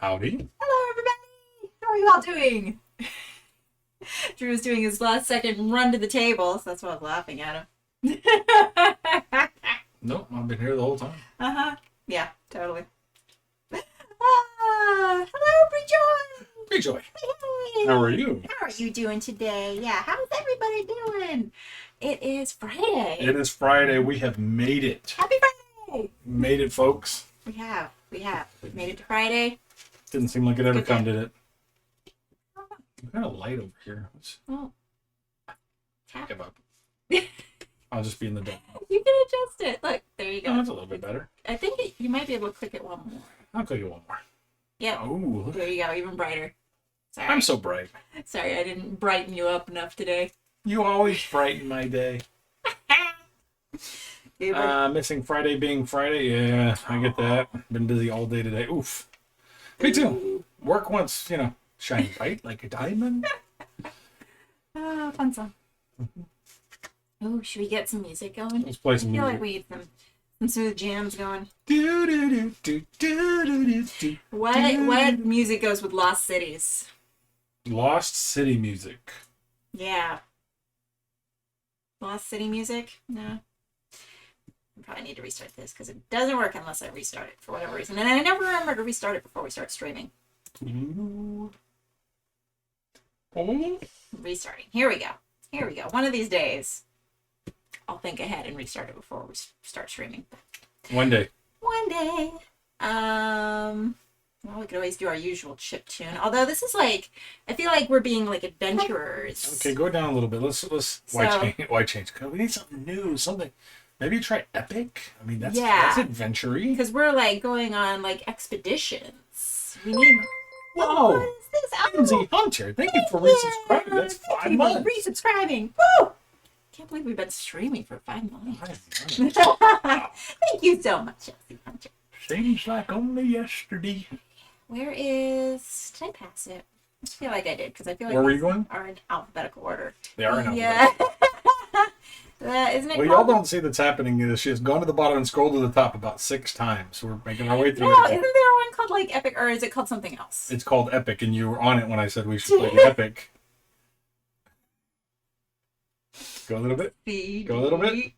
Howdy. Hello, everybody. How are you all doing? Drew's doing his last second run to the table, so that's why I'm laughing at him. Nope, I've been here the whole time. Uh-huh. Yeah, totally. Hello, Prejoy. Prejoy. Hey. How are you? How are you doing today? Yeah, how's everybody doing? It is Friday. It is Friday. We have made it. Happy Friday. Made it, folks. We have. We've made it to Friday. Didn't seem like it ever Good come, day. did it? We've got a light over here. Oh. Tap. Give up. I'll just be in the dark. You can adjust it. Look, there you go. Oh, that's a little bit better. I think you might be able to click it one more. I'll click it one more. Yep. Oh, There you go, even brighter. Sorry. I'm so bright. Sorry, I didn't brighten you up enough today. You always brighten my day. Missing Friday being Friday. Yeah, I get that. Been busy all day today. Oof. Me too. Work once, shine bright like a diamond. Fun song. Oh, should we get some music going? Let's play some I feel music. like we need some smooth jams going. Do, do, do, do, do, do, do, What music goes with Lost Cities? Lost City music. Yeah. Lost City music? No. I probably need to restart this because it doesn't work unless I restart it for whatever reason. And I never remember to restart it before we start streaming. Ooh. Oh. Restarting. Here we go. One of these days, I'll think ahead and restart it before we start streaming. One day. One day. Well, we could always do our usual chip tune. Although this is like, I feel like we're being like adventurers. Okay, go down a little bit. Let's why change? We need something new, something. Maybe try epic. I mean, that's adventure-y. Because we're like going on like expeditions. We need. Whoa! What is this? Lindsay Hunter, thank you for resubscribing. That's 5 months. Resubscribing. Woo! Can't believe we've been streaming for 5 months. Thank you so much, Chelsea Hunter. Seems like only yesterday. Where is? Did I pass it? I feel like I did because I feel like Where were you these going? are in alphabetical order. They are in Yeah. Isn't it? Well, y'all don't see that's happening. She has gone to the bottom and scrolled to the top about 6 times. We're making our way through No, it. isn't there one called like Epic, or is it called something else? It's called Epic, and you were on it when I said we should play the Epic. Go a little bit. Go a little bit.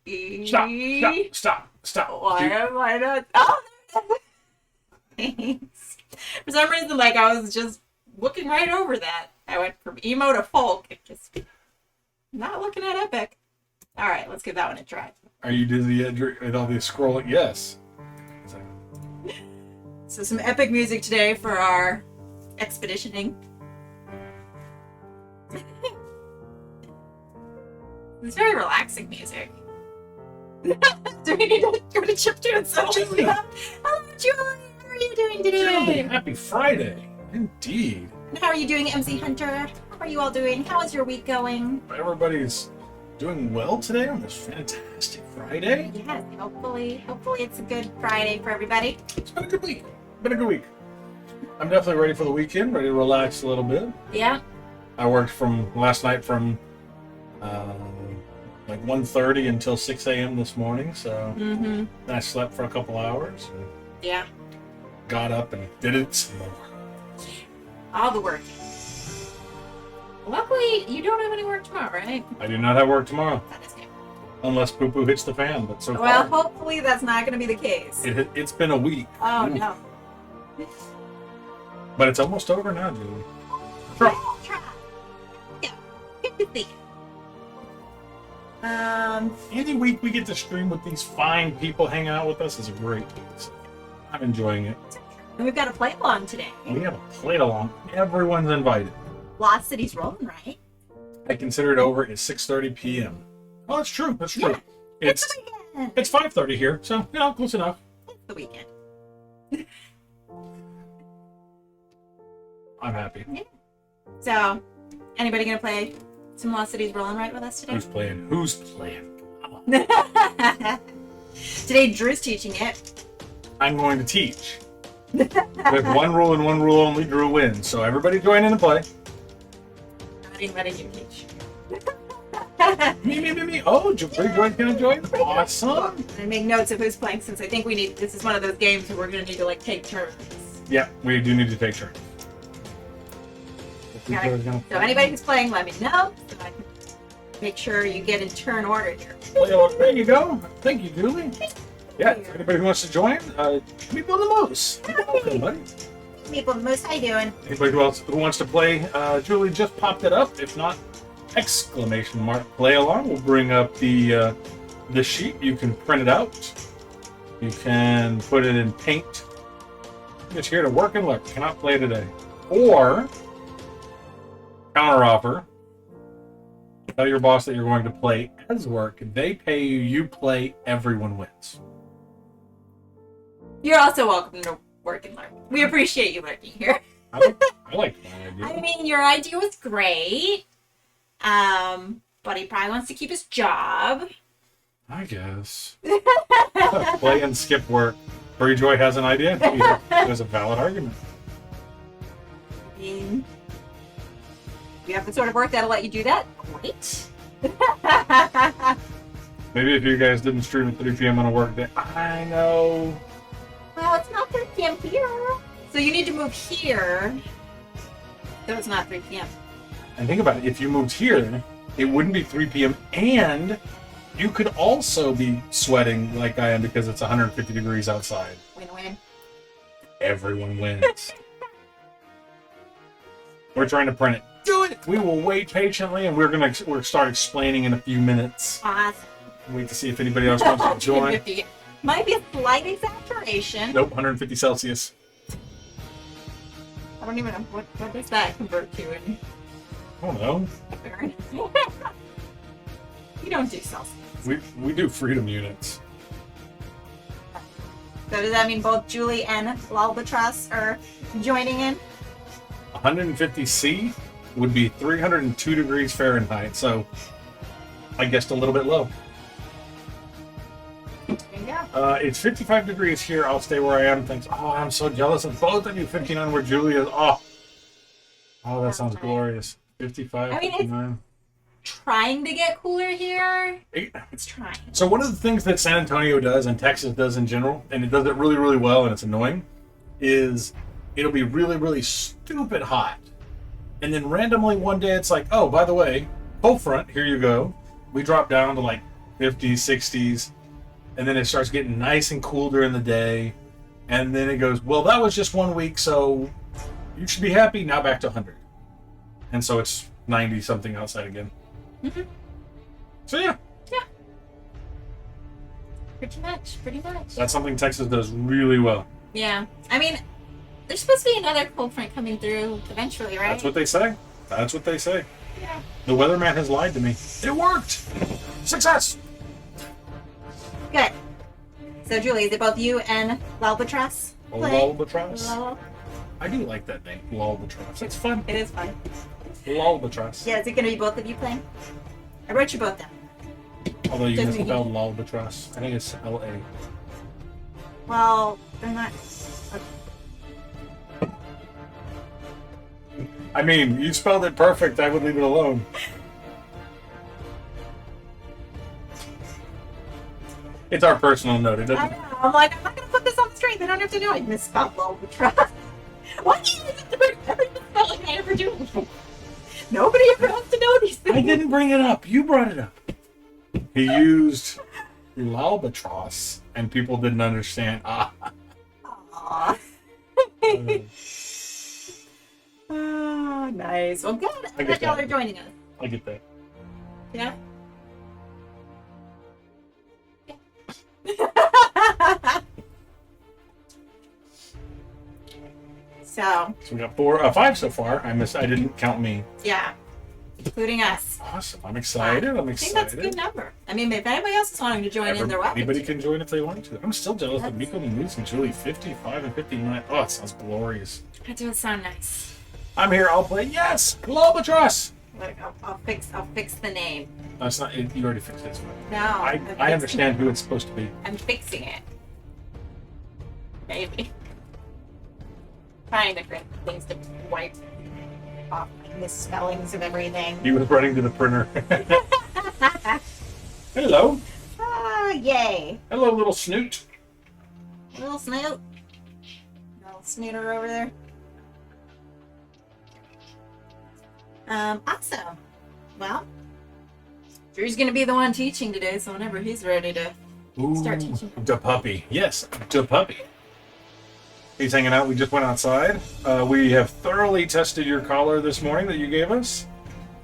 Stop. Why am I not? Oh, thanks. For some reason, like I was just looking right over that. I went from emo to folk and just not looking at Epic. All right, let's give that one a try. Are you dizzy yet with all this scrolling? Yes. So some epic music today for our expeditioning. It's very relaxing music. Do we need to go to chip tune? So Julia. hello, Julie. How are you doing today? Happy Friday. Indeed. And how are you doing, MC Hunter? How are you all doing? How is your week going? Everybody's doing well today on this fantastic Friday. Yes, hopefully it's a good Friday for everybody. It's been a good week. I'm definitely ready for the weekend, ready to relax a little bit. Yeah. I worked from last night from like 1:30 until 6 a.m. this morning, so Mm-hmm. I slept for a couple hours and Yeah. got up and did it some more. All the work. Luckily, you don't have any work tomorrow, right? I do not have work tomorrow, That is good. unless poo-poo hits the fan, but so Well, far hopefully that's not going to be the case. it's been a week. Oh, Ooh. no. But it's almost over now, Julie. Try. Yeah. Good to see. Any week we get to stream with these fine people hanging out with us is a great week. So I'm enjoying it. And we've got a play along today. We have a play along. Everyone's invited. Lost City's rolling, right? I consider it over at 6:30 p.m. Oh, that's true. That's true. Yeah. It's the weekend. it's 5:30 here, so close enough. It's the weekend. I'm happy. So, anybody going to play some Lost City's rolling right with us today? Who's playing? Who's playing? Come on. Today, Drew's teaching it. I'm going to teach. With one rule and one rule only, Drew wins. So everybody join in and play. I'm letting you teach. Me. Oh, Joy's gonna join. Awesome. I make notes of who's playing since I think this is one of those games where we're going to need to like take turns. Yeah, we do need to take turns. So anybody who's playing, let me know. So I can make sure you get in turn order here. Well, there you go. Thank you, Julie. Yeah, anybody who wants to join, Meeple the Moose. Welcome, buddy. People, Moose, how you doing? Anybody who wants to play, Julie just popped it up. If not, exclamation mark play along. We'll bring up the sheet. You can print it out. You can put it in paint. It's here to work and look. Cannot play today. Or counteroffer. Tell your boss that you're going to play as work. They pay you. You play. Everyone wins. You're also welcome to work and learn. We appreciate you working here. I like my idea. I mean, your idea was great. But he probably wants to keep his job. I guess. Play and skip work. Furry Joy has an idea. There's a valid argument. I mean, you have the sort of work that'll let you do that? Great. Maybe if you guys didn't stream at 3 p.m. on a work day. I know. Well, it's not 3 p.m. here. So you need to move here. So it's not 3 p.m. And think about it. If you moved here, it wouldn't be 3 p.m. And you could also be sweating like I am because it's 150 degrees outside. Win-win. Everyone wins. We're trying to print it. Do it! We will wait patiently, and we'll start explaining in a few minutes. Awesome. Wait to see if anybody else wants to join. Might be a slight exaggeration. Nope, 150 Celsius. I don't even know what does that convert to in I don't know. Fahrenheit. You don't do Celsius. We do freedom units. So does that mean both Julie and Lalbatross are joining in? 150 C would be 302 degrees Fahrenheit, so I guessed a little bit low. There you go. It's 55 degrees here. I'll stay where I am. Thanks. Oh, I'm so jealous of both of you. 59 where Julie is. Oh, that sounds glorious. 55, I mean, 59. Trying to get cooler here. It's trying. So one of the things that San Antonio does and Texas does in general, and it does it really, really well, and it's annoying, is it'll be really, really stupid hot. And then randomly one day it's like, oh, by the way, cold front, here you go. We drop down to like 50s, 60s, and then it starts getting nice and cool during the day. And then it goes, well, that was just 1 week, so you should be happy. Now back to 100. And so it's 90 something outside again. Mm-hmm. So yeah. Yeah. Pretty much. That's something Texas does really well. Yeah. I mean, there's supposed to be another cold front coming through eventually, right? That's what they say. Yeah. The weatherman has lied to me. It worked! Success! Good. So, Julie, is it both you and Lalbatross? Lulbatross? I do like that name, Lulbatross. It's fun. It is fun. Lulbatross. Yeah, is it going to be both of you playing? I wrote you both down. Although you Doesn't misspelled Lulbatross. I think it's L-A. Well, they're not... I mean, you spelled it perfect. I would leave it alone. It's our personal note. It I doesn't... know. I'm like, I'm not going to put this on the screen. They don't have to know I misspelled Lalbatross. Why do you have to do every misspelling I ever do? Nobody ever has to know these things. I didn't bring it up. You brought it up. He used Lalbatross, and people didn't understand. Aww. Oh, nice. Well, good. I'm glad y'all are joining us. I get that. Yeah? So we got 5 so far. I didn't count me. yeah, including us. Awesome. I'm excited. I think that's a good number. I mean, if anybody else is wanting to join in, they're welcome. Anybody can join if they want to. I'm still jealous of Miko and Moose and Julie 55 and 59. Oh, it sounds glorious. That does sound nice. I'm here. I'll play. Yes, Lulbatross. I'll fix the name. That's not. You already fixed it. It's fine. No, I understand who it's supposed to be. I'm fixing it. Maybe. Trying different things to wipe off misspellings of everything. He was running to the printer. Hello. Ah, yay. Hello, little snoot. Little snoot. snooter over there. Awesome. Well, Drew's gonna be the one teaching today, so whenever he's ready to start teaching. The puppy. Yes, the puppy. He's hanging out. We just went outside. We have thoroughly tested your collar this morning that you gave us.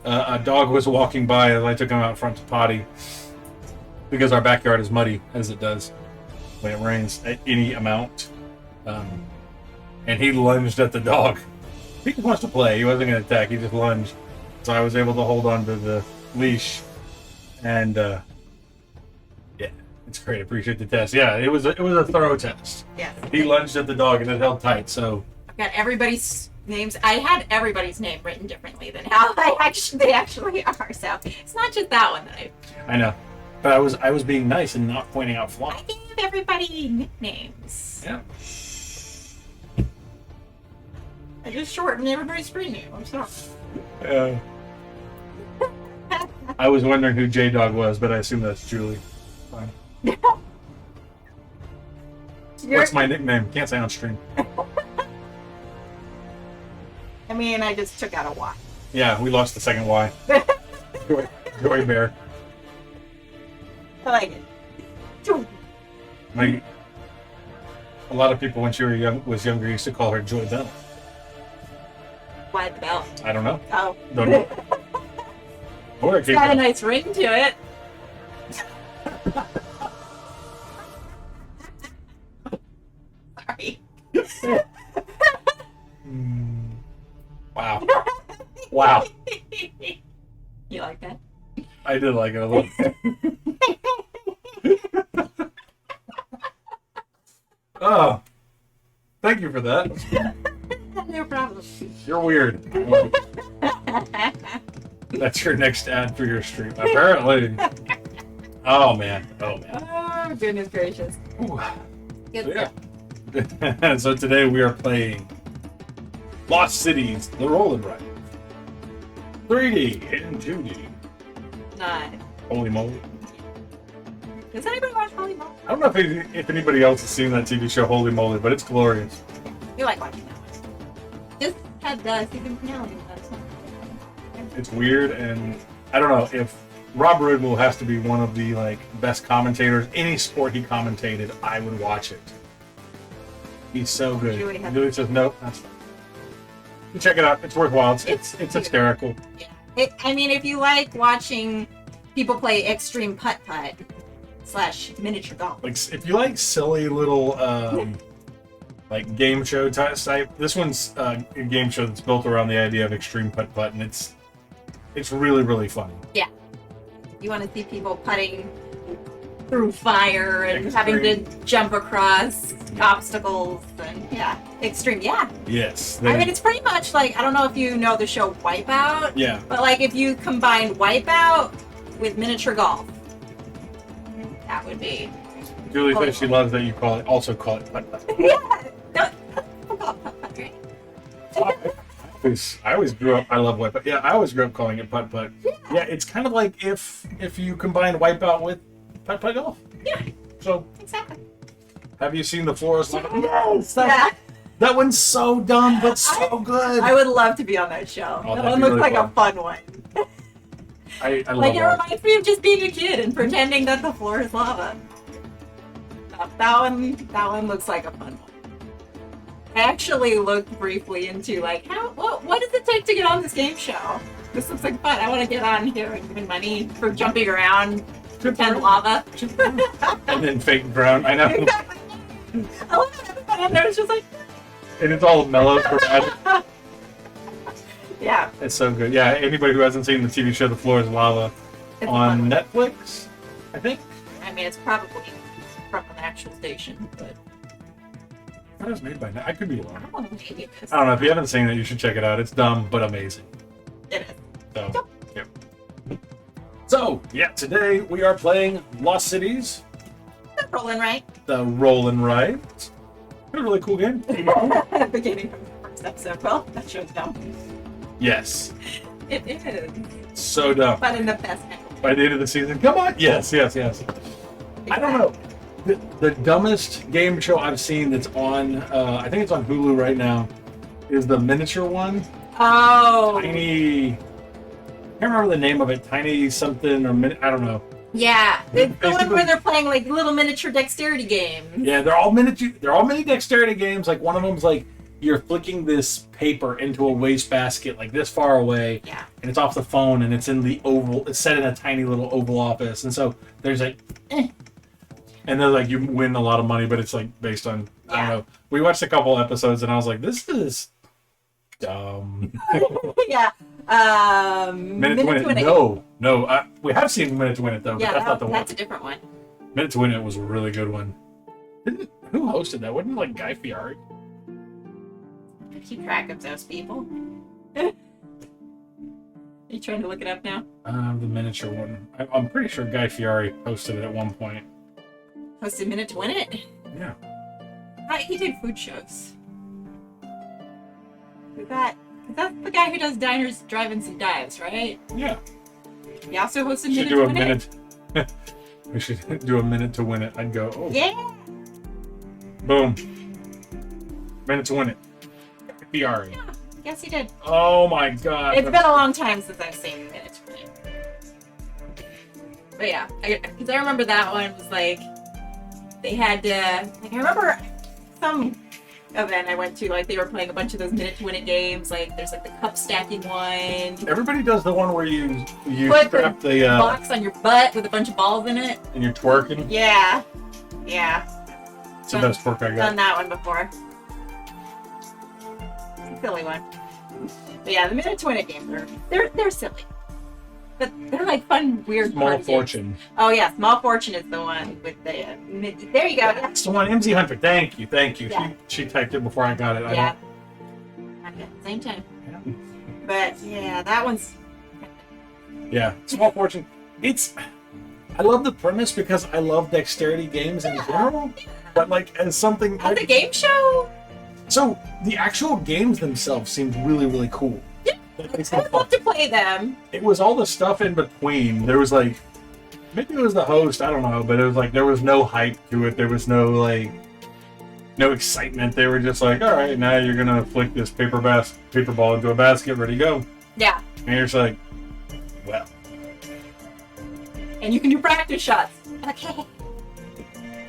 A dog was walking by as I took him out front to potty because our backyard is muddy, as it does when it rains at any amount. And he lunged at the dog. He just wants to play. He wasn't going to attack. He just lunged. So I was able to hold on to the leash. And, yeah, it's great. I appreciate the test. Yeah, it was a thorough test. Yes. He lunged at the dog and it held tight, so... I've got everybody's names. I had everybody's name written differently than how they actually are. So it's not just that one that I know. But I was being nice and not pointing out flaws. I gave everybody nicknames. Yeah. I just shortened everybody's screen name. I'm sorry. I was wondering who J-Dog was, but I assume that's Julie. Fine. What's my nickname? Can't say on stream. I mean, I just took out a Y. Yeah, we lost the second Y. Joy Bear. I like it. Like, a lot of people when she was younger used to call her Joy Bell. Why the bell? I don't know. Oh. Don't know. Or it It's got a nice ring to it. Sorry. Wow. Wow. You like that? I did like it a little. Oh. Thank you for that. No problem. You're weird. That's your next ad for your stream, apparently. Oh man. Oh goodness gracious. Ooh. Good So, stuff. yeah. So today we are playing Lost Cities, the Roll and Ride. 3D and 2D. Nice. Holy moly. Does anybody watch Holy Moly? I don't know if anybody else has seen that TV show, Holy Moly, but it's glorious. You like watching that one? Just had the season finale. It's weird, and I don't know if Rob Riggle has to be one of the best commentators. Any sport he commentated, I would watch it. He's so good. Julie says nope, that's fine. You check it out; it's worthwhile. It's hysterical. Yeah. I mean, if you like watching people play extreme putt-putt / miniature golf. Like if you like silly little game show type, this one's a game show that's built around the idea of extreme putt-putt, and it's really, really funny. Yeah. You want to see people putting through fire and Extreme. having to jump across obstacles and extreme. Yeah. Yes. I mean, it's pretty much like, I don't know if you know the show Wipeout. Yeah. But if you combine Wipeout with miniature golf, that would be. Julie says she loves that you also call it putt-putt. Yeah. Don't call it putt-putt, right? I always grew up. I love Wipeout. Yeah, I always grew up calling it putt-putt. Yeah, it's kind of like if you combine Wipeout with putt-putt golf. Yeah. So Exactly. have you seen the Forest? Yes. Yeah. That one's so dumb, but so good. I would love to be on that show. Oh, That that'd one be looks really like fun. a fun one. I love Like, it all. reminds me of just being a kid and pretending that the floor is lava. That one looks like a fun one. I actually looked briefly into what does it take to get on this game show? This looks like fun. I want to get on here and win money for jumping around, pretend lava. And then fake drown. I know. Exactly. I love that everybody on there is just like, And it's all mellow for magic. yeah. It's so good. Yeah, anybody who hasn't seen the TV show The Floor is Lava It's a fun on one. Netflix, I think. I mean, it's probably from an actual station, but That was made by I could be wrong. I don't know, maybe it is. I don't know. If you haven't seen it, you should check it out. It's dumb but amazing. It is. So, yep. So, yeah, today we are playing Lost Cities, Rolling right. the Roll and Ride. It's a really cool game. Beginning from the first episode. Well, that show's dumb. Yes. It is. So dumb. But in the best way. By the end of the season, come on. Yes. I don't know. the dumbest game show I've seen that's on, I think it's on Hulu right now, is the miniature one. Oh. Tiny. I can't remember the name of it. Tiny something or I don't know. Yeah, it's the one Basically- where they're playing like little miniature dexterity games. Yeah, they're all miniature. They're all mini dexterity games. Like one of them's like you're flicking this paper into a wastebasket like this far away, Yeah. and it's off the phone, and it's in the oval. It's set in a tiny little oval office, and so there's like, and then like you win a lot of money, but it's like based on I don't Yeah. know. We watched a couple episodes, and I was like, this is dumb. Yeah. Minute to Win It. No. We have seen Minute to Win It though, but Yeah, that's not the one. that's a different one. Minute to Win It was a really good one. Who hosted that? Wasn't it like Guy Fieri? I keep track of those people. Are you trying to look it up now? The miniature one. I'm pretty sure Guy Fieri hosted it at one point. Hosted Minute to Win It? Yeah. He did food shows. That's the guy who does Diners, Drive-Ins, and Dives, right? Yeah. He also hosted We should Minute do to a Win It. minute. We should do a Minute to Win It. I'd go, oh, Yeah. boom. Minute to Win It. Guy Fieri. Yeah. Yes, he did. Oh my god. It's been a long time since I've seen Minute to Win It. But yeah, because I remember that one was like, they had like I remember some event I went to, like they were playing a bunch of those Minute to Win It games. Like there's like the cup stacking one. Everybody does the one where you Put strap the box on your butt with a bunch of balls in it. and you're twerking. Yeah. It's the best twerk I Done got. that one before. It's a silly one. But yeah, the Minute to Win It games they're silly. But they're like fun, weird Small party Fortune. games. Oh yeah, Small Fortune is the one with the there you go. Yeah. That's the one. MZ Hunter. Thank you. Yeah. She typed it before I got it. Yeah. Okay, same time. Yeah. But yeah, that one's Yeah, Small Fortune. I love the premise because I love dexterity games in general. But like as something, as a game show. so the actual games themselves seemed really, really cool. Yeah. That makes I them would fun. love to play them. It was all the stuff in between. There was like, maybe it was the host. I don't know, but it was like there was no hype to it. There was no like, no excitement. They were just like, all right, now you're gonna flick this paper ball into a basket. Ready, go. Yeah. And you're just like, well. And you can do practice shots. Okay.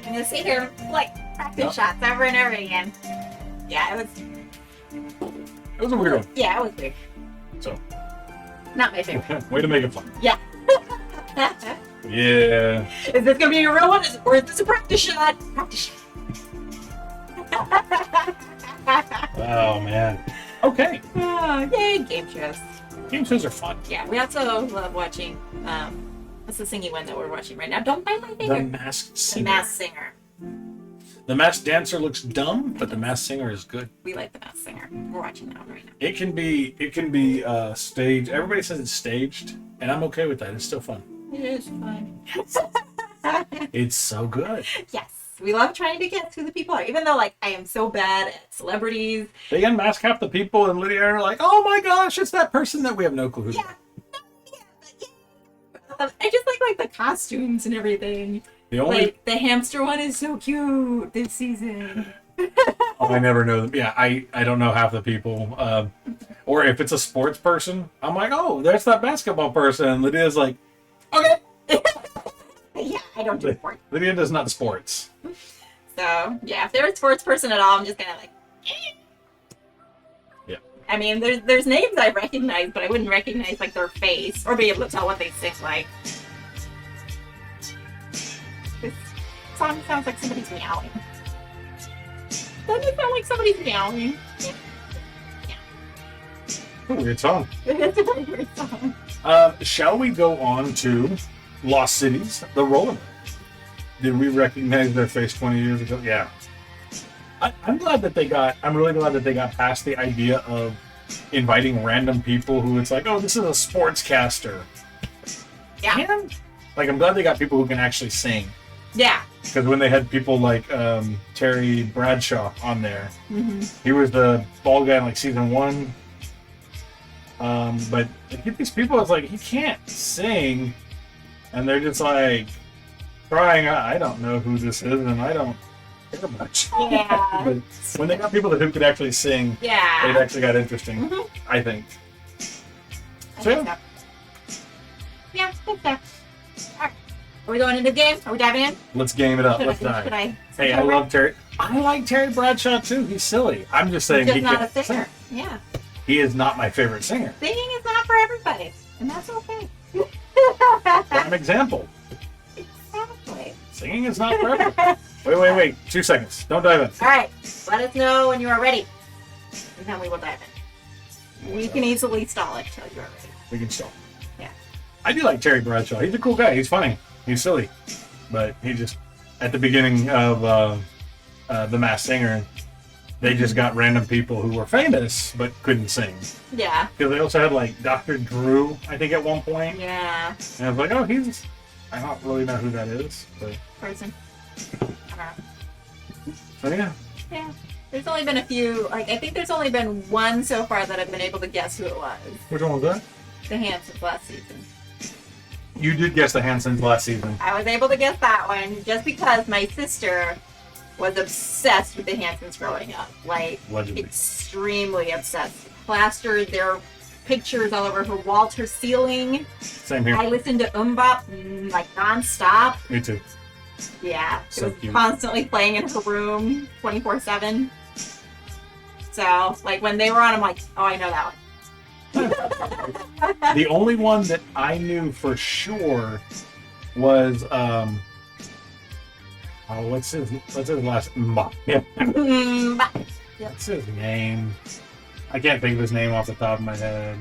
I'm gonna sit here and like practice shots over and over again. Yeah, it was a weird one. Yeah, it was weird. So, Not my favorite. way to make it fun. Yeah. Yeah. Is this gonna be a real one? Or is this a practice shot? Practice shot. Oh man. Okay. Oh, yay, game shows. Game shows are fun. Yeah, we also love watching. What's the singing one that we're watching right now? Don't mind my The finger. Masked The Singer. Masked Singer. The Masked Dancer looks dumb, but the Masked Singer is good. We like the Masked Singer. We're watching that one right now. It can be staged. Everybody says it's staged, and I'm okay with that. It's still fun. It is fun. It's so good. Yes, we love trying to get who the people are. Even though, like, I am so bad at celebrities. They unmask half the people, and Lydia are like, "Oh my gosh, it's that person that we have no clue who." Yeah. I just like the costumes and everything. The only Like the hamster one is so cute this season. I never know them. Yeah, I don't know half the people. Or if it's a sports person, I'm like, "Oh, there's that basketball person." And Lydia's like, "Okay." Yeah, I don't do sports. Lydia does not sports. So yeah, if they're a sports person at all, I'm just gonna like. Yeah. I mean, there's names I recognize, but I wouldn't recognize like their face or be able to tell what they sing like. This song sounds like somebody's meowing. Doesn't it sound like somebody's meowing? Weird song. It's a very weird song. Shall we go on to Lost Cities, the roller? Did we recognize their face 20 years ago? Yeah. I'm glad that they got. I'm really glad that they got past the idea of inviting random people who it's like, oh, this is a sportscaster. Yeah. And, like, I'm glad they got people who can actually sing. Yeah. Because when they had people like Terry Bradshaw on there, Mm-hmm. he was the bald guy in like season 1. But you get these people, it's like he can't sing, and they're just like, crying, I don't know who this is, and I don't care much. Yeah. But when they got people who could actually sing, it Yeah. actually got interesting, I think. I So, think so. Yeah, I think so. Alright. Are we going into the game? Are we diving in? let's game it up. Let's Should dive. I? Hey, I love Terry. I like Terry Bradshaw too. He's silly. I'm just saying He's he just not a can't singer. sing. Yeah. He is not my favorite singer. Singing is not for everybody, and that's okay. Prime example. Exactly. Singing is not for everyone. Wait. 2 seconds. Don't dive in. All right. Let us know when you are ready, and then we will dive in. We can easily stall it until you are ready. We can stall. Yeah. I do like Terry Bradshaw. He's a cool guy. He's funny. He's silly. But he just, at the beginning of The Masked Singer, they just got random people who were famous but couldn't sing. Yeah. Because they also had like Dr. Drew, I think, at one point. Yeah. And I was like, oh, he's. I don't really know who that is. But Person. so yeah. Yeah. There's only been a few. Like I think there's only been one so far that I've been able to guess who it was. Which one was that? The Hansons last season. You did guess the Hansons last season. I was able to guess that one just because my sister was obsessed with the Hansons growing up. Like, Allegedly. extremely obsessed. Plastered their pictures all over her wall, her ceiling. Same here. I listened to like nonstop. Me too. Yeah, So it was cute. constantly playing in her room 24/7. So, like, when they were on, I'm like, oh, I know that one. The only one that I knew for sure was what's his last yeah. What's his name? I can't think of his name off the top of my head.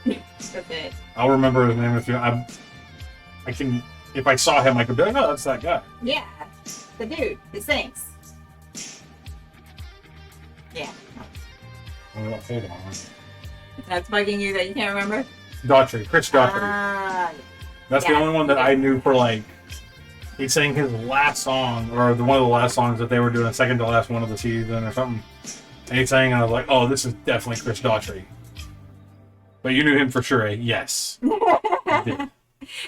That's it. I'll remember his name I can if I saw him I could be like, oh, that's that guy. Yeah, the dude that sings. Yeah. Oh, hold on. That's bugging you that you can't remember? Daughtry, Chris Daughtry. That's the yeah. only one that I knew for like. He sang his last song, or one of the last songs that they were doing, second to last one of the season or something. And he sang, and I was like, "Oh, this is definitely Chris Daughtry." But you knew him for sure, eh? Yes. I did.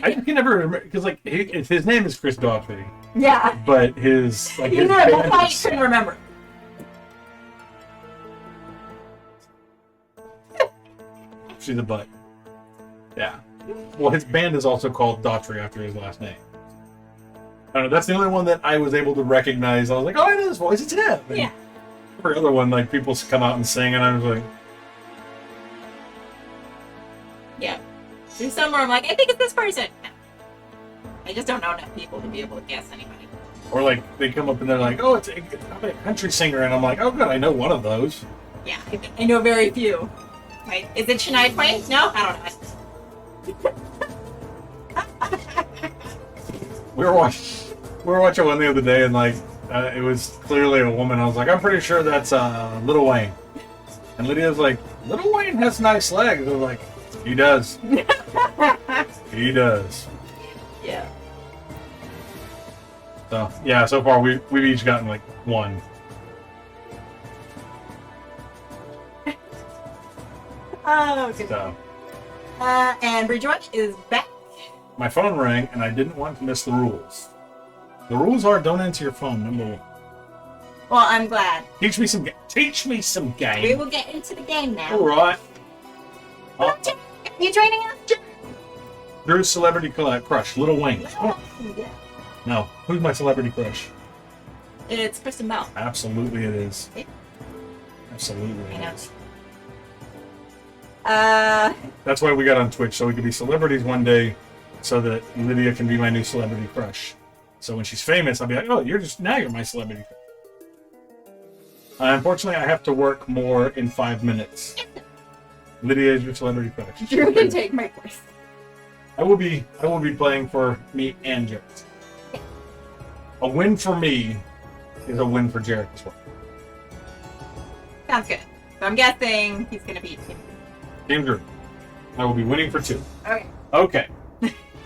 I can never remember because like his name is Chris Daughtry, Yeah. but his like You his know, band that's why you is- couldn't remember. she's a butt. Yeah. Well, his band is also called Daughtry after his last name. I don't know. That's the only one that I was able to recognize. I was like, "Oh, I know this voice. It's him." And Yeah. every other one, like people come out and sing, and I was like, Yeah. There's some where I'm like, I think it's this person. No. I just don't know enough people to be able to guess anybody. or like they come up and they're like, "Oh, it's probably a country singer," and I'm like, "Oh, good, I know one of those." Yeah, I know very few. Right? Is it Shania Twain? No, I don't know. We were watching one the other day, and like it was clearly a woman. I was like, "I'm pretty sure that's Lil Wayne," and Lydia's like, "Lil Wayne has nice legs." I was like, "He does. He does." Yeah. So yeah, so far we've each gotten like one. Oh, good. So And Rejoice is back. my phone rang, and I didn't want to miss the rules. The rules are don't answer your phone. Number one. Well, I'm glad. Teach me some We game. will get into the game now. All right. Are you joining us? Drew's celebrity crush, Lil Wayne. Yeah. No, who's my celebrity crush? It's Kristen Bell. Absolutely, it is. Yeah. Absolutely, I it know. is. Uh, That's why we got on Twitch, so we could be celebrities one day, so that Lydia can be my new celebrity crush. So when she's famous, I'll be like, "Oh, you're my celebrity crush." Unfortunately, I have to work more in 5 minutes. Lydia is your celebrity crush. Drew can take my course. I will be playing for me and Jarrett. A win for me is a win for Jarrett as well. Sounds good. So I'm guessing he's gonna beat him. Team Drew. I will be winning for 2. Okay. Okay.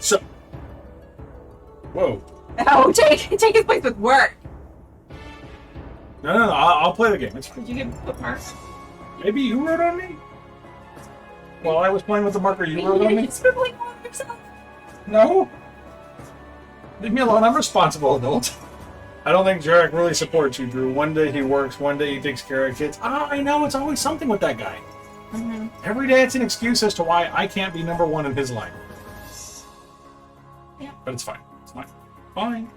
So. Whoa. Oh, take his place with work. No. I'll play the game. It's fine. Did you get bookmarks? Maybe you wrote on me? While I was playing with the marker, you wrote on me? You're scribbling all over yourself. No. Leave me alone. I'm a responsible adult. I don't think Jarek really supports you, Drew. One day he works, one day he takes care of kids. I know, it's always something with that guy. Mm-hmm. Every day it's an excuse as to why I can't be number one in his life. Yeah. But it's fine. It's fine. Fine.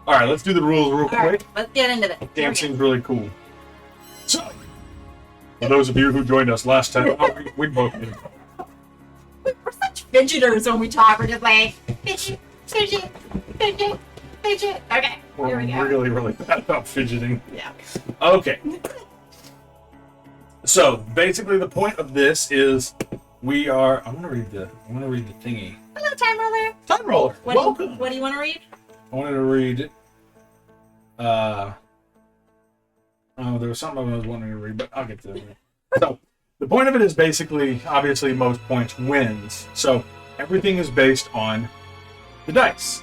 All right, let's do the rules real quick. Right, let's get into this. Dancing's really cool. So, for those of you who joined us last time, we both did. We're such fidgeters when we talk. We're just like, fidget, fidget, fidget, fidget. Okay, We're here we go. really, really bad about fidgeting. Yeah. Okay. So basically, the point of this is we are. I want to read the thingy. Hello, time roller. Time roller. Welcome. What do you want to read? I wanted to read. There was something I was wanting to read, but I'll get to it. So the point of it is basically, obviously, most points wins. So everything is based on the dice.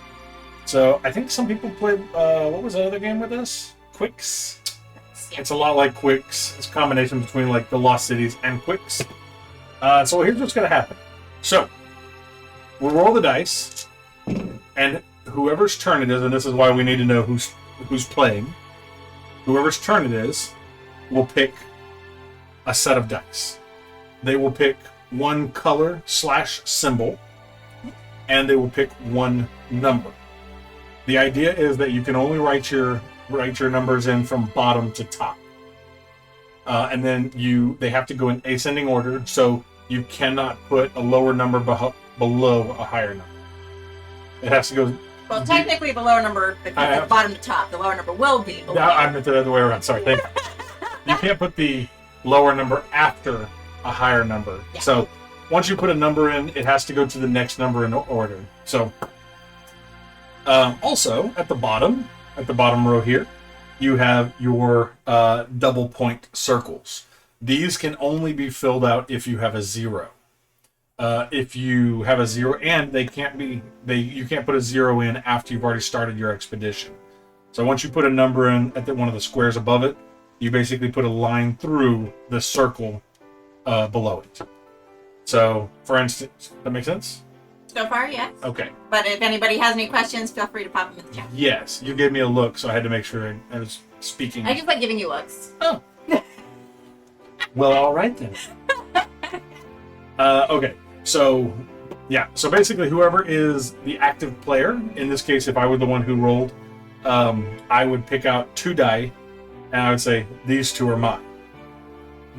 So I think some people play. What was the other game with us? Quicks. Yeah. It's a lot like Quicks. It's a combination between like the Lost Cities and Quicks. So here's what's going to happen. So we'll roll the dice, and whoever's turn it is, and this is why we need to know who's playing. Whoever's turn it is will pick a set of dice. They will pick one color / symbol, and they will pick one number. The idea is that you can only write your numbers in from bottom to top, and then they have to go in ascending order. So you cannot put a lower number below a higher number. It has to go. Well, technically, the lower number, because the bottom to top, the lower number will be below. No, I meant it the other way around. Sorry, thank you. You can't put the lower number after a higher number. Yeah. So once you put a number in, it has to go to the next number in order. So also at the bottom row here, you have your double point circles. These can only be filled out if you have a 0. If you have a 0, and you can't put a 0 in after you've already started your expedition. So once you put a number in at one of the squares above it, you basically put a line through the circle below it. So, for instance, that make sense? So far, yes. Okay. But if anybody has any questions, feel free to pop them in the chat. Yes, you gave me a look, so I had to make sure I was speaking. I just like giving you looks. Oh. Well, all right then. Okay. So, yeah. So basically, whoever is the active player, in this case, if I were the one who rolled, I would pick out 2 die, and I would say, these 2 are mine.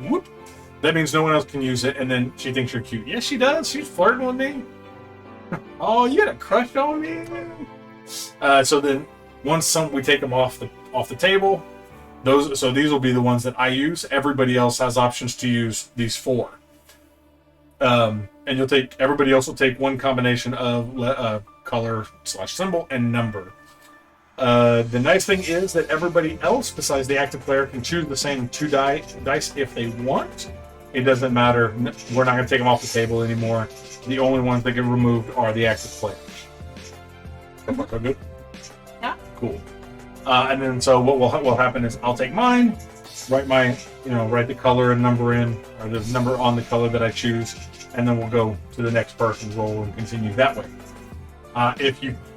Whoop. That means no one else can use it, and then she thinks you're cute. Yes, she does. She's flirting with me. Oh, you had a crush on me? So then, once we take them off the table, so these will be the ones that I use. Everybody else has options to use these 4. And everybody else will take one combination of color / symbol and number. The nice thing is that everybody else besides the active player can choose the same 2 dice if they want. It doesn't matter. We're not going to take them off the table anymore. The only ones that get removed are the active players. So far, so good? Yeah. Cool. And then so what will happen is I'll take mine, write the color and number in, or the number on the color that I choose, and then we'll go to the next person's roll and continue that way.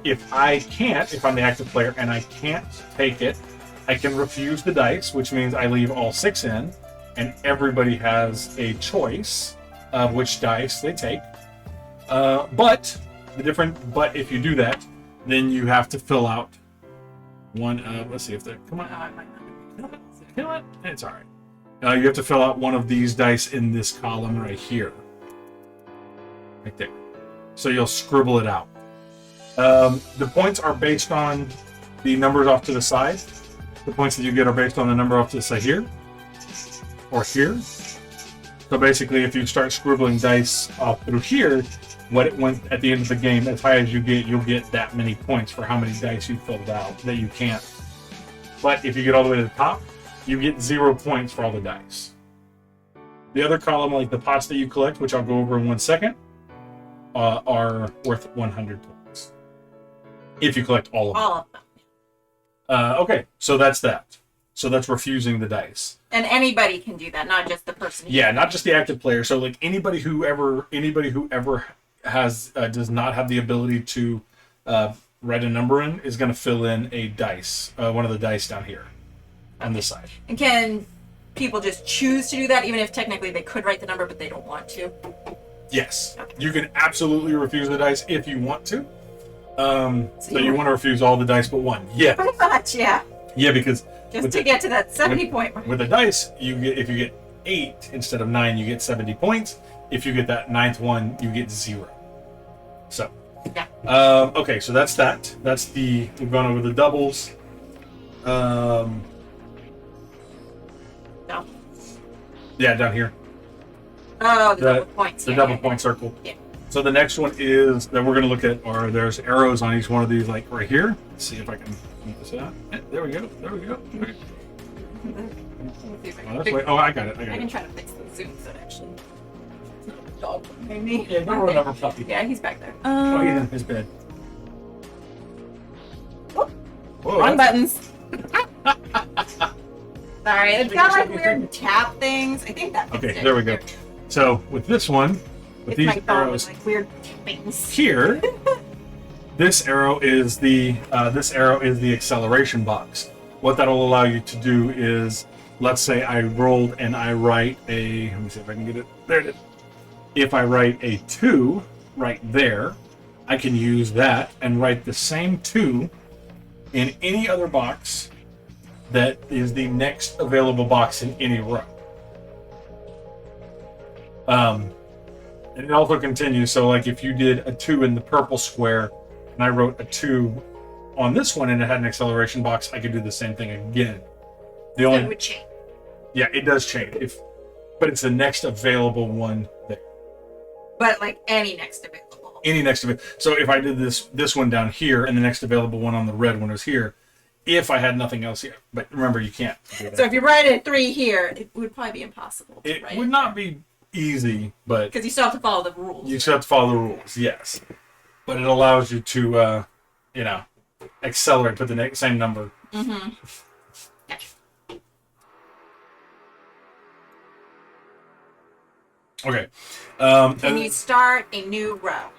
If I'm the active player and I can't take it, I can refuse the dice, which means I leave all 6 in, and everybody has a choice of which dice they take. But if you do that, then you have to fill out one. Let's see if they come on. You know what? It's all right. You have to fill out one of these dice in this column right here, right there. So you'll scribble it out. The points are based on the numbers off to the side. The points that you get are based on the number off to the side here or here. So basically, if you start scribbling dice off through here, what it went at the end of the game, as high as you get, you'll get that many points for how many dice you filled out that you can't. But if you get all the way to the top, you get 0 points for all the dice. The other column, like the pots that you collect, which I'll go over in 1 second, are worth 100 points. If you collect all of them. All of them. Okay, so that's that. So that's refusing the dice. And anybody can do that, not just the person. Yeah, not just the active player. So like anybody who ever has does not have the ability to write a number in is going to fill in a dice, one of the dice down here on this side. And can people just choose to do that, even if technically they could write the number, but they don't want to? Yes, okay. You can absolutely refuse the dice if you want to. So you want to refuse all the dice but one. Yeah. Pretty much, yeah. Yeah, because just to get to that 70 point mark. With the dice, if you get 8 instead of 9, you get 70 points. If you get that 9th one, you get 0. So. Yeah. Okay, so that's that. We've gone over the doubles. No. Yeah, down here. Oh, the double points. The double point circle. Yeah. So the next one is that we're going to look at there's arrows on each one of these, like right here. Let's see if I can make this out. Yeah, there we go. Okay. Oh, I got it. I can try to fix the zoom so it actually. Dog behind me. Yeah, don't run over puppy. Yeah, he's back there. Oh, he's in his bed. Whoa, wrong buttons. Sorry, it's got like weird tap things. I think that. Okay, there we go. So with this one, with these arrows, like weird things here, this arrow is the acceleration box. What that'll allow you to do is, let's say I rolled and I write a. Let me see if I can get it. There it is. If I write a 2 right there, I can use that and write the same 2 in any other box that is the next available box in any row. And it also continues. So like if you did a 2 in the purple square and I wrote a 2 on this one and it had an acceleration box, I could do the same thing again. It would change. Yeah, it does change. But it's the next available one there. But like any next available. Any next available. So if I did this one down here and the next available one on the red one was here, if I had nothing else here. But remember, you can't do that. So if you write a 3 here, it would probably be impossible. It would not be easy, but because you still have to follow the rules. You still have to follow the rules, yes. But it allows you to, accelerate, put the same number. Mm-hmm. Gotcha. Okay. Can you start a new row?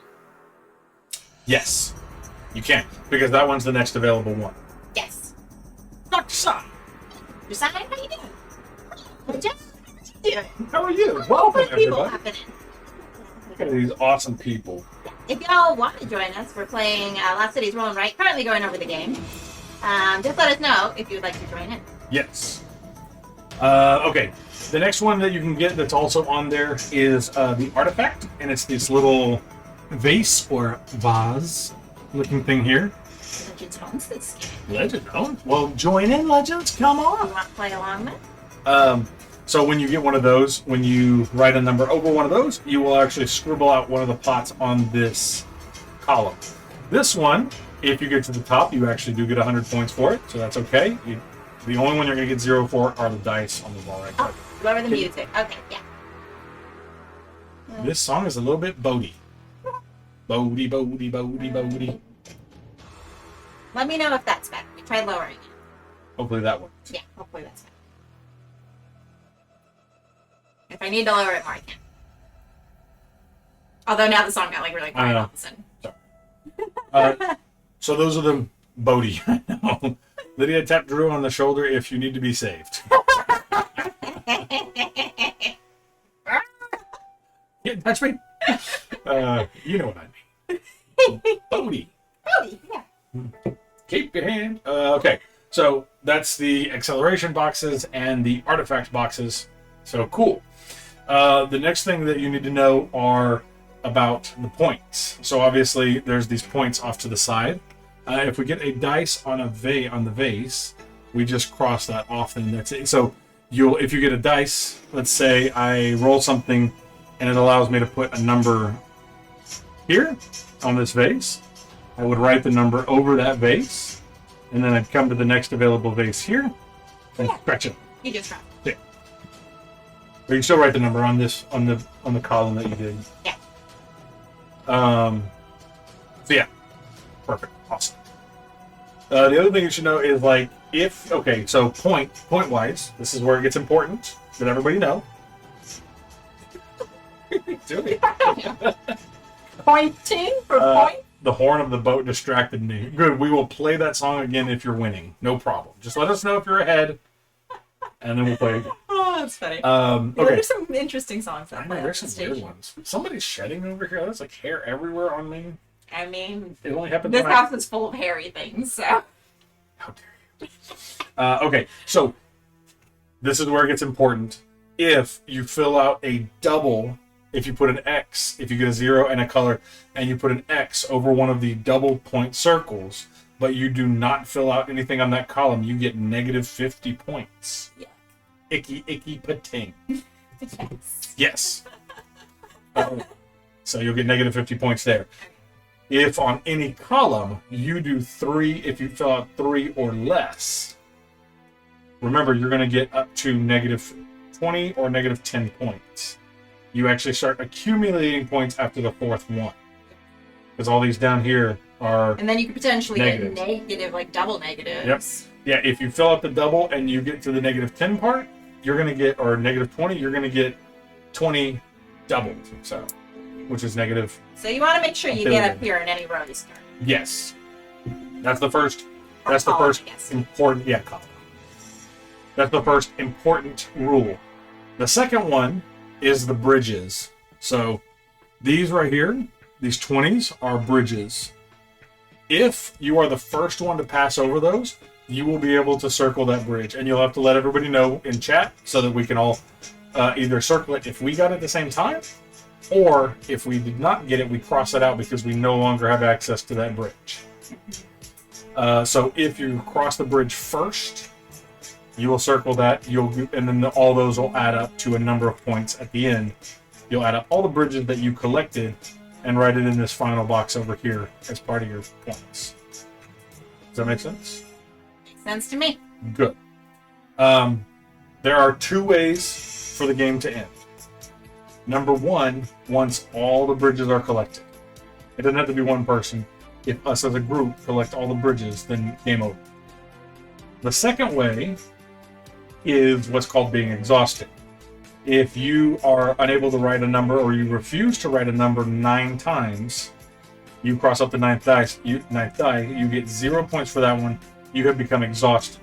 Yes, you can, because that one's the next available one. Yes. Dr. Sai. Dr. Sai, how you doing? How are you? Welcome, everybody. Happening. Look at these awesome people. If y'all want to join us, we're playing Lost Cities Roll and Write, currently going over the game. Just let us know if you'd like to join in. Yes. Okay. The next one that you can get that's also on there is the artifact, and it's this little vase or vase looking thing here. Legends owns this game. Legend owns? Well, join in, Legends. Come on. You want to play along then? So when you get one of those, when you write a number over one of those, you will actually scribble out one of the pots on this column. This one, if you get to the top, you actually do get 100 points for it, so that's okay. The only one you're going to get 0 for are the dice on the wall right there. Oh, lower the music. Okay, yeah. This song is a little bit boaty. Boaty, boaty, boaty, boaty. Let me know if that's better. We tried lowering it. Hopefully that one. Yeah, hopefully that's better. If I need to lower it more, I can. Although now the song got like really quiet all of a sudden. So those are the boaty. Lydia, tap Drew on the shoulder if you need to be saved. Yeah, touch me. You know what I mean. Boaty. Boaty, yeah. Keep your hand. Okay, so that's the acceleration boxes and the artifact boxes. So cool. The next thing that you need to know are about the points. So obviously there's these points off to the side. If we get a dice on on the vase, we just cross that off and that's it. So if you get a dice, let's say I roll something and it allows me to put a number here on this vase, I would write the number over that vase, and then I'd come to the next available vase here and scratch it. You just dropped. Yeah. But you can still write the number on the column that you did. Yeah. So yeah, perfect, awesome. The other thing you should know is like So point wise, this is where it gets important that everybody know. Do it. Pointing for point? The horn of the boat distracted me. Good. We will play that song again if you're winning. No problem. Just let us know if you're ahead, and then we'll play again. Oh, that's funny. Okay. There's some interesting songs on There's some weird ones. Somebody's shedding over here. There's like hair everywhere on me. I mean, it only happens. This house is full of hairy things. So. How dare you? Okay. So this is where it gets important. If you fill out a double. If you put an X, if you get a 0 and a color, and you put an X over one of the double point circles, but you do not fill out anything on that column, you get negative 50 points. Yeah. Icky, icky, pating. Yes. Yes. So you'll get negative 50 points there. If on any column you do 3, if you fill out 3 or less, remember you're going to get up to negative 20 or negative 10 points. You actually start accumulating points after the 4th one. Because all these down here are And then you could potentially negatives. get negative, like double negatives. Yep. Yeah, if you fill out the double and you get to the negative 10 part, you're going to get, or negative 20, you're going to get 20 doubled. So, which is negative. So you want to make sure you get up here in any row you start. Yes. That's the first. Or That's the column, first I guess. important. Yeah, column. That's the first important rule. The second one is the bridges. So these right here, these 20s are bridges. If you are the first one to pass over those, you will be able to circle that bridge, and you'll have to let everybody know in chat so that we can all either circle it if we got it at the same time, or if we did not get it, we cross it out because we no longer have access to that bridge. So if you cross the bridge first, you will circle that, and then all those will add up to a number of points at the end. You'll add up all the bridges that you collected and write it in this final box over here as part of your points. Does that make sense? Makes sense to me. Good. There are 2 ways for the game to end. Number 1, once all the bridges are collected. It doesn't have to be one person. If us as a group collect all the bridges, then game over. The second way is what's called being exhausted. If you are unable to write a number, or you refuse to write a number 9 times, you cross up the ninth die, you get 0 points for that one. You have become exhausted.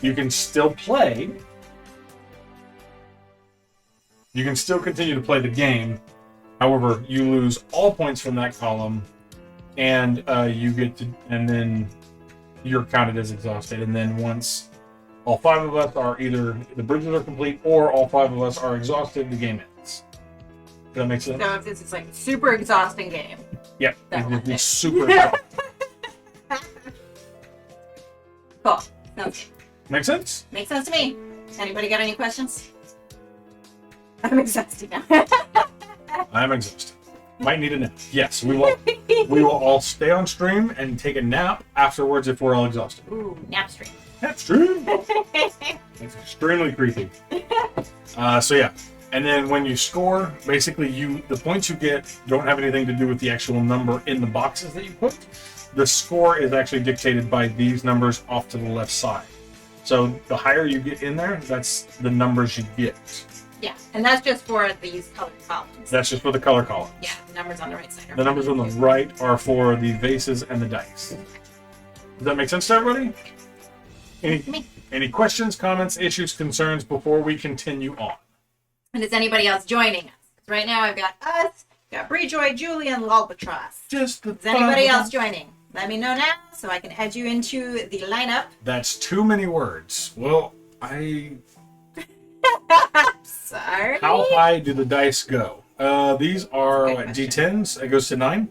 You can still play. You can still continue to play the game. However, you lose all points from that column, and and then you're counted as exhausted. And then once all 5 of us are either the bridges are complete or all 5 of us are exhausted, the game ends. Does that make sense? So if this is like a super exhausting game. Yeah, That it'd be one. super exhausting. Cool. Sounds good. Make sense? Makes sense to me. Anybody got any questions? I'm exhausted now. I'm exhausted. Might need a nap. Yes, we will. We will all stay on stream and take a nap afterwards if we're all exhausted. Ooh, nap stream. Nap stream. It's extremely creepy. So yeah, and then when you score, basically the points you get don't have anything to do with the actual number in the boxes that you put. The score is actually dictated by these numbers off to the left side. So the higher you get in there, that's the numbers you get. Yeah, and that's just for these colored columns. That's just for the color columns. Yeah, the numbers on the right side. The numbers on the right are for the vases and the dice. Does that make sense to everybody? Any questions, comments, issues, concerns before we continue on? And is anybody else joining us? 'Cause right now I've got us, got Bree Joy, Julie, and Lulbatross. Just the Is anybody else joining? Let me know now so I can add you into the lineup. That's too many words. Well, Sorry. How high do the dice go? These are Good what, question. D10s. It goes to 9.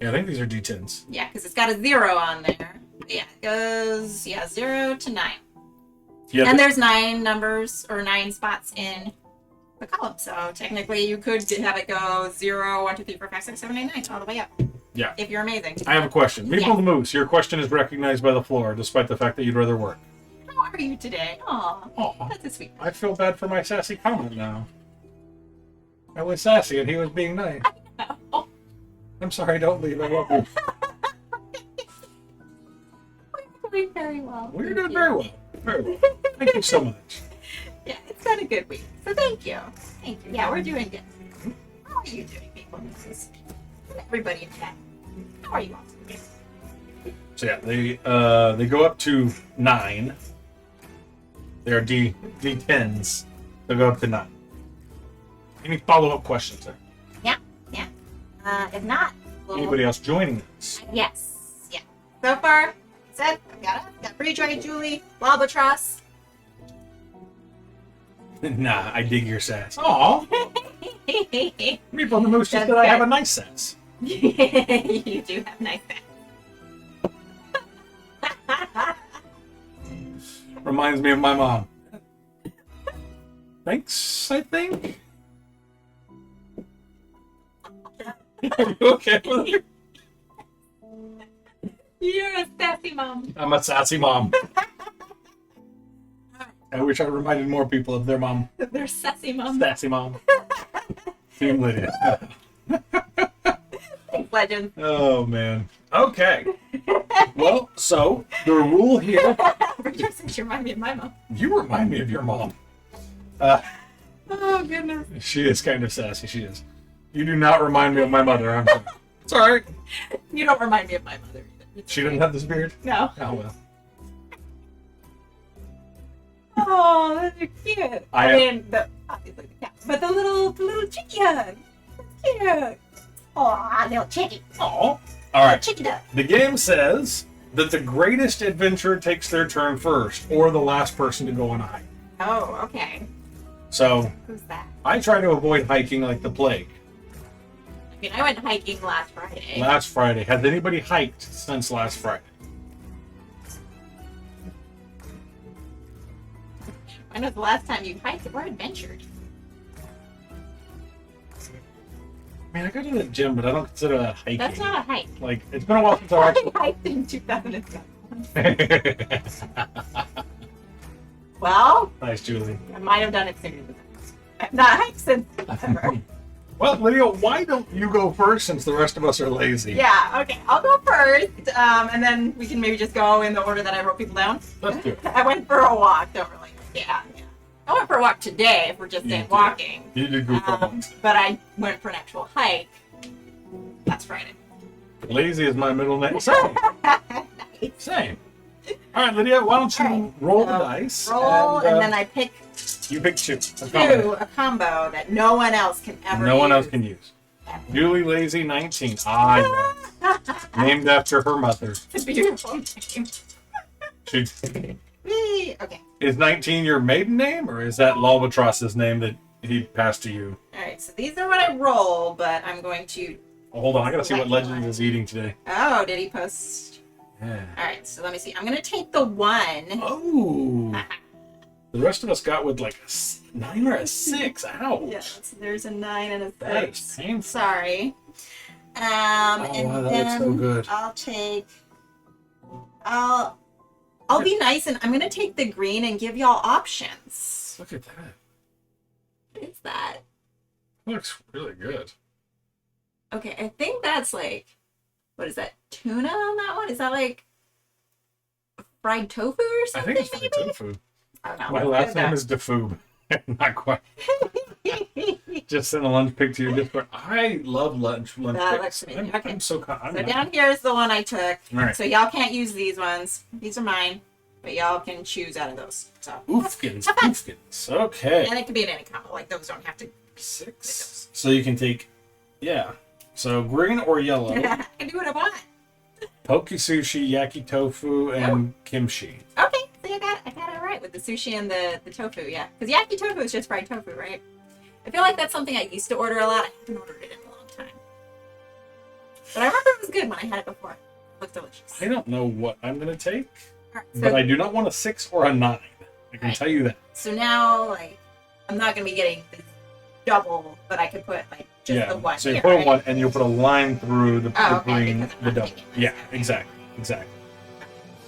Yeah, I think these are D10s. Yeah, because it's got a 0 on there. Yeah, it goes 0 to 9. Yeah, And there's 9 numbers or 9 spots in the column. So technically you could have it go 0, 1, 2, 3, 4, 5, 6, 7, 8, 9, all the way up. Yeah. If you're amazing. I have a question. Meeple Yeah. the Moose, your question is recognized by the floor, despite the fact that you'd rather work. How are you today? Aw, Aw. that's a sweet. I feel bad for my sassy comment now. I was sassy and he was being nice. Oh, I'm sorry, don't leave. I love you. we know. very well. Well, you're Thank doing you. very well. Very well. Thank you so much. Yeah, it's been a good week. So thank you. Thank you. Yeah, we're doing good. How are you doing, people? Everybody in chat. How are you all? So yeah, they go up to 9. They're D10s. They go up to 9. Any follow-up questions there? Yeah. If not, we'll... Anybody else joining us? Yes. Yeah. So far, that's it. Got Free Joy, Julie, Albatross. Nah, I dig your sass. Aw. People in the moose just That's that I have good. a nice sass. You do have nice Reminds me of my mom. Thanks, I think. Are you okay with it? You're a sassy mom. I'm a sassy mom. I wish I reminded more people of their mom. They're sassy mom. Sassy mom. Team Lydia. Thanks, legend. Oh, man. Okay. Well, so the rule here. You remind me of my mom. You remind me of your mom. Oh, goodness. She is kind of sassy. She is. You do not remind me of my mother. I'm sorry. It's all right. You don't remind me of my mother either. She didn't have this beard? No. Oh, well. Oh, those are cute. I mean, obviously the cat, but the little chickie hug. That's cute. Oh, little chickie. Oh. All right. Chickie duck. The game says that the greatest adventurer takes their turn first, or the last person to go on a hike. Oh, okay. So Who's that? I try to avoid hiking like the plague. I mean, I went hiking last Friday. Last Friday. Has anybody hiked since last Friday? When was the last time you hiked or adventured? I mean, I go to the gym, but I don't consider that hiking. That's not a hike. Like, it's been a while since I I actually... hiked in 2007. Well, Nice, Julie. I might have done it sooner than that. I've not hiked since September. Well, Lydia, why don't you go first since the rest of us are lazy? Yeah, okay. I'll go first, and then we can maybe just go in the order that I wrote people down. Let's do it. I went for a walk. Don't really. Yeah. I went for a walk today, if we're just You saying did. walking. You did go for once. But I went for an actual hike last Friday. Lazy is my middle name. Same. Nice. Same. All right, Lydia, why don't you Okay. roll the dice? Roll, and then I pick You pick two. a combo that no one else can ever No one else use. can use. Ever. Julie Lazy 19. Ah, yes. Named after her mother. It's a beautiful name. She, Whee! Okay. is 19 your maiden name, or is that Lalbatross's name that he passed to you? Alright, so these are what I roll, but I'm going to... Oh, hold on, I gotta see what Select Legend one. is eating today. Oh, did he post... Yeah. Alright, so let me see. I'm going to take the 1. Oh. The rest of us got with like a 9 or a 6. Ouch. Yes, there's a 9 and a 6. That is painful. Sorry. Oh, And wow, that then looks so good. I'll take... I'll be nice, and I'm going to take the green and give y'all options. Look at that. What is that? Looks really good. Okay, I think that's like... What is that? Tuna on that one? Is that like fried tofu or I something? think it's fried maybe? tofu. I don't know. My last name is Defoob. Not quite. Just sent a lunch pic to your Discord. I love lunch That pics. looks amazing. Okay. I'm so con- I'm So not- down here is the one I took. All right. So y'all can't use these ones. These are mine. But y'all can choose out of those. So Oofkins. Have fun. Oofkins. Okay. And it can be in any combo. Like those don't have to. 6. So you can take, yeah. So green or yellow. I can do what I want. Poke sushi, yaki tofu, and kimchi. Okay, see, I got it right with the sushi and the tofu, yeah. Because yaki tofu is just fried tofu, right? I feel like that's something I used to order a lot. I haven't ordered it in a long time. But I remember it was good when I had it before. It looked delicious. I don't know what I'm going to take, All right, but I do not want a 6 or a 9. I can Right. tell you that. so now, like, I'm not going to be getting this double, but I could put, like, just Yeah. the one So you here, put right? one and you'll put a line through the Oh, okay, green, because I'm the not double. taking this. Yeah, exactly.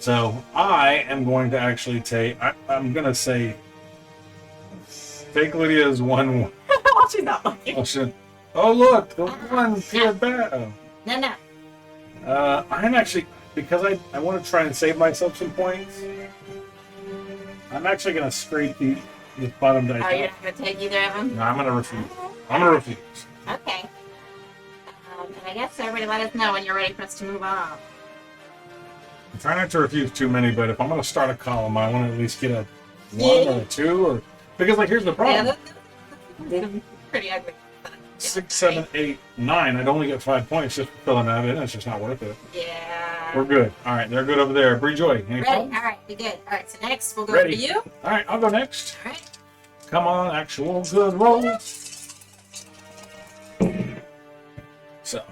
So I am going to actually take, I'm going to say, take Lydia's one. Oh, she's not looking. Oh, shit. Oh, look, the one pure bad. Oh. No. I'm actually, because I want to try and save myself some points, I'm actually going to scrape this bottom dice. Oh, you're not going to take either of them? No, I'm going to refuse. I'm going to refuse. Okay. And I guess everybody let us know when you're ready for us to move on. I'm trying not to refuse too many, but if I'm going to start a column, I want to at least get a 1 or a 2, or because like here's the problem. Yeah, pretty ugly. 6, 7, 8, 9. I'd only get 5 points just for filling that in. It's just not worth it. Yeah. We're good. All right, they're good over there. Bree Joy, any Ready? problems? All right, we good. All right, so next we'll go Ready. to you. All right, I'll go next. All right. Come on, actual good roll. So.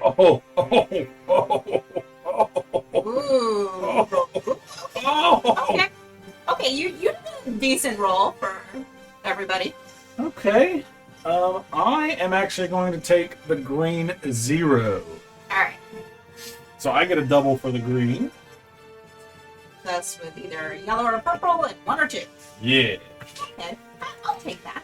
Oh, oh, oh, oh, Ooh. oh. Okay. Okay, you did a decent roll for everybody. Okay. I am actually going to take the green 0. All right. So I get a double for the green. That's with either yellow or purple and 1 or 2. Yeah. Okay, I'll take that.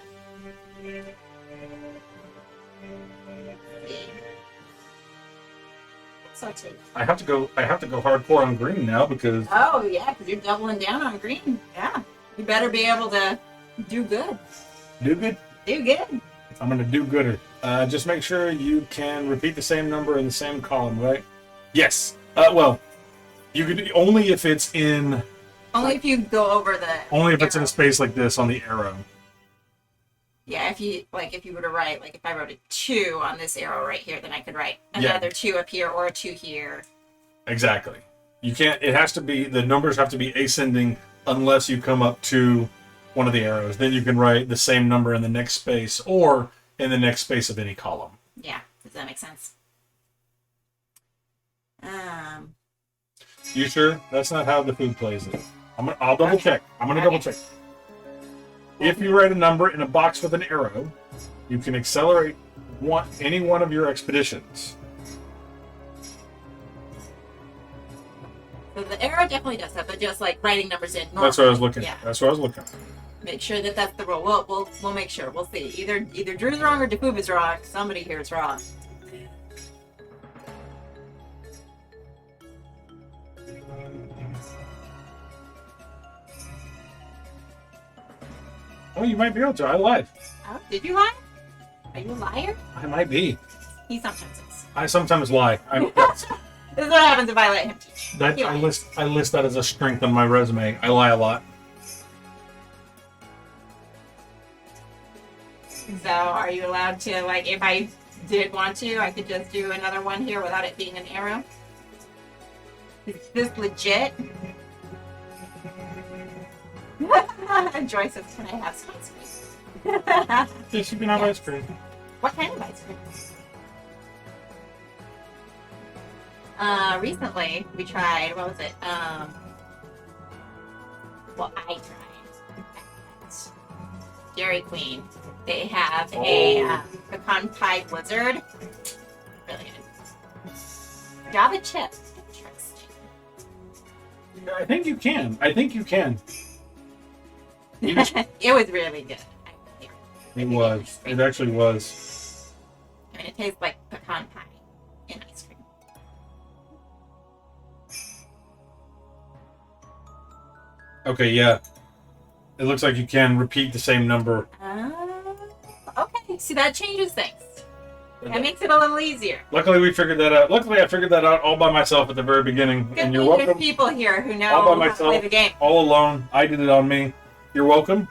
So too. I have to go hardcore on green now because Oh yeah, because you're doubling down on green. Yeah, you better be able to do good. do good. Do good. I'm gonna do gooder. Just make sure you can repeat the same number in the same column, right? Yes. Well, you could only if it's in Only if you go over the. only if it's in arrow. a space like this on the arrow. Yeah, if you were to write, like if I wrote a 2 on this arrow right here, then I could write Yeah. another 2 up here or a 2 here. Exactly. You can't. It has to be the numbers have to be ascending unless you come up to one of the arrows. Then you can write the same number in the next space or in the next space of any column. Yeah, does that make sense? You sure? That's not how the food plays it. I'll double Okay. check. I'm gonna Okay. double check. If you write a number in a box with an arrow, you can accelerate any one of your expeditions. So the arrow definitely does that, but just like writing numbers in. Normally. That's what I was looking Yeah. at. That's what I was looking at. Make sure that that's the rule. We'll make sure. We'll see. Either Drew's wrong or Dafub is wrong. Somebody here is wrong. Oh, you might be able to. I lied. Oh, did you lie? Are you a liar? I might be. He sometimes is. I sometimes lie. This is what happens if I let him teach. He I lies. list that as a strength on my resume. I lie a lot. So are you allowed to, like, if I did want to, I could just do another one here without it being an arrow? Is this legit? Joy says, can I have some ice cream? Yes, you can have ice cream. What kind of ice cream? Recently we tried, what was it? Well, I tried at Dairy Queen. They have a pecan pie blizzard. Really good. Java chip. Interesting. I think you can. You just- It was really good. It was. It actually was. I mean, it tastes like pecan pie in ice cream. Okay, yeah. It looks like you can repeat the same number. Okay. See, that changes things. That makes it a little easier. Luckily, we figured that out. Luckily, I figured that out all by myself at the very beginning. Good And thing you're there's welcome. people here who know All by how to myself. play the game. All alone. I did it on me. You're welcome.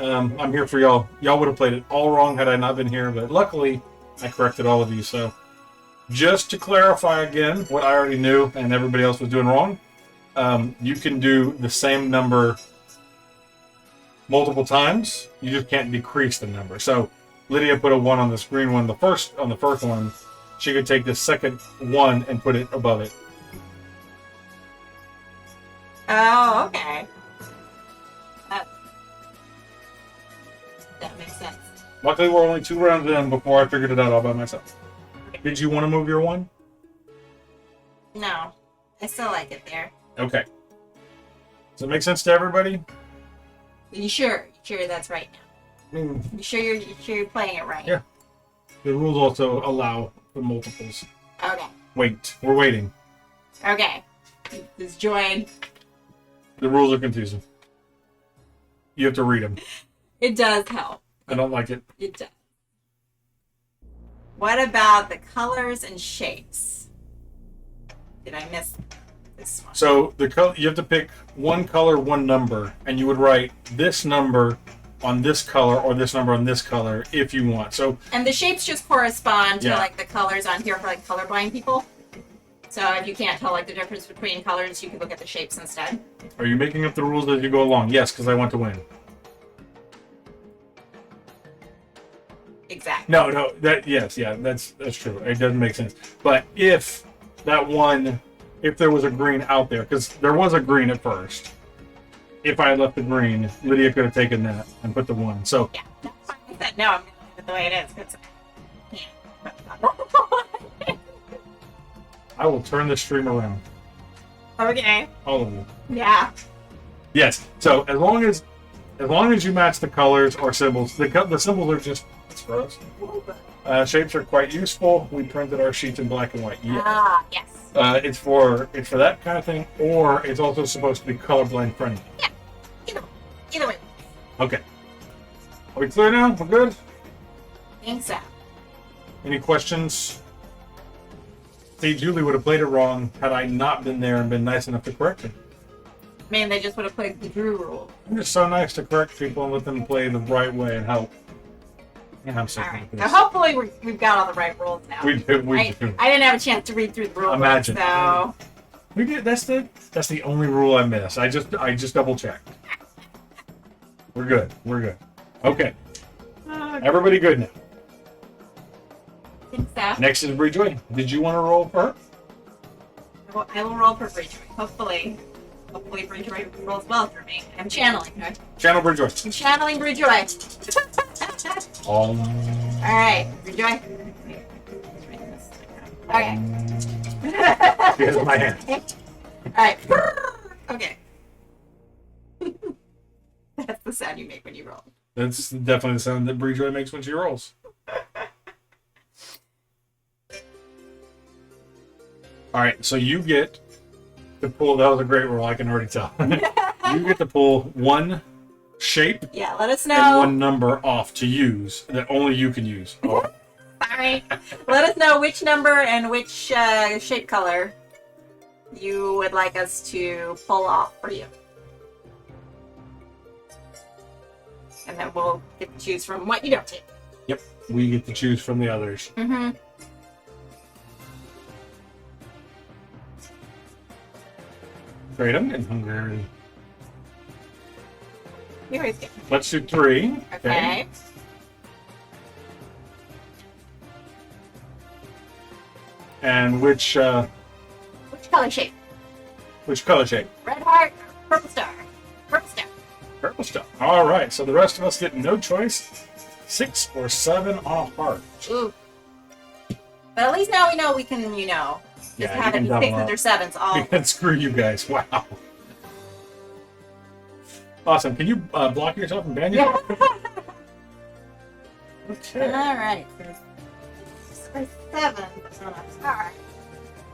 I'm here for y'all. Y'all would have played it all wrong had I not been here, but luckily, I corrected all of you. So, just to clarify again what I already knew and everybody else was doing wrong, you can do the same number multiple times. You just can't decrease the number. So, Lydia put a 1 on the screen one. On the first one, she could take the second 1 and put it above it. Oh, okay. That makes sense. Luckily, we're only 2 rounds in before I figured it out all by myself. Did you want to move your 1? No, I still like it there. Okay. Does it make sense to everybody? You sure? You sure that's right now? I mean, You sure you're playing it right? Yeah. the rules also allow the multiples. Okay. Wait, we're waiting. Okay. Just join. The rules are confusing. You have to read them. It does help. I don't like it. It does. What about the colors and shapes? Did I miss this one? So you have to pick one color, one number, and you would write this number on this color or this number on this color if you want. So and the shapes just correspond to like the colors on here for like colorblind people. So if you can't tell like the difference between colors, you can look at the shapes instead. Are you making up the rules as you go along? Yes, because I want to win. Exactly. No, that's true. It doesn't make sense. But if there was a green out there, because there was a green at first. If I had left the green, Lydia could have taken that and put the 1. So yeah, that's fine. I said no. I'm gonna leave it the way it is. Cause I will turn the stream around. Okay. All of you. Yeah. Yes. So as long as you match the colors or symbols, the symbols are just for us. Shapes are quite useful. We printed our sheets in black and white. Yeah. Ah, yes. It's for that kind of thing, or it's also supposed to be colorblind friendly. Yeah. Either way. Okay. Are we clear now? We're good? I think so. Any questions? See, Julie would have played it wrong had I not been there and been nice enough to correct her. Man, they just would have played the Drew rule. I'm just so nice to correct people and let them play the right way and help. Yeah, I'm so all right. So hopefully we've got all the right rules now. We do. I didn't have a chance to read through the rules. Imagine. So we did. That's the only rule I miss. I just double checked. We're good. Okay. Everybody good now. I think so. Next is Rejoy. Did you want to roll for her? I will roll for Rejoy. Hopefully Rejoy rolls well for me. I'm channeling her. Channel Rejoy. I'm channeling Rejoy. All right, Rejoy. Okay. Here's my hand. All right. Okay. That's the sound you make when you roll. That's definitely the sound that Rejoy makes when she rolls. All right, so you get to pull. That was a great roll. I can already tell. You get to pull one shape. Yeah, let us know. And one number off to use that only you can use. Oh. Sorry. Let us know which number and which shape color you would like us to pull off for you. And then we'll get to choose from what you don't take. Yep, we get to choose from the others. Mm-hmm. Great, I'm getting hungry already. You always get. Let's do 3. Okay. And which color shape? Which color shape? Red heart, purple star. Purple star. Purple star. All right, so the rest of us get no choice. 6 or 7 on a heart. Ooh. But at least now we know we can, just have it be 6s or 7s all. And screw you guys. Wow. Awesome. Can you block yourself and ban yourself? Okay. All right. So 7 on a heart.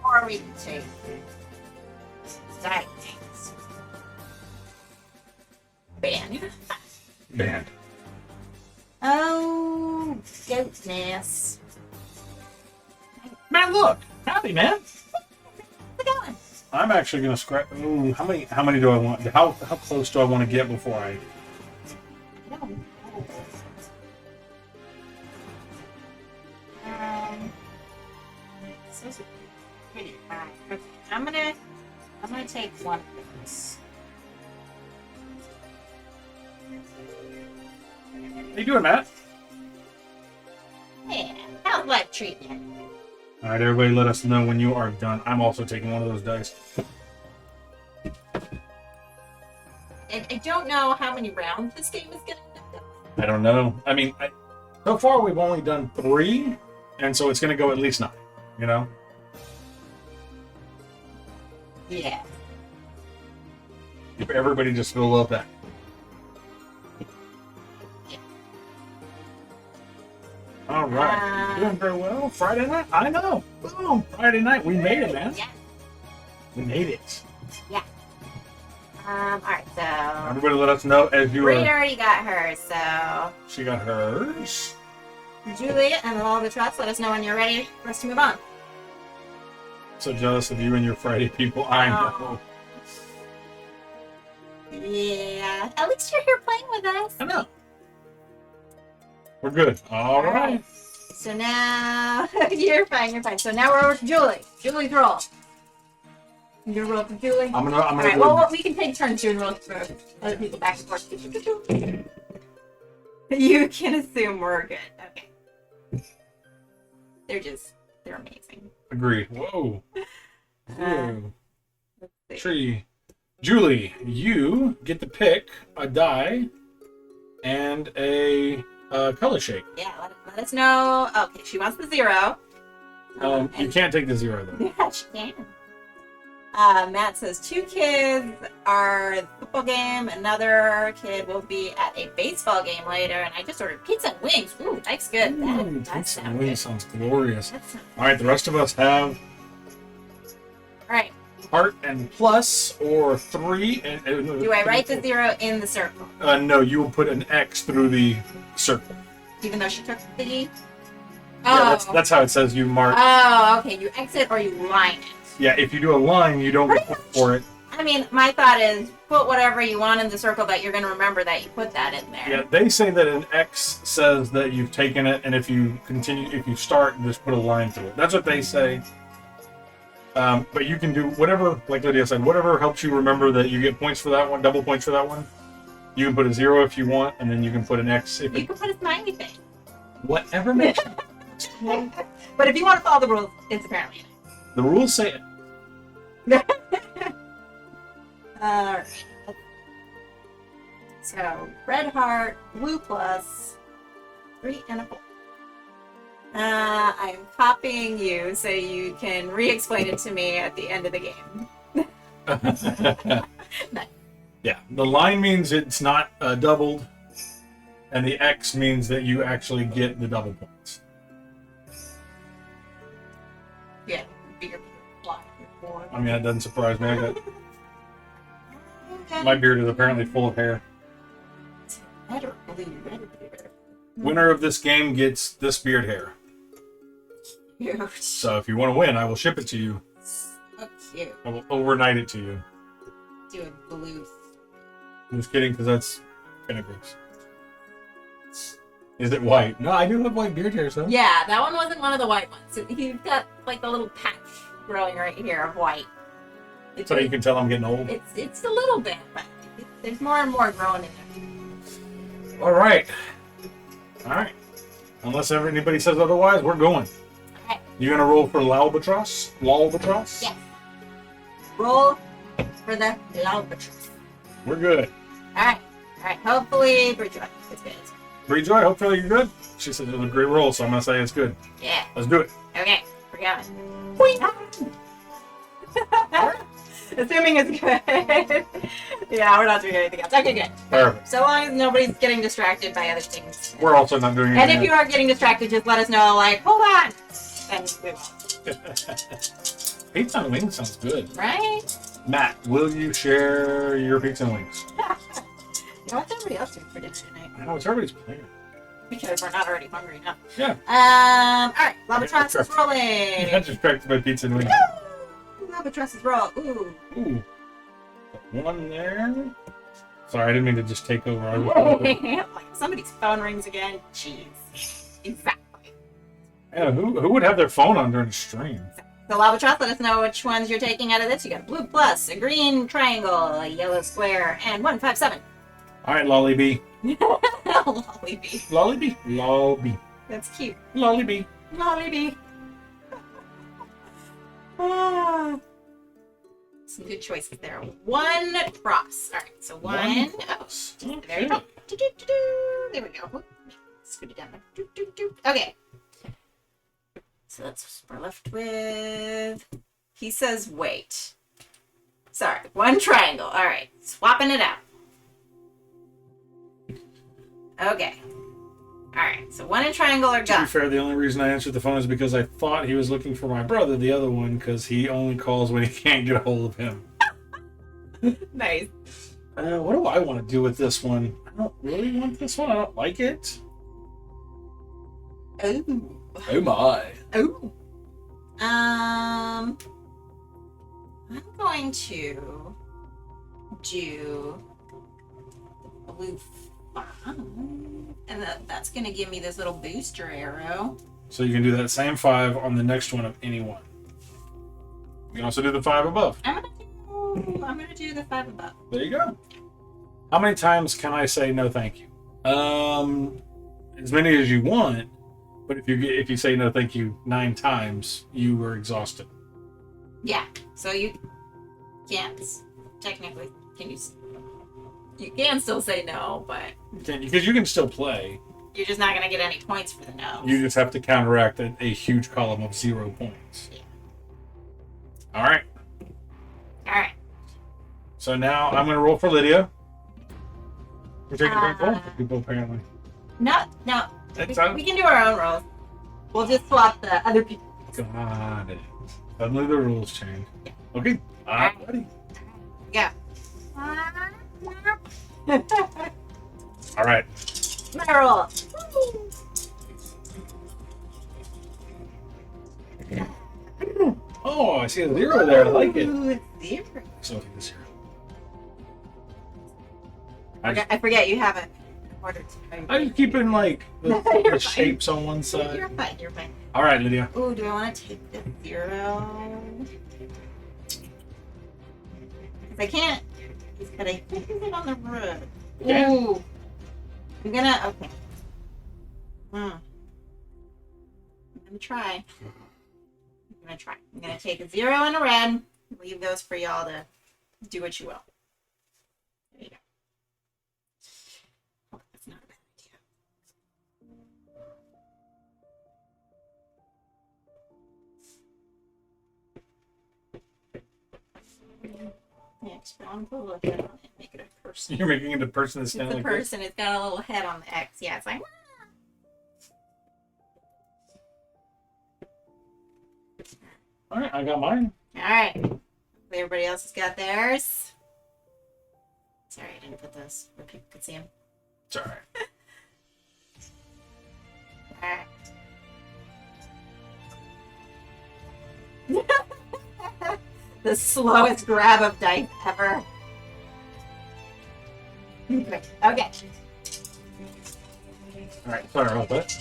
Or we can take side things. Band. Band. Oh, goodness. Man, look. Howdy, man. How's it going? I'm actually gonna scratch. Ooh, how many do I want? How close do I want to get before I? I don't know. Those are pretty high. Okay, I'm gonna take one of these. How you doing, Matt? Yeah, how's life treating you? All right, everybody, let us know when you are done. I'm also taking one of those dice. I don't know how many rounds this game is gonna go. I don't know. I mean, so far we've only done 3, and so it's gonna go at least 9. You know? Yeah. If everybody just will love that. Yeah. All right. Doing very well. Friday night. I know. Boom. Friday night. We made it, man. Yeah. We made it. Yeah. All right, so Everybody let us know as you Bree are. already got hers, so She got hers. Julie and the Law of the Trust, let us know when you're ready for us to move on. So jealous of you and your Friday people. I know. Yeah, at least you're here playing with us. I know. We're good. All right. So now you're fine. So now we're over to Julie. Julie's roll. You're roll for Julie. I'm gonna. All right. Well, we can take turns doing rolls for other people back and forth. You can assume we're good. Okay. They're amazing. Agreed. Whoa. Whoa. Let's see. Tree. Julie, you get to pick a die and a color shake. Yeah, let us know. Okay, she wants the 0. You can't take the 0 though. Yeah, she can. Matt says 2 kids are at the football game. Another kid will be at a baseball game later. And I just ordered pizza and wings. Ooh, that's good. Ooh, That pizza and sounds wings good. sounds glorious. That sounds All right, the rest of us have all right. heart and plus or 3. Do I write the 0 in the circle? No, you will put an X through the circle. Even though she took the E? Yeah, that's how it says you mark. Oh, okay. You exit or you line it. Yeah, if you do a line, you don't look for it. I mean, my thought is put whatever you want in the circle that you're going to remember that you put that in there. Yeah, they say that an X says that you've taken it, and if you start, just put a line through it. That's what they say. But you can do whatever, like Lydia said, whatever helps you remember that you get points for that one, double points for that one. You can put a 0 if you want, and then you can put an X if You can put a smiley face. whatever makes you. But if you want to follow the rules, it's apparently an The rules say it. Alright. So, red heart, blue plus, 3 and a 4. I'm copying you so you can re-explain it to me at the end of the game. Nice. Yeah, the line means it's not doubled, and the X means that you actually get the double points. Yeah, bigger block. I mean, that doesn't surprise me. Okay. My beard is apparently full of hair. Red or blue? Winner of this game gets this beard hair. Cute. So if you want to win, I will ship it to you. So cute. I will overnight it to you. Do a blue. I'm just kidding, because that's kind of gross. Is it white? No, I do have white beard hair, so. Yeah, that one wasn't one of the white ones. He's got like the little patch growing right here of white. It's, So you can tell I'm getting old. it's a little bit, but there's more and more growing in there. All right. Unless anybody says otherwise, we're going. Alright. You gonna roll for Lalbatross? Lalbatross? Yes. Roll for the albatross. We're good. Alright. Hopefully, Bridgewater is good. Rejoy, hopefully you're good. She said it was a great roll, so I'm gonna say it's good. Yeah. Let's do it. Okay. We're going. Whee! Assuming it's good. Yeah, we're not doing anything else. Okay, good. Perfect. So long as nobody's getting distracted by other things. We're also not doing And anything. if you are getting distracted, just let us know, like, hold on. And we will. Pizza and wings sounds good. Right? Matt, will you share your pizza and wings? You know, what's everybody else doing for dinner tonight? I know, it's everybody's playing. Because we're not already hungry enough. Yeah. Alright, Albatross is rolling. I got distracted by pizza and wings. Woo! Albatross is roll. Ooh. Ooh. One there. Sorry, I didn't mean to just take over. I was Like, somebody's phone rings again. Jeez. Exactly. yeah, who would have their phone on during the stream? So, Albatross, let us know which ones you're taking out of this. You got a blue plus, a green triangle, a yellow square, and 157. All right, Lolly B. Lolly bee. Lolly B. Lolly. That's cute. Lolly B. Lolly bee. Ah. Some good choices there. One cross. All right, so one. Oh, there you go. There we go. Scoot it down. Okay. So that's what we're left with. He says wait. Sorry, one triangle. All right, swapping it out. Okay. Alright, so one in triangle or To be gun. fair, the only reason I answered the phone is because I thought he was looking for my brother, the other one, because he only calls when he can't get a hold of him. Nice. What do I want to do with this one? I don't really want this one. I don't like it. Oh. Oh my. Oh. I'm going to do the blue 5. And that's going to give me this little booster arrow. So you can do that same 5 on the next one of any one. You can also do the 5 above. I'm gonna do the 5 above. There you go. How many times can I say no thank you? As many as you want, but if you say no thank you 9 times, you are exhausted. Yeah. So you can't technically you can still say no, but Because you can still play. you're just not gonna get any points for the no. You just have to counteract a huge column of 0 points. Yeah. All right. All right. So now I'm going to roll for Lydia. We're taking turns rolling for people, apparently. No. It's We can do our own rolls. We'll just swap the other people. Got it. Suddenly the rules change. Okay. I'm ready. Yeah. All right. My roll. Oh, I see a 0 there. I like it. Ooh, it's 0. So I'll take the 0. I forget you have it. I just keep in like the You're fine. shapes on one side. You're fine. You're fine. All right, Lydia. Ooh, do I want to take the 0? Because I can't. But I think it's on the road. Okay. Ooh. I'm gonna. Okay. I'm gonna try. I'm gonna take a 0 and a red. Leave those for y'all to do what you will. There you go. Oh, that's not a bad idea. Yeah, just put on a little head on it. Make it a person. You're making it a person that's It's kind a of like person. It's got a little head on the X. Yeah, it's like. All right, I got mine. All right. Hopefully everybody else has got theirs. Sorry, I didn't put those where people could see them. It's all right. All right. The slowest grab of dice ever. Okay. All right, sorry about that.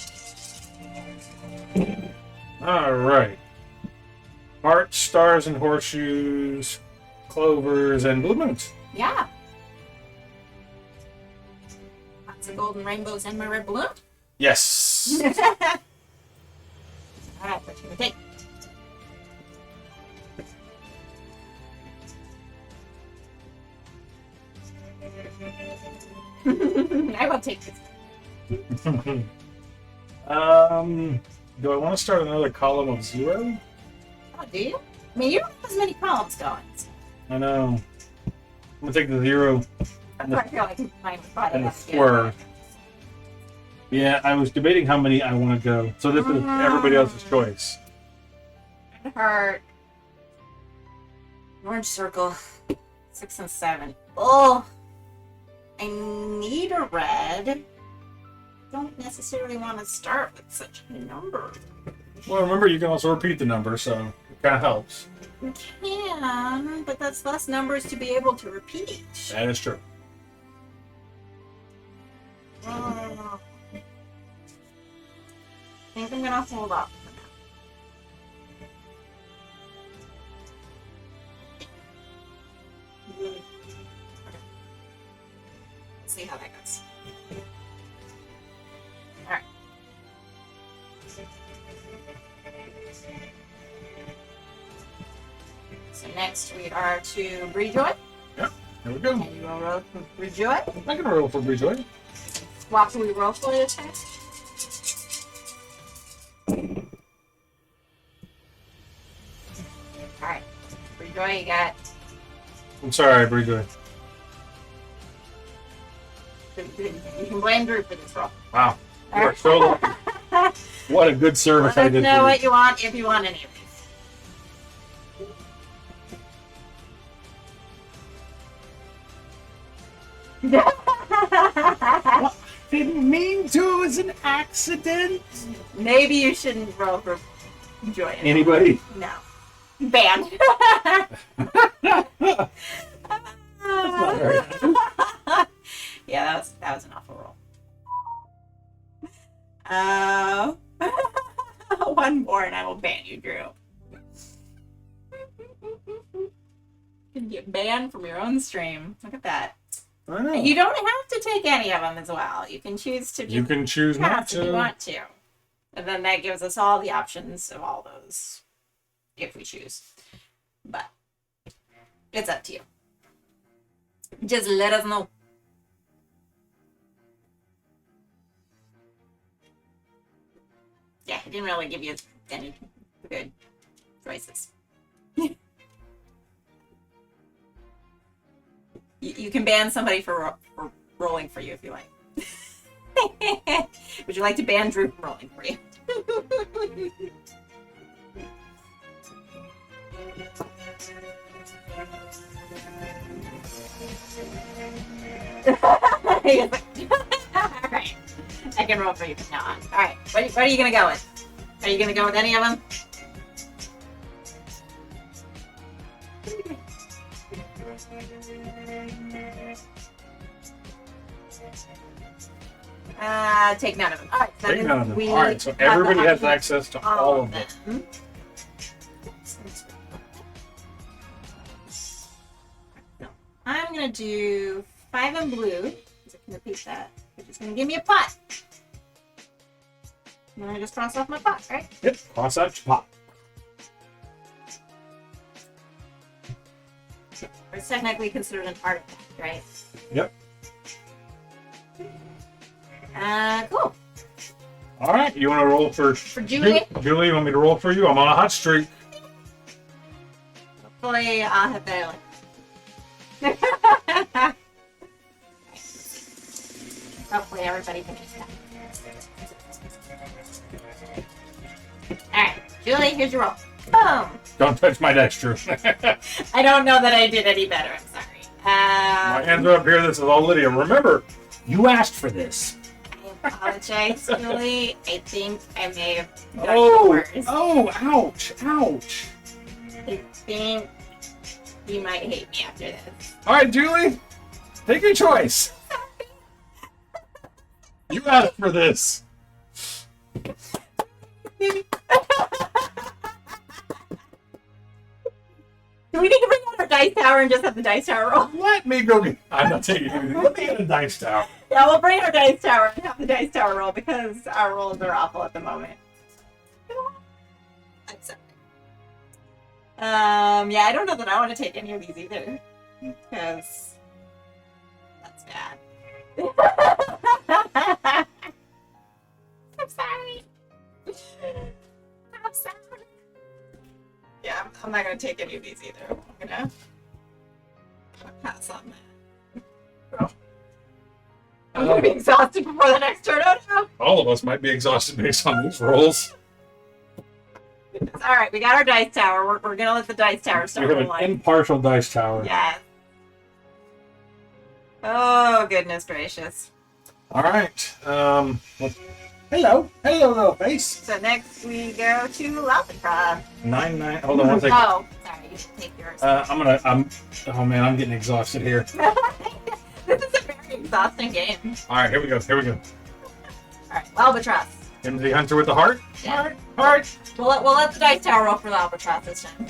All right. Hearts, stars, and horseshoes, clovers, and blue moons. Yeah. Lots of golden rainbows and my red balloon. Yes. All right, what you gonna take? I will take this. Do I want to start another column of 0? Oh, do you? I mean, you don't have as many columns going. So. I know. I'm gonna take the 0 and I the, feel like mine would probably and the have to square. Yeah, I was debating how many I want to go. So this is everybody else's choice. Red heart. Orange circle. 6 and 7. Oh, I need a red. Don't necessarily want to start with such a number. Well, remember you can also repeat the number, so it kind of helps. You can, but that's less numbers to be able to repeat. That is true. I think I'm gonna hold off for now. Okay. Let's see how that goes. Alright. So next we are to Brejoy. Yep, here we go. And you will roll for Brejoy. I can roll for Brejoy. Swap who we roll for this time. Alright. Brejoy, you got. I'm sorry, Brejoy. You can blame Drew for this roll. Wow. You are so lucky. What a good service I Let us did know for what you want if you want any of these. What? Didn't mean to. It was an accident. Maybe you shouldn't roll for joy. Anybody? No. Banned. Not very nice. Yeah, that was an awful roll. One more and I will ban you, Drew. You can get banned from your own stream. Look at that. I know. You don't have to take any of them as well. You can choose to. You can choose not pass if you to. want to, and then that gives us all the options of all those, if we choose. But it's up to you. Just let us know. Yeah, it didn't really give you any good choices. You can ban somebody for rolling for you if you like. Would you like to ban Drew from rolling for you? Alright. I can roll for you from now on. Alright, what are you going to go with? Are you going to go with any of them? Take none of them. Alright, so Take none of them. we Alright, so have everybody the has option access to all of them. I'm going to do 5 in blue. I can repeat that. Which is going to give me a pot. And then I just cross off my pot, right? Yep, cross out your pot. It's technically considered an artifact, right? Yep. Cool. Alright, you want to roll for Julie? Julie, you want me to roll for you? I'm on a hot streak. Hopefully I'll have better luck. Hopefully everybody finishes that. Alright, Julie, here's your roll. Boom! Don't touch my dice, Drew. I don't know that I did any better, I'm sorry. My hands are up here. This is all Lydia. Remember, you asked for this. I apologize, Julie. I think I may have done Oh, worse. oh, ouch, ouch. I think you might hate me after this. All right, Julie, take your choice. You asked for this. Do we need to bring out our dice tower and just have the dice tower roll? Let me go get... I'm not taking anything. Let me get a dice tower. Yeah, we'll bring our dice tower and have the dice tower roll because our rolls are awful at the moment. I'm sorry. Yeah, I don't know that I want to take any of these either. Because that's bad. I'm sorry. I'm sorry. Yeah, I'm not going to take any of these either. I'm going to pass on that. I'm going to be exhausted before the next turn. Oh no! All of us might be exhausted based on these rolls. It's all right, we got our dice tower. We're going to let the dice tower start We have an rolling. impartial dice tower. Yes. Oh, goodness gracious. All right. Hello, little face. So next we go to Lavitra. 9. Hold on one second. Oh, sorry, you should take yours. Oh man, I'm getting exhausted here. This is a very exhausting game. All right, here we go. All right, Albatross. Into the hunter with the heart. Yeah. Heart. We'll let the dice tower roll for the Albatross this time.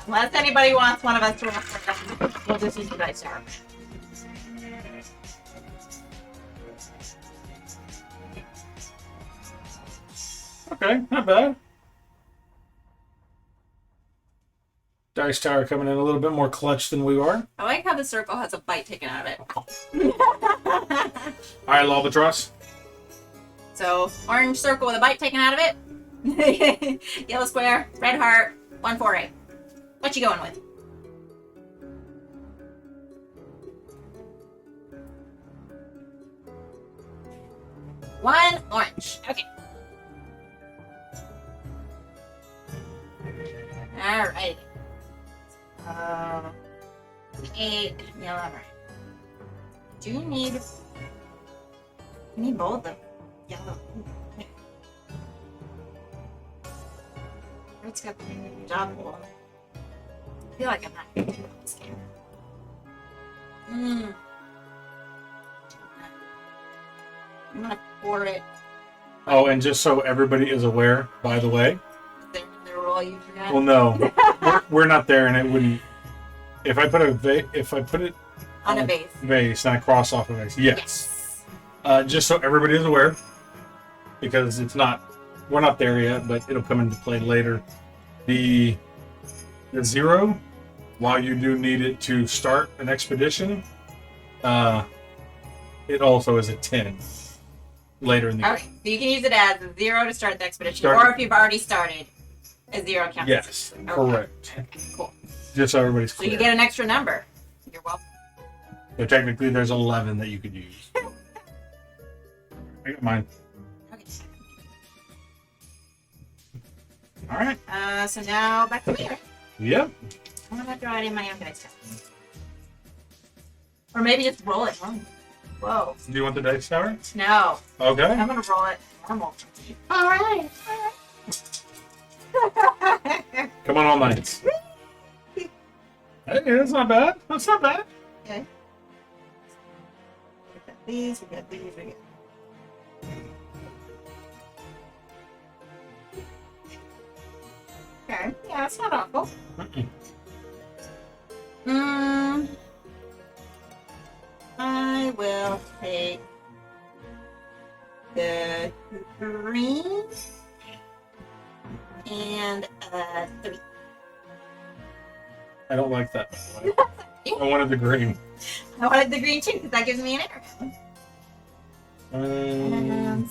Unless anybody wants one of us to roll for them, we'll just use the dice tower. Okay, not bad. Dice tower coming in a little bit more clutch than we are. I like how the circle has a bite taken out of it. All right, Albatross. So, orange circle with a bite taken out of it. Yellow square, red heart, 148. What you going with? 1 orange. Okay. All right. 8 yellow. Right. Do you need? I need both of yellow. Okay. It's got the double. I feel like I'm not going to do this game. I'm gonna pour it. Oh, and just so everybody is aware, by the way. The roll you forgot. Well, no, we're not there, and it wouldn't. If I put it On a vase, and I cross off a vase, yes. Just so everybody is aware, because we're not there yet, but it'll come into play later. The 0, while you do need it to start an expedition, it also is a 10 later in the game. Okay, so you can use it as a 0 to start the expedition, or if you've already started, a 0 counts. Yes, okay. Correct. Cool. Just so everybody's clear. So you get an extra number. You're welcome. So technically, there's 11 that you could use. I got mine. Okay. All right. So now back to me. Yep. I'm gonna throw it in my own dice tower. Or maybe just roll it normal. Whoa. Do you want the dice tower? No. Okay. I'm gonna roll it normal. All right. Come on, all nights. Hey, that's not bad. That's not bad. Okay. We got these. We got. Okay. Yeah, that's not awful. I will take the green and 3. I don't like that, by the way. I wanted the green. I wanted the green too, because that gives me an arrow.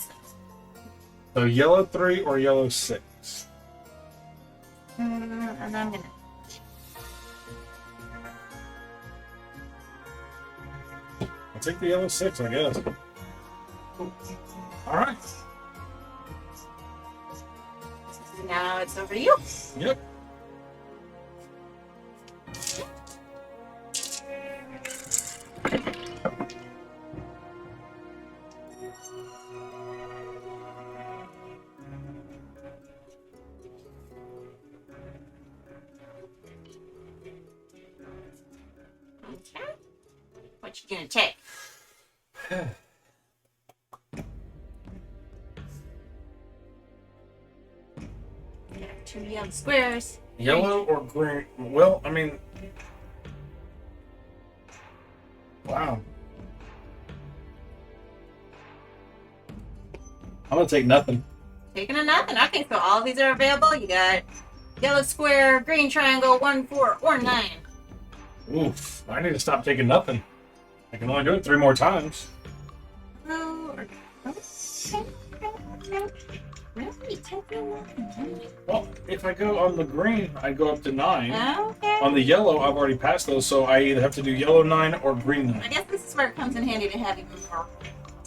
So yellow 3 or yellow 6? And I'm gonna. I'll take the yellow 6, I guess. All right. Now it's over to you. Yep. Okay. What you gonna take? You have 2 yellow squares. Yellow or green? Well, I mean, wow. I'm gonna take nothing. Taking a nothing. Okay, so all of these are available. You got yellow square, green triangle, 1, 4, or 9. Oof! I need to stop taking nothing. I can only do it 3 more times. Really? Taking nothing? Well, if I go on the green, I go up to 9. Okay. On the yellow, I've already passed those, so I either have to do yellow 9 or green 9. I guess this is where it comes in handy to have even more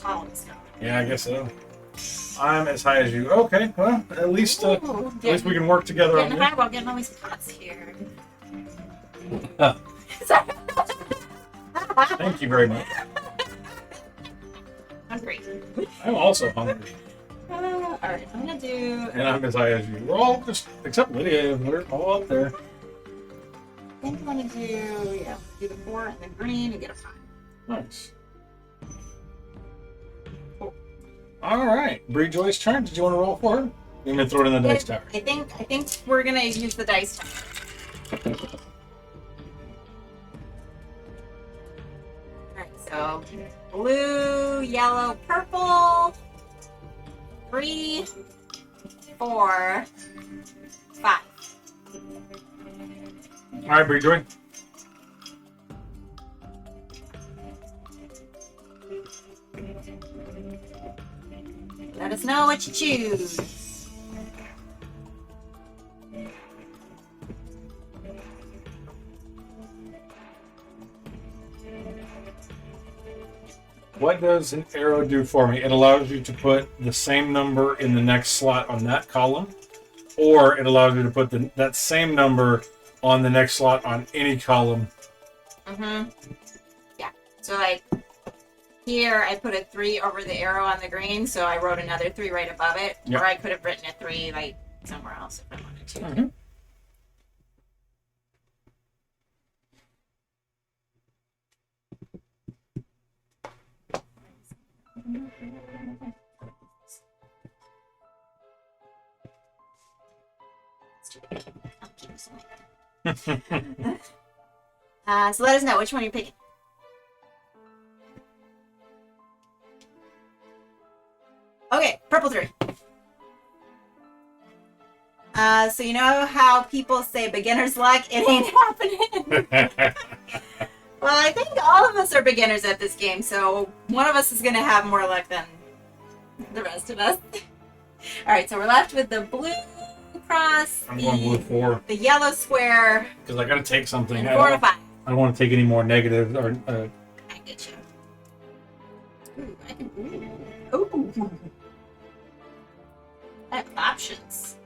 columns. Yeah, I guess so. I'm as high as you. Okay, well, at least we can work together on this. this. Getting all these pots here. Thank you very much. Hungry. I'm also hungry. Alright, I'm gonna do. And I'm as high as you. We're all just, except Lydia, we're all up there. I think I'm gonna do the 4 and the green and get a 5. Nice. Cool. Alright, Bree Joy's turn. Did you want to roll for her? You're gonna throw it in the dice tower. I think we're gonna use the dice tower. Alright, so blue, yellow, purple, 3, 4, 5. Alright, Bree Joy. Let us know what you choose. What does an arrow do for me? It allows you to put the same number in the next slot on that column, or it allows you to put that same number on the next slot on any column. Mm-hmm. Yeah. So like here, I put a 3 over the arrow on the green, so I wrote another 3 right above it. Yep. Or I could have written a 3 like somewhere else if I wanted to. Mm-hmm. I'll keep this away. So let us know which one you're picking. Okay, purple 3. So you know how people say beginner's luck? It ain't happening. Well, I think all of us are beginners at this game, so one of us is going to have more luck than the rest of us. Alright, so we're left with the blue cross, I'm going blue 4. the yellow square, Because I got to take something. and I 4 to don't, 5. I don't want to take any more negative. Or, I get you. Ooh, I can... Ooh. I have options.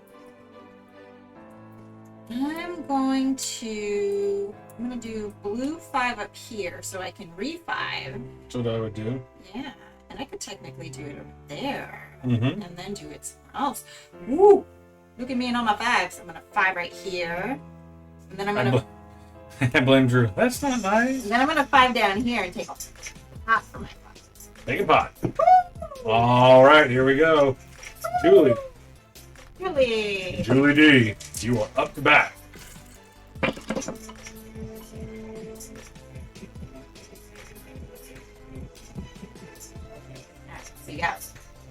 I'm going to do blue 5 up here so I can re-5. that's what I would do. Yeah, and I could technically do it over there. Mm-hmm. And then do it somewhere else. Woo! Look at me and all my 5s. I'm going to 5 right here. And then I'm going to... I blame Drew. That's not nice. And then I'm going to 5 down here and take a pot for my 5. Take a pot. All right, here we go. Julie. Julie D, you are up to bat. Alright, so you got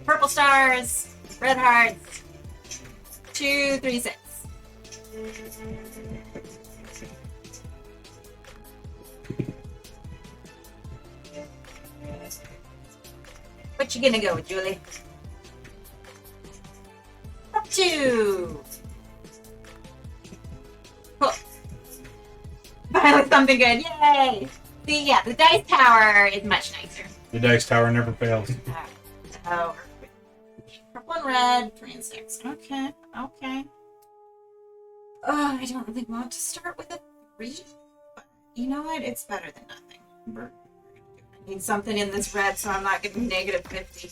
purple stars, red hearts, 2, 3, 6. What you gonna go with, Julie? 2. Cool. Finally something good. Yay! See, yeah, the dice tower is much nicer. The dice tower never fails. Alright. So, purple and red, 3 and 6. Okay, okay. Oh, I don't really want to start with a 3, but you know what? It's better than nothing. I need something in this red so I'm not getting negative 50.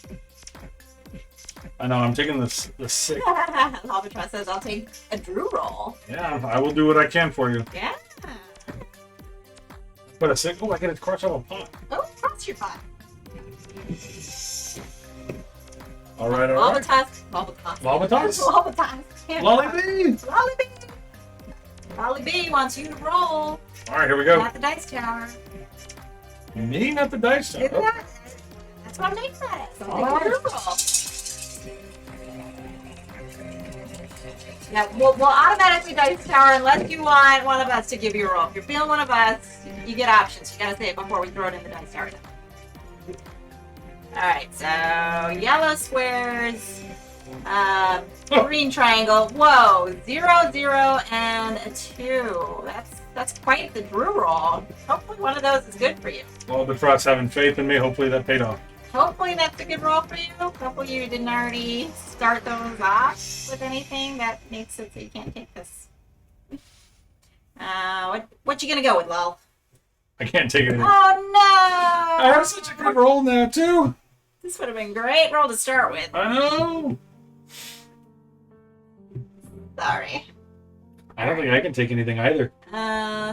I know, I'm taking the 6. Albatross says I'll take a Drew roll. Yeah, I will do what I can for you. Yeah. But a 6, oh, I get to cross out a pot. Oh, cross your pot. All right, all right. Albatross. Albatross? Albatross. Lolly B! Lolly B. Lolly B wants you to roll. All right, here we go. Not the dice tower. Me, not the dice tower. Isn't that? That's what I'm making that as. All right. Roll. Yeah, we'll automatically dice tower unless you want one of us to give you a roll. If you're feeling one of us, you get options. You gotta say it before we throw it in the dice tower. Alright, so yellow squares, green triangle. Whoa, 0, 0, and a 2. That's quite the Drew roll. Hopefully one of those is good for you. Albatross having faith in me. Hopefully that paid off. Hopefully that's a good roll for you. Hopefully you didn't already start those off with anything that makes it so you can't take this. What you gonna go with, Lol? I can't take anything. Oh no! I have such a good roll now, too. This would have been a great roll to start with. I know. Sorry. I don't think I can take anything either.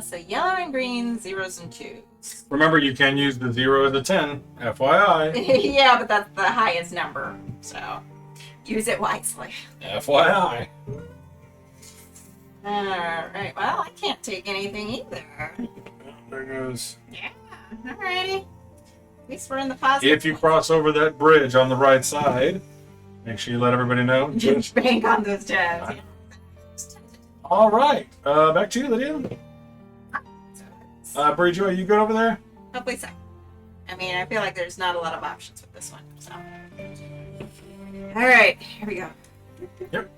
So yellow and green, 0s and 2s. Remember, you can use the 0 as a 10. FYI. Yeah, but that's the highest number, so use it wisely. FYI. Alright, well, I can't take anything either. There goes. Yeah, alrighty. At least we're in the positive. If you cross over that bridge on the right side, make sure you let everybody know. Just bank on those tabs. All right. Back to you, Lydia. Brie Joy, you good over there? Hopefully so. I mean, I feel like there's not a lot of options with this one, so. Alright, here we go. Yep.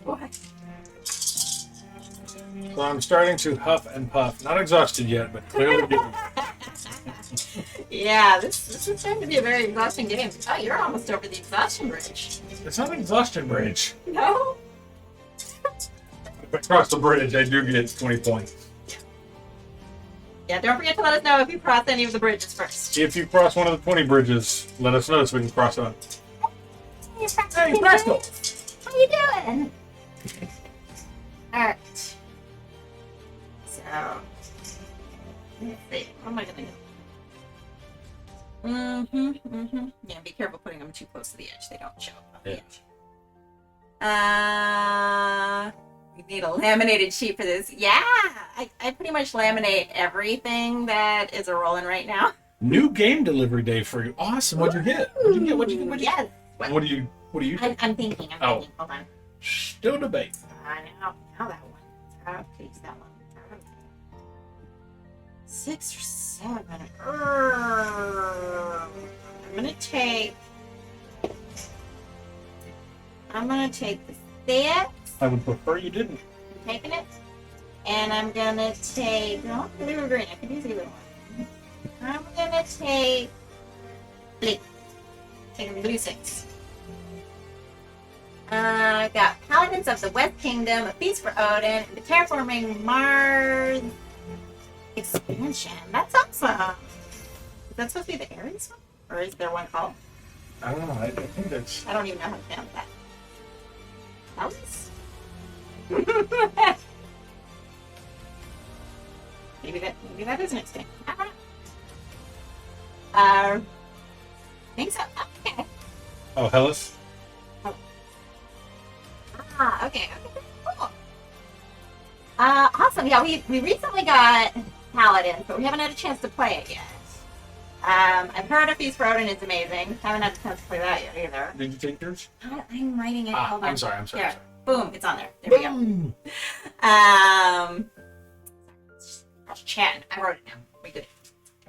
What? So I'm starting to huff and puff. Not exhausted yet, but clearly getting. Yeah, this is going to be a very exhausting game. Oh, you're almost over the exhaustion bridge. It's not an exhaustion bridge. No? If I cross the bridge, I do get 20 points. Yeah, don't forget to let us know if you cross any of the bridges first. If you cross one of the 20 bridges, let us know so we can cross it on. Hey, Presto! How you doing? Alright. So, let's see. What am I gonna do? Yeah, be careful putting them too close to the edge. They don't show up on the edge. We need a laminated sheet for this. Yeah! I pretty much laminate everything that is a rolling right now. New game delivery day for you. Awesome. What'd you get? What'd you get? What'd you get? Yes. What do you I'm thinking. Hold on. Still debate. I know. Now that one. Please, that one. 6 or 7. I'm gonna take the 6. I would prefer you didn't. I'm taking it. And I'm gonna take blue or green. I could use either one. I'm gonna take blue. Taking blue 6. Got Paladins of the West Kingdom, A Feast for Odin, the Terraforming Mars expansion. That's awesome. Is that supposed to be the Ares one? Or is there one called? I don't know. I think that's. I don't even know how to pronounce that. Ares? maybe that is an expansion. I don't know. I think so. Okay. Oh, Hellas? Okay. Cool. Awesome. Yeah, we recently got Paladins, but we haven't had a chance to play it yet. I've heard A Feast for Odin is amazing. Haven't had a chance to play that yet either. Did you take yours? I'm writing it. Hold on. I'm sorry. Here. Boom. It's on there. There we go. Chat. I wrote it down. We good.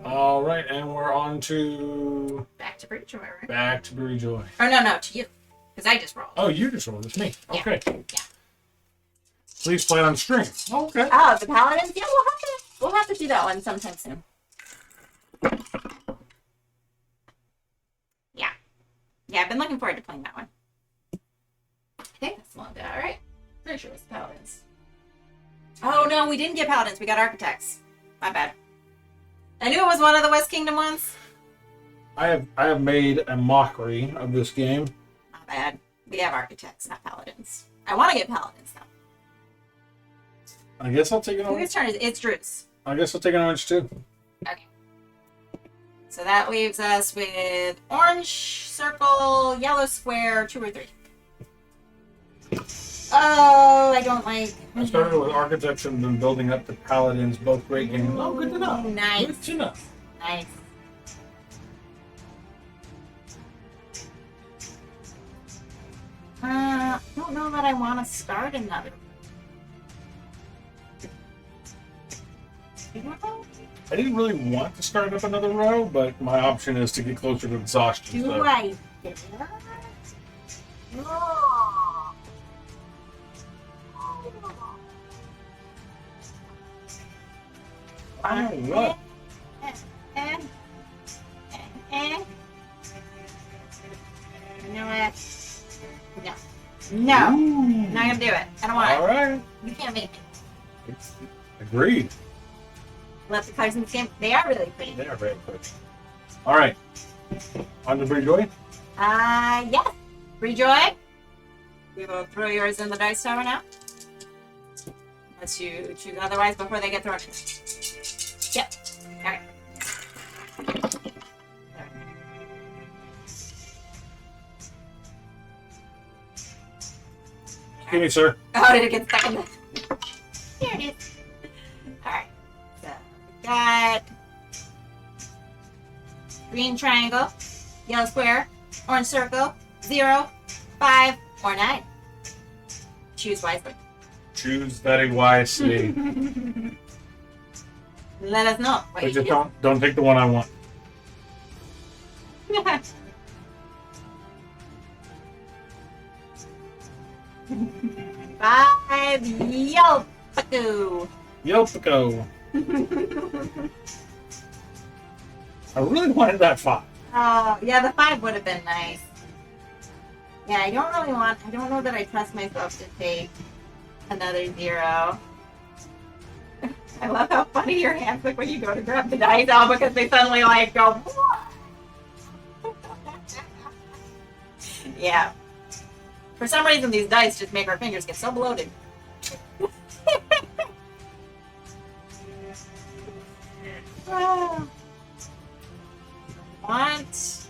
All right, and we're on to Back to Breach Joy, right? Back to Brew Joy. Or no, to you. Because I just rolled. Oh, you just rolled. It's me. Yeah. Okay. Yeah. Please play it on stream. Okay. Oh, the Paladins? Yeah, we'll have to do that one sometime soon. Yeah. Yeah, I've been looking forward to playing that one. I think that's the one that, all right? Pretty sure it was Paladins. Oh, no, we didn't get Paladins. We got Architects. My bad. I knew it was one of the West Kingdom ones. I have made a mockery of this game. Not bad. We have Architects, not Paladins. I want to get Paladins, though. I guess I'll take an orange. Whose turn is it? It's Drew's. I guess I'll take an orange too. Okay. So that leaves us with orange circle, yellow square, 2 or 3. Oh, I don't like. I started with Architects and then building up to Paladins, both great games. Oh, good to know. Nice. Good to know. Nice. I don't know that I want to start another. I didn't really want to start up another row, but my option is to get closer to exhaustion. Do so. I dare? Oh. What? You know what? No. Ooh. Not gonna do it. I don't want All it. right. You can't make me. Agreed. Love the colors in this game. They are really pretty. They are very quick. All right. On to Brew Joy. Yes. Rejoy. We will throw yours in the dice tower now. Unless you choose otherwise before they get thrown in. Yep. Alright. Give me, sir. Oh, did it get stuck in the... Here it is. Alright. So, we got... green triangle, yellow square, orange circle, 0, 5, or 9. Choose wisely. Choose very wisely. Let us know what But you just do. don't take the one I want. 5, Yelpaku. Yelpico. I really wanted that 5. Oh, yeah, the 5 would have been nice. Yeah, I don't know that I trust myself to take another 0. I love how funny your hands look when you go to grab the dice out because they suddenly like go. What? Yeah. For some reason, these dice just make our fingers get so bloated. Want?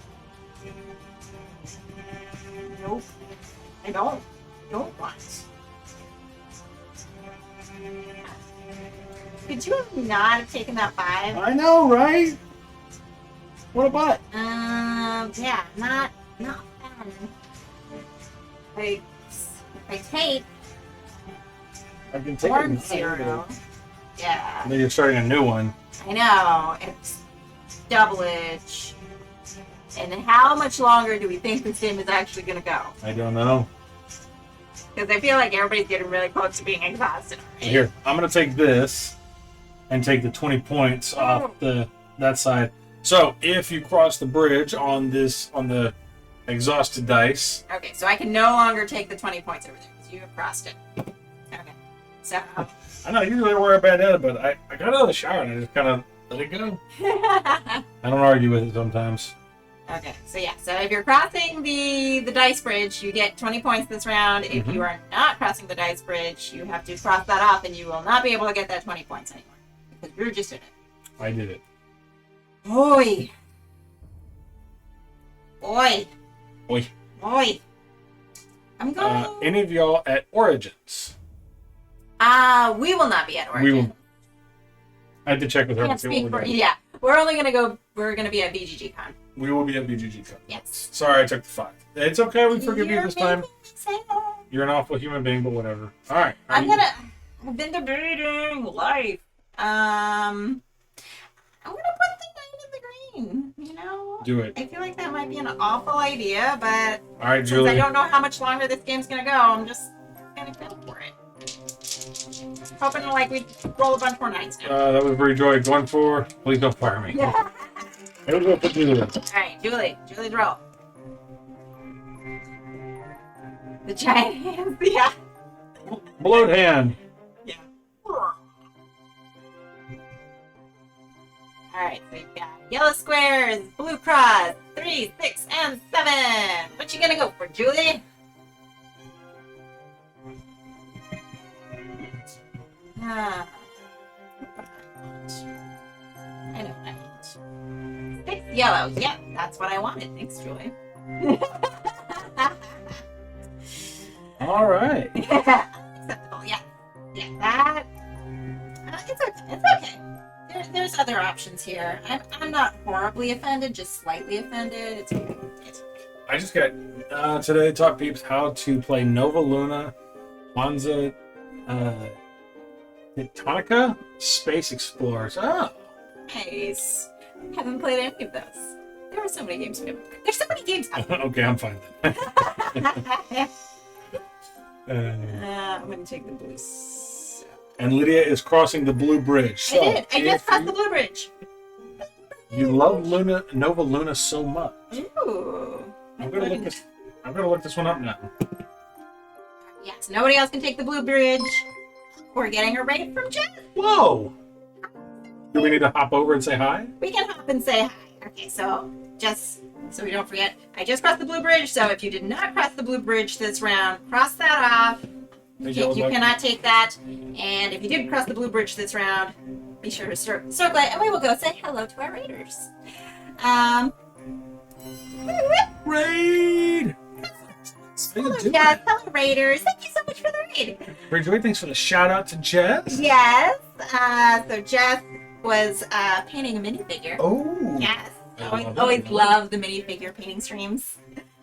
Nope. I don't want. Could you have not have taken that 5? I know, right? What a butt. Yeah, not fun. Like, if I take I can take one it. 0. Yeah. And then you're starting a new one. I know. It's double-edge. And how much longer do we think this game is actually going to go? I don't know. Because I feel like everybody's getting really close to being exhausted already. Here, I'm going to take this and take the 20 points off that side. So, if you cross the bridge on the exhausted dice. Okay, so I can no longer take the 20 points over there because you have crossed it. Okay. So. I know, usually I wear a bandana, but I got out of the shower and I just kind of let it go. I don't argue with it sometimes. Okay, so yeah, so if you're crossing the dice bridge, you get 20 points this round. If you are not crossing the dice bridge, you have to cross that off and you will not be able to get that 20 points anymore. Because you're just in it. I did it. Oi. Oi. Oi. Oi. I'm going... any of y'all at Origins? We will not be at Origins. We will... I had to check with her. Can't speak for... Yeah. We're only going to go... We're going to be at BGG Con. We will be at BGG Con. Yes. Sorry, I took the 5. It's okay. We forgive you this time. Sad. You're an awful human being, but whatever. All right. I've been debating life. I'm gonna put the 9 in the green. You know. Do it. I feel like that might be an awful idea, but all right, since Julie. I don't know how much longer this game's gonna go, I'm just gonna go for it. Hoping like we roll a bunch more 9s now. That was very joy. Going for. Please don't fire me. Yeah. Here we go. Put Julie in. All right, Julie's roll. The giant hands. Yeah. Bloat hand. Yeah. Alright, so we've got yellow squares, blue cross, 3, 6, and 7. What you gonna go for, Julie? I know what I want. 6 yellows. Yep, that's what I wanted. Thanks, Julie. All right. Acceptable, yeah. Yeah, that... it's okay. It's okay. There's other options here. I'm not horribly offended, just slightly offended. It's okay. I just got today taught peeps how to play Nova Luna, Kwanzaa, Tonica, Space Explorers. Oh. Nice. Haven't played any of those. There are so many games we haven't played. There's so many games out there. Okay, I'm fine then. I'm going to take the blue. And Lydia is crossing the blue bridge. So I did. I just crossed the blue bridge. You love Nova Luna so much. Ooh. I'm gonna look this one up now. Yeah, so nobody else can take the blue bridge. We're getting a raid from Jen. Whoa! Do we need to hop over and say hi? We can hop and say hi. Okay, so just so we don't forget, I just crossed the blue bridge. So if you did not cross the blue bridge this round, cross that off. You cannot take that. And if you did cross the blue bridge this round, be sure to circle it, and we will go say hello to our raiders. Raid! Hello, raiders. Thank you so much for the raid. Great Joy, thanks for the shout out to Jess. Yes. So Jess was painting a minifigure. Oh. Yes. Always love the minifigure painting streams.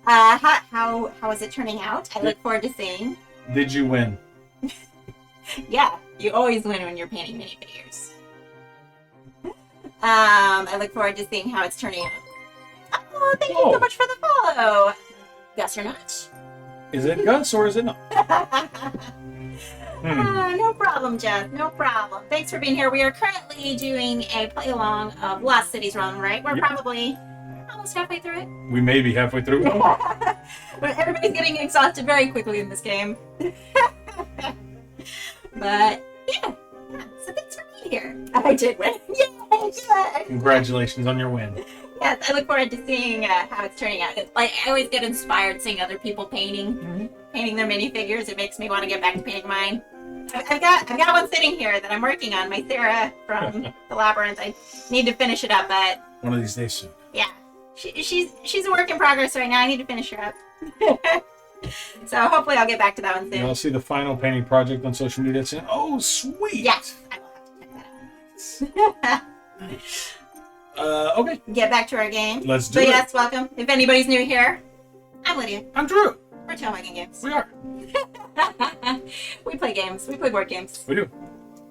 How is it turning out? I look forward to seeing. Did you win? Yeah, you always win when you're painting minifigures. I look forward to seeing how it's turning out. Oh, thank you so much for the follow. Gus or not? Is it Gus or is it not? No problem, Jess. No problem. Thanks for being here. We are currently doing a play along of Lost Cities Run, right? We're probably almost halfway through it. We may be halfway through. But everybody's getting exhausted very quickly in this game. But yeah. So thanks for being here. I did win. Yay! Good. Congratulations on your win. Yes, I look forward to seeing how it's turning out. Like, I always get inspired seeing other people painting their minifigures. It makes me want to get back to painting mine. I've got one sitting here that I'm working on, my Sarah from the Labyrinth. I need to finish it up, but one of these days soon. Yeah, she's a work in progress right now. I need to finish her up. So hopefully I'll get back to that one soon. I'll see the final painting project on social media soon. Oh, sweet! Yes, I will have to check that out. Okay. Get back to our game. Let's do it. Yes, welcome. If anybody's new here, I'm Lydia. I'm Drew. We're Tailmaking Games. We are. We play games. We play board games. We do.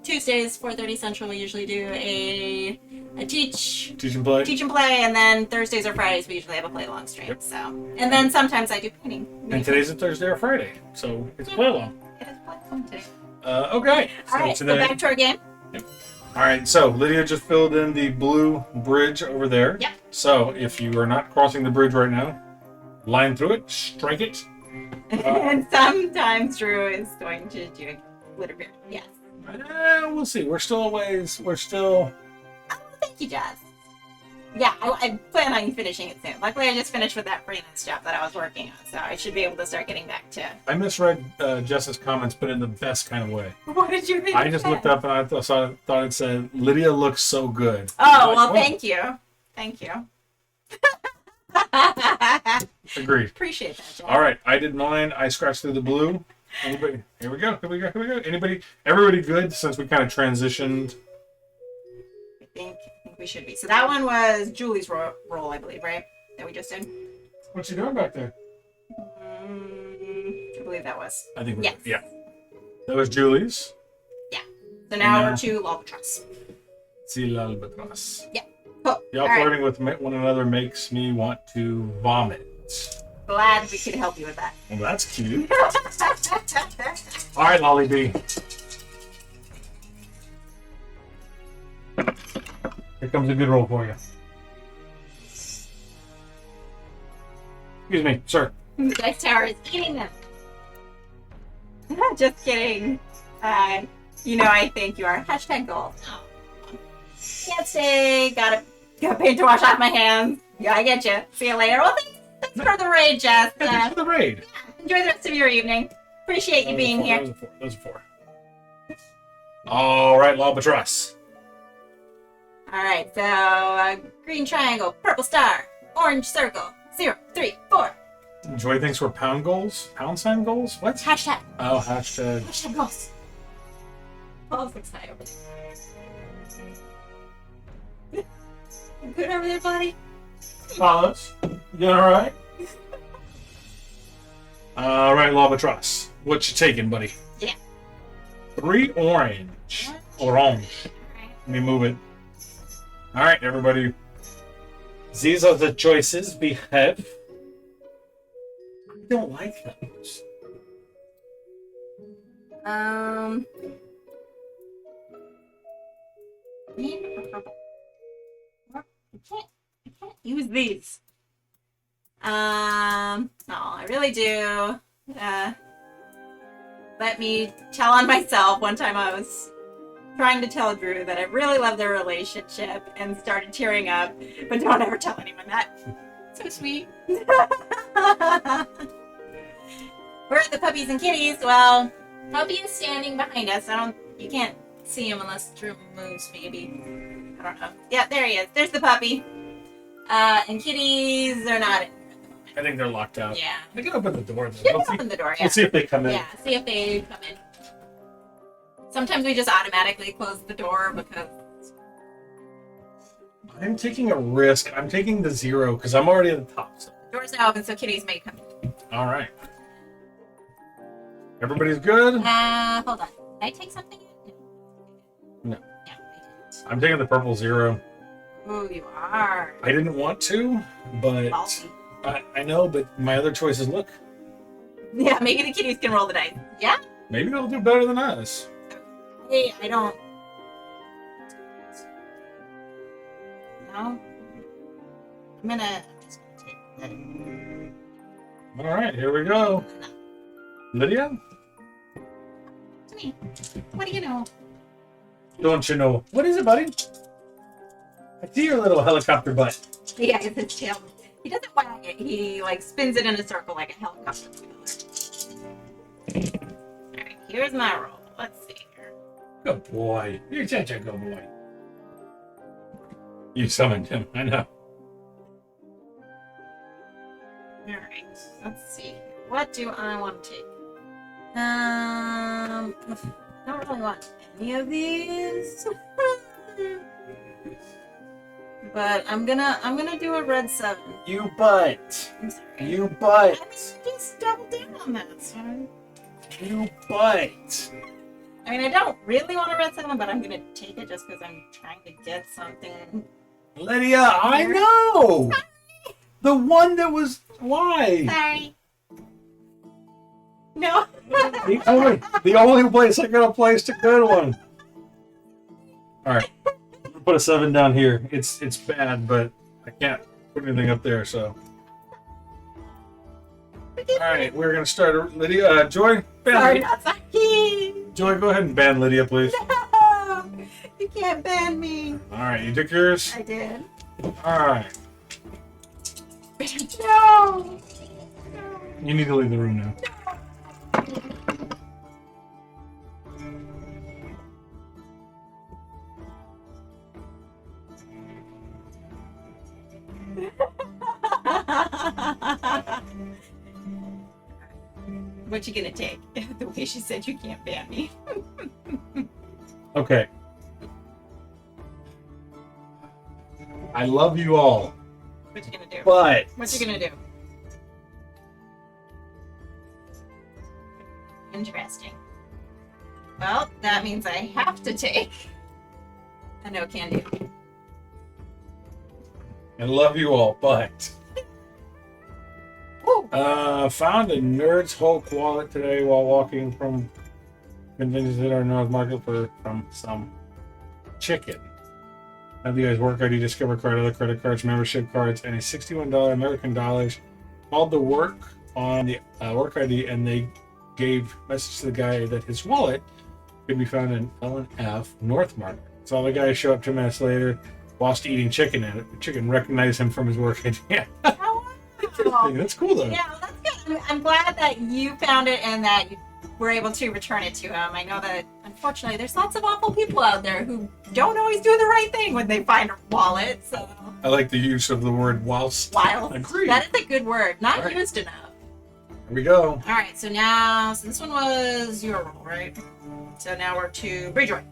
Tuesdays, 4:30 Central, we usually do a teach and play. Teach and play, and then Thursdays or Fridays we usually have a play along stream. Yep. So, and then sometimes I do painting. And today's a Thursday or Friday, so it's play along. It is play along today. Okay. All right. Today... So back to our game. Yep. All right. So Lydia just filled in the blue bridge over there. Yep. So if you are not crossing the bridge right now, line through it, strike it. And sometimes Drew is going to do a glitter beard. Yes. We'll see. We're still a ways. We're still. Oh, thank you, Jess. Yeah, I plan on finishing it soon. Luckily, I just finished with that freelance job that I was working on, so I should be able to start getting back to. I misread Jess's comments, but in the best kind of way. What did you think? I just looked up and I thought it said, "Lydia looks so good." Oh, well, thank you. Thank you. Agreed. Appreciate that, Jess. All right, I did mine. I scratched through the blue. Anybody? Here we go. Anybody? Everybody good since we kind of transitioned. I think we should be. So that one was Julie's role, I believe, right? That we just did. What you doing back there? I believe that was. I think. Yes. Yeah. That was Julie's. Yeah. So now we're to L'Albatros. See l'Albatros. Yeah. Cool. Y'all flirting with one another makes me want to vomit. Glad we could help you with that. Well, that's cute. All right, Lolly B. Here comes a good roll for you. Excuse me, sir. The dice tower is eating them. Just kidding. I think you are. Hashtag gold. Oh. Can't stay. Got paint to wash off my hands. Yeah, I get you. See you later. Well, thanks for the raid, Jess. Thanks for the raid. Yeah, enjoy the rest of your evening. Appreciate you being here. Those are four. All right, L'Albatros. All right, so green triangle, purple star, orange circle, 0, 3, 4. Enjoy things for pound goals? Pound sign goals? What? Hashtag. Oh, hashtag. Hashtag goals. Oh, looks high over there. You good over there, buddy? Carlos, you doing all right? All right, L'Albatros. What you taking, buddy? Yeah. 3 orange. Orange. Let me move it. All right, everybody. These are the choices we have. I don't like those. Green or purple? I can't use these. I really do. Let me tell on myself. One time I was trying to tell Drew that I really love their relationship and started tearing up, but don't ever tell anyone that. So sweet. Where are the puppies and kitties? Well, puppy is standing behind us. You can't see him unless Drew moves, maybe. I don't know. Yeah, there he is. There's the puppy. And kitties are not in. I think they're locked out. Yeah. They can open the door. They can open the door, yeah. We'll see if they come in. Yeah, see if they come in. Sometimes we just automatically close the door because... I'm taking a risk. I'm taking the 0 because I'm already at the top. So. The door's now open, so kitties may come in. All right. Everybody's good? Hold on. Did I take something? No. No, I didn't. I'm taking the purple 0. Ooh, you are. I didn't want to, but... Ballsy. I know, but my other choices look. Yeah, maybe the kitties can roll the dice. Yeah? Maybe they'll do better than us. Hey, I don't. No. I'm just gonna take that. All right, here we go. Lydia? To me. What do you know? Don't you know? What is it, buddy? I see your little helicopter butt. Yeah, it's his tail. He doesn't wag it. He like spins it in a circle like a helicopter. Alright, here's my roll. Let's see here. Good boy. You're such a good boy. You summoned him, I know. Alright, let's see. What do I want to take? I don't really want any of these. But I'm gonna do a red 7. You butt. I'm sorry. You I butt. mean, just double down on that, son. You butt. I mean, I don't really want a red 7, but I'm gonna take it just because I'm trying to get something. Lydia, I know. The one that was why? Sorry. No. The only place I could have placed a good one. All right, I'm gonna put a 7 down here. It's bad, but I can't put anything up there. So, all right, we're gonna start. Lydia, Joy, ban Sorry, Lydia. not sorry. Joy, go ahead and ban Lydia, please. No, you can't ban me. All right, you took yours. I did. All right, No. you need to leave the room now. What you gonna take? The way she said you can't ban me. Okay. I love you all, What you gonna do? but What you gonna do? Interesting. Well, that means I have to take a no can do. I love you all, but Woo. found a Nerd's Hulk wallet today while walking from convenience at our North Market from some chicken. Have you guys work ID, Discover card, other credit cards, membership cards, and a $61 American dollars. Called the work on the work ID, and they gave message to the guy that his wallet could be found in L&F North Market. So the guy showed up 2 minutes later whilst eating chicken at it. The chicken recognized him from his work ID. Oh, wow. That's cool though. Yeah, well, that's good. I'm glad that you found it and that you were able to return it to him. I know that, unfortunately, there's lots of awful people out there who don't always do the right thing when they find a wallet. So, I like the use of the word whilst. wild. Agreed. That is a good word. Not Right. used enough. Here we go. All right, so now, so this one was your roll, right? So now we're to Bridgewater.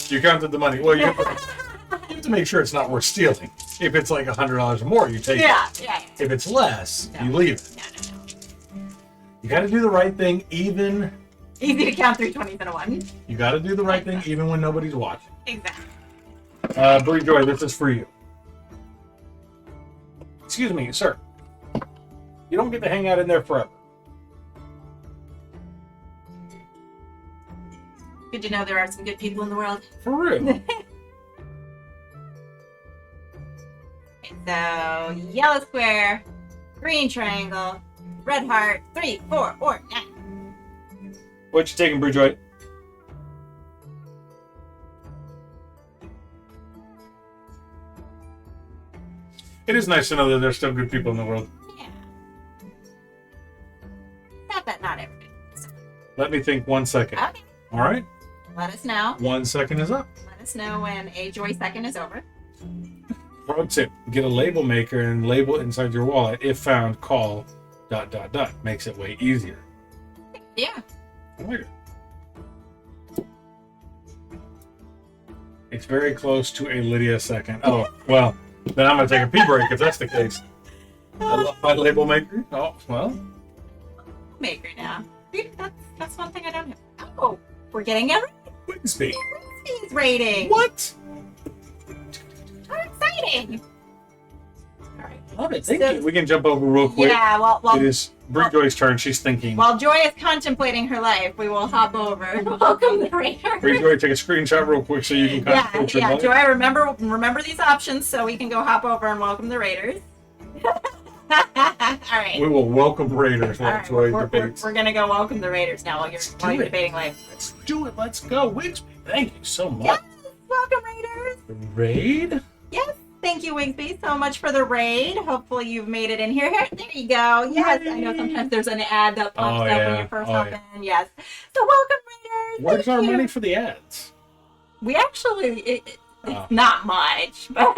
You counted the money. Well, you have to make sure it's not worth stealing. If it's like $100 or more, you take Yeah. it. If it's less, No. you leave it. No. You got to do the right thing even. Easy to count 3 20s in a 1. You got to do the right thing even when nobody's watching. Exactly. Bree Joy, this is for you. Excuse me, sir. You don't get to hang out in there forever. Good to know there are some good people in the world. For real. Okay, so yellow square, green triangle, red heart, 3, 4, or 9. What you taking, Bree Joy? It is nice to know that there's still good people in the world. Yeah. Not that not everybody. Let me think 1 second. Okay. All right? Let us know. 1 second is up. Let us know when a joy second is over. Pro tip, get a label maker and label inside your wallet. If found, call ... Makes it way easier. Yeah. Later. It's very close to a Lydia second. Oh, well, then I'm going to take a pee break if that's the case. I love my label maker. Oh, well. Maker now. See, that's one thing I don't have. Oh, we're getting a Wigsby. Speed rating. What? How exciting! All right, love it. Thank you. We can jump over real quick. Yeah, well, it is Brie Joy's turn. She's thinking. While Joy is contemplating her life, we will hop over and welcome the Raiders. Brie Joy, take a screenshot real quick so you can contemplate your life. Joy, remember these options so we can go hop over and welcome the Raiders. All right. We will welcome Raiders while Joy debates. We're gonna go welcome the Raiders now while you're debating life. Let's do it. Let's go. Wigsby, thank you so much. Yes, welcome Raiders. The raid? Yes, thank you, Wigsby, so much for the raid. Hopefully you've made it in here. There you go. Yes, I know sometimes there's an ad that pops up when you first hop in. Yes. So welcome Raiders. Where's our money for the ads? We actually, it's not much, but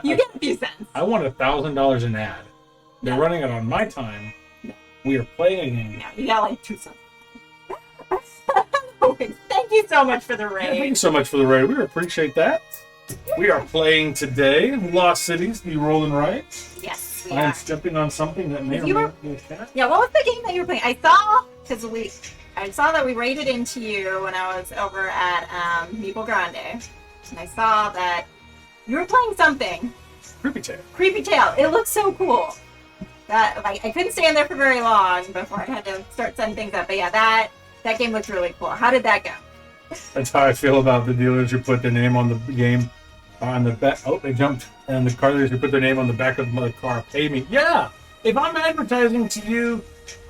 you get a few cents. I want $1,000 an ad. They're running it on my time. No. We are playing a game. No, you got like 2 cents. Thank you so much for the raid. Yeah, thank you so much for the raid. We appreciate that. We are playing today Lost Cities, the Rolling Right. Yes, I am stepping on something that may or may not be a cat. Yeah, what was the game that you were playing? I saw that we raided into you when I was over at Meeple Grande. And I saw that you were playing something. Creepy Tail. Creepy Tail. It looks so cool. That I couldn't stand there for very long before I had to start setting things up. But yeah, that game looked really cool. How did that go? That's how I feel about the dealers who put their name on the game on the back. Oh, they jumped. And the car dealers who put their name on the back of the car pay me. Yeah, if I'm advertising to you,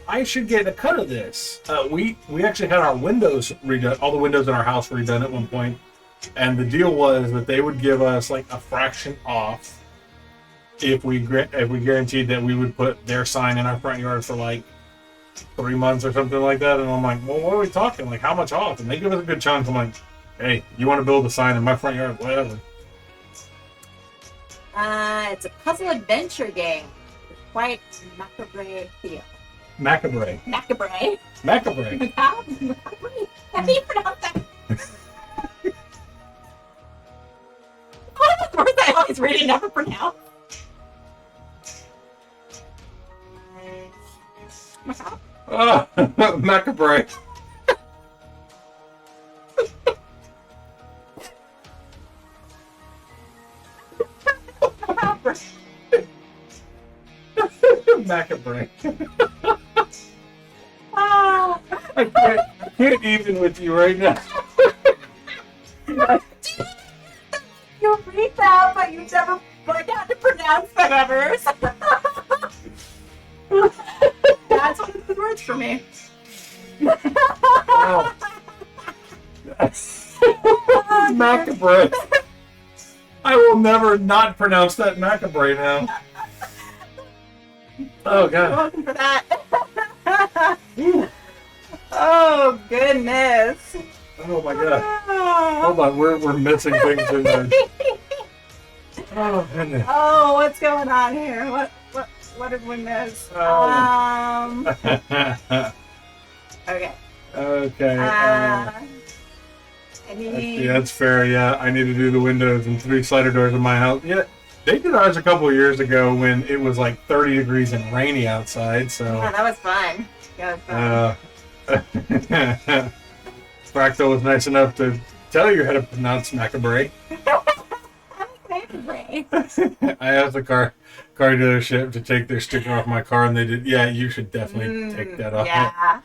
I should get a cut of this. We actually had our windows redone, all the windows in our house redone at one point. And the deal was that they would give us like a fraction off if we guaranteed that we would put their sign in our front yard for like 3 months or something like that. And I'm like, well, what are we talking? Like, how much off? And they give us a good chunk. I'm like, hey, you want to build a sign in my front yard? Whatever. It's a puzzle adventure game. It's quite macabre feel. Macabre. Macabre. Macabre. How do you pronounce that? One of the words I always read and never pronounce. Macabre. Macabre. I can't even with you right now. You read that, but you never learned how to pronounce the letters. That's one of the words for me. Wow. Macabre. I will never not pronounce that macabre now. Oh, God. You're welcome for that. Oh, goodness. Oh, my God. Hold on, we're missing things in there. Oh, goodness. Oh, what's going on here? What did we miss? Okay. Okay. Yeah, that's fair. Yeah, I need to do the windows and 3 slider doors in my house. Yeah, they did ours a couple of years ago when it was like 30 degrees and rainy outside. So yeah, that was fun. Fractal was nice enough to tell you how to pronounce macabre. Macabre. I asked the car dealership to take their sticker off my car, and they did. Yeah, you should definitely take that off. Yeah.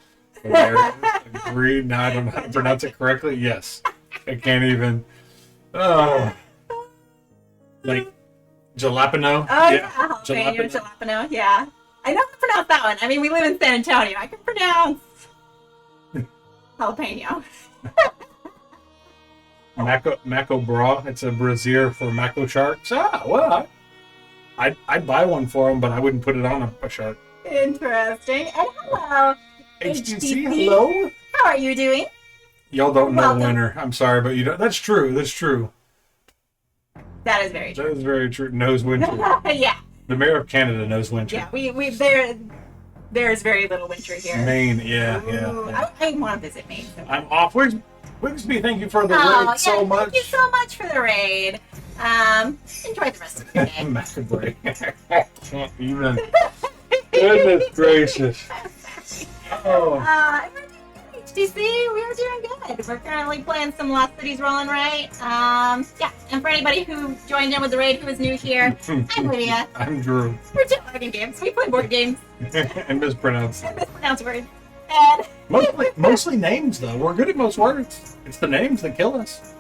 Agreed. Now I don't know how to pronounce it correctly. Yes, I can't even. Oh, like jalapeno. Oh yeah, jalapeno. Yeah, I know how to pronounce that one. I mean, we live in San Antonio. I can pronounce jalapeno. Mako bra. It's a brassiere for mako sharks. Ah, well, I'd buy one for them, but I wouldn't put it on a shark. Interesting. And hello, HTC. Hello. How are you doing? Y'all don't know winter. I'm sorry, but you don't. That's true. That's true. That is very true. That is very true. Knows winter. Yeah. The mayor of Canada knows winter. Yeah, there's very little winter here. Maine, yeah. I want to visit Maine. So. I'm off. Wigsby, thank you for the raid so much. Thank you so much for the raid. Enjoy the rest of your day. Macabre. I can't even. Goodness gracious. Oh. We're doing HTC, we are doing good. We're currently playing some Lost Cities Rolling Right. Yeah, and for anybody who joined in with the raid who is new here, I'm Lydia. I'm Drew. We're just learning games. We play board games. And mispronounce. And mispronounce words. And Mostly names, though. We're good at most words. It's the names that kill us.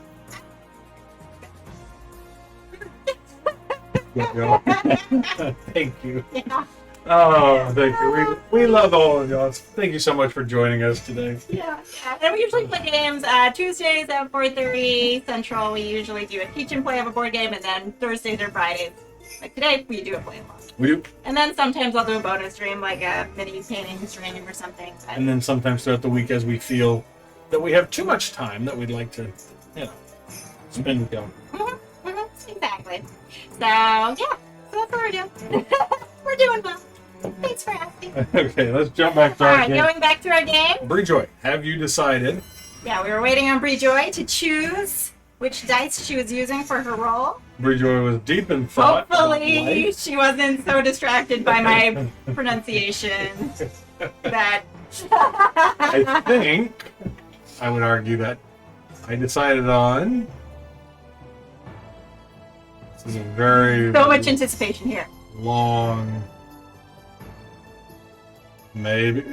Good girl. Thank you. yeah. Oh, thank you. We love all of y'all. Thank you so much for joining us today. Yeah. And we usually play games Tuesdays at 4:30 Central. We usually do a teach and play of a board game, and then Thursdays or Fridays, like today, we do a play along. We do. And then sometimes I'll do a bonus stream, like a mini painting stream or something. But... And then sometimes throughout the week, as we feel that we have too much time that we'd like to, spend with y'all. Exactly. So, yeah. So that's what we're doing. We're doing well. Thanks for asking. Okay, let's jump back to our game. Going back to our game. Brejoy, have you decided? Yeah, we were waiting on Brejoy to choose which dice she was using for her roll. Brejoy was deep in thought. Hopefully, she wasn't so distracted by my pronunciation that... I think I would argue that I decided on... This is a very... So much anticipation here. Long... Maybe.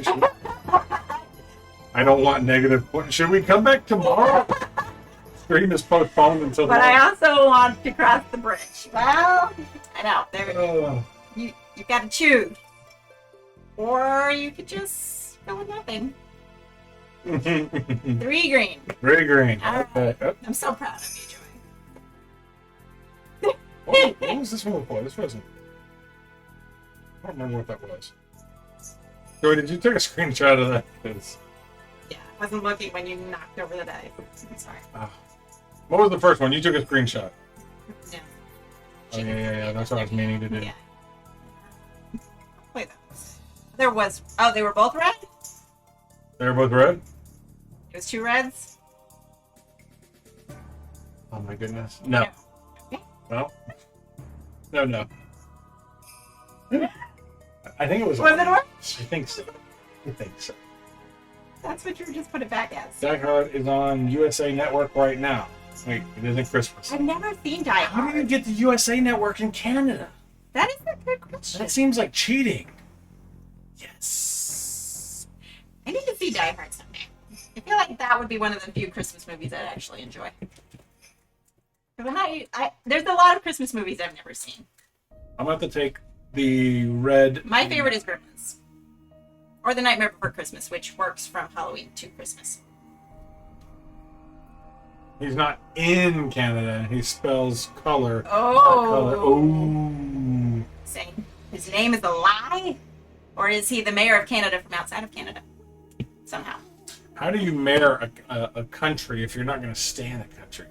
I don't want negative points. Should we come back tomorrow? Stream is postponed until But tomorrow. I also want to cross the bridge. Well, I know. There, you've got to choose. Or you could just go with nothing. 3 green. 3 green. All Okay. right. I'm so proud of you, Joy. What was this one for? This wasn't. I don't remember what that was. Joey, did you take a screenshot of that? Yeah, I wasn't looking when you knocked over the dice. I'm sorry. What was the first one? You took a screenshot. No. Oh, yeah. That's what I was meaning to do. Yeah. Wait, there was... Oh, they were both red? They were both red? It was 2 reds? Oh my goodness. No. Okay. Well. No. I think it was. Was it orange? I think so. That's what you just put it back as. Die Hard is on USA Network right now. Wait, it isn't Christmas. I've never seen Die How Hard. do you get the USA Network in Canada? That is a good question. That seems like cheating. Yes. I need to see Die Hard someday. I feel like that would be one of the few Christmas movies I'd actually enjoy. There's a lot of Christmas movies I've never seen. I'm about to take the red. My favorite is Gremlins. Or The Nightmare Before Christmas, which works from Halloween to Christmas. He's not in Canada. He spells color. Oh. Oh. Saying his name is a lie? Or is he the mayor of Canada from outside of Canada? Somehow. How do you mayor a country if you're not going to stay in a country?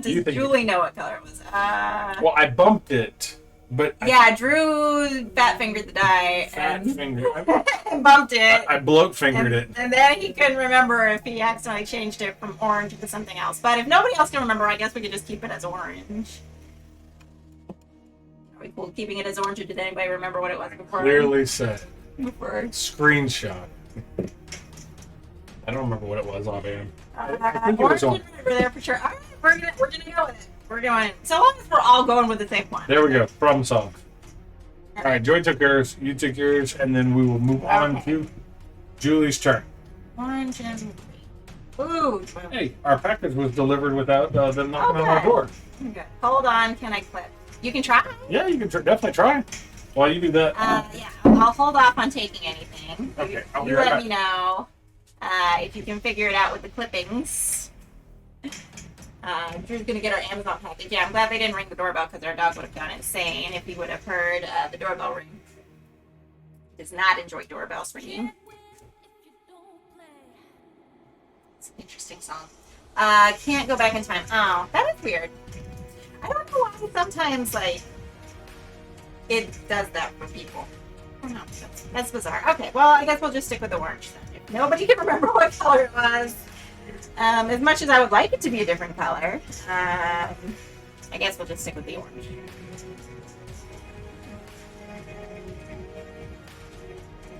Does Julie know what color it was? Well, I bumped it, but yeah, Drew fat fingered the die and bumped it. I bloat fingered it, and then he couldn't remember if he accidentally changed it from orange to something else. But if nobody else can remember, I guess we could just keep it as orange. Are we cool keeping it as orange, or did anybody remember what it was before? Clearly said. Before. Screenshot. I don't remember what it was offhand. I think it orange was on. and red were there for sure. All right, we're gonna go with it. We're going so long as we're all going with the same one. There we go. Problem solved. All right, Joy took yours, you took yours, and then we will move on to Julie's turn. Orange and green. Ooh. Hey, our package was delivered without them knocking on our door. Okay. Hold on. Can I clip? You can try. Yeah, you can definitely try. While you do that. Yeah. I'll hold off on taking anything. Okay, I'll be You right let back. me know if you can figure it out with the clippings. Drew's gonna get our Amazon package. Yeah, I'm glad they didn't ring the doorbell because our dog would have gone insane if he would have heard the doorbell ring. He does not enjoy doorbells ringing. It's an interesting song. Can't go back in time. Oh, that is weird. I don't know why sometimes, like, it does that for people. I don't know. That's bizarre. Okay, well, I guess we'll just stick with the orange then. If nobody can remember what color it was, as much as I would like it to be a different color, I guess we'll just stick with the orange.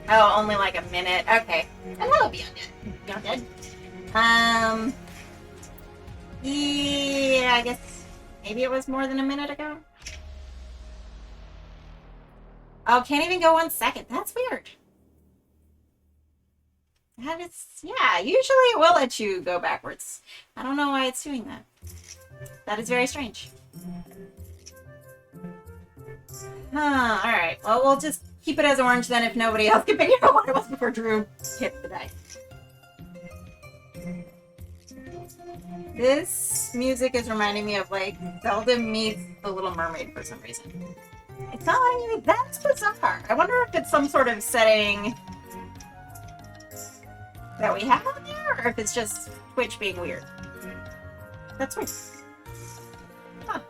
Oh, only like a minute. Okay. Hello, Beyond Dead. Yeah, I guess maybe it was more than a minute ago. Oh, can't even go 1 second. That's weird. That is, yeah, usually it will let you go backwards. I don't know why it's doing that. That is very strange. Huh, alright. Well, we'll just keep it as orange then if nobody else can figure out what it was before Drew hit the dice. This music is reminding me of, like, Zelda meets The Little Mermaid for some reason. It's not letting me... That's bizarre. I wonder if it's some sort of setting that we have on there, or if it's just Twitch being weird. That's weird. Huh.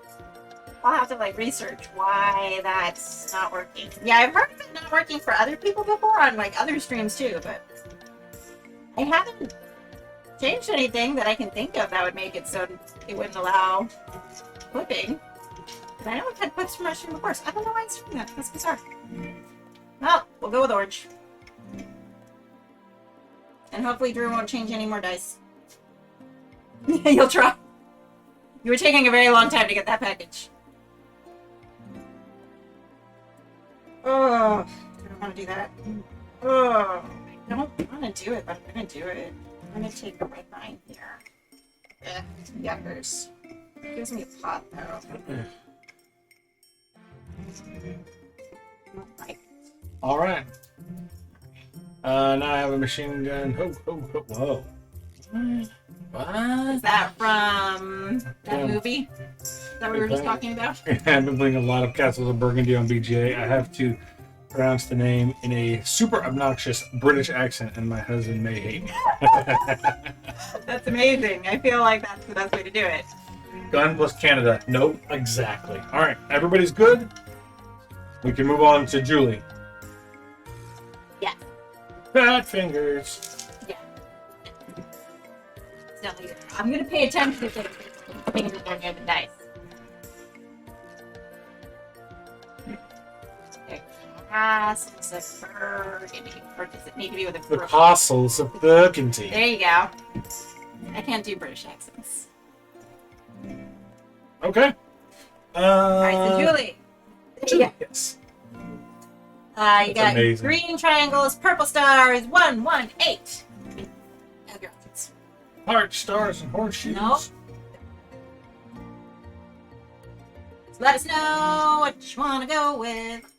I'll have to, like, research why that's not working. Yeah, I've heard of it not working for other people before on, like, other streams, too, but I haven't changed anything that I can think of that would make it so it wouldn't allow flipping. But I know we've had flips from our stream before, so I don't know why it's doing that. That's bizarre. Well, we'll go with orange. And hopefully Drew won't change any more dice. You'll try. You were taking a very long time to get that package. Oh, I don't want to do that. Oh, I don't want to do it, but I'm going to do it. I'm going to take the red line here. Yuckers. It gives me a pot, though. Right. All right. Now I have a machine gun. Whoa. What? Is that from that movie that we were just talking about? I've been playing a lot of Castles of Burgundy on BGA. I have to pronounce the name in a super obnoxious British accent, and my husband may hate me. That's amazing. I feel like that's the best way to do it. Gun plus Canada. Nope, exactly. All right, everybody's good? We can move on to Julie. Yeah. Fat fingers. Yeah. I'm going to pay attention to the fingers on the other dice. Castles of Burgundy. Or does it need to be with a The Castles of Burgundy. There you go. I can't do British accents. Okay. Alright, so Julie. Yes. You got amazing. green triangles, purple stars, 1, 1, 8. Have your options. Heart, stars, and horseshoes. Nope. So let us know what you want to go with.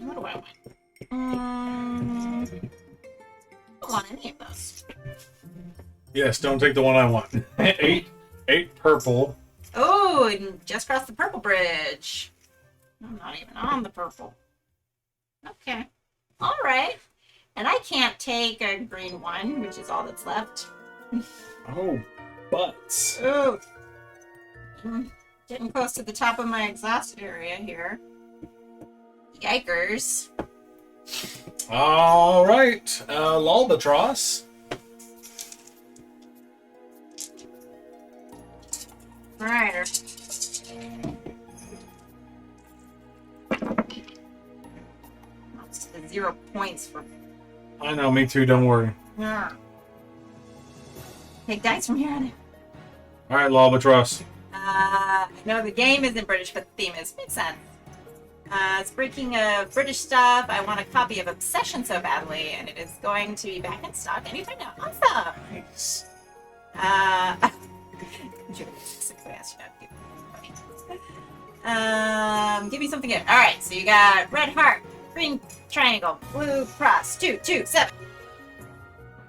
What do I want? I don't want any of those. Yes, don't take the one I want. 8 purple. Oh, and just crossed the purple bridge. I'm not even on the purple. Okay. All right. And I can't take a green one, which is all that's left. Oh, butts. Oh. Getting close to the top of my exhaust area here. Yikers. All right. Lolbatross. All right. That's the 0 points for. I know, me too, don't worry. Yeah. Take dice from here on in. All right, Lolbatross. I know the game isn't British, but the theme is. Makes sense. Speaking of British stuff, I want a copy of Obsession so badly, and it is going to be back in stock anytime now. Awesome! Nice. Give me something good. Alright, so you got red heart, green triangle, blue cross, 2, 2, 7.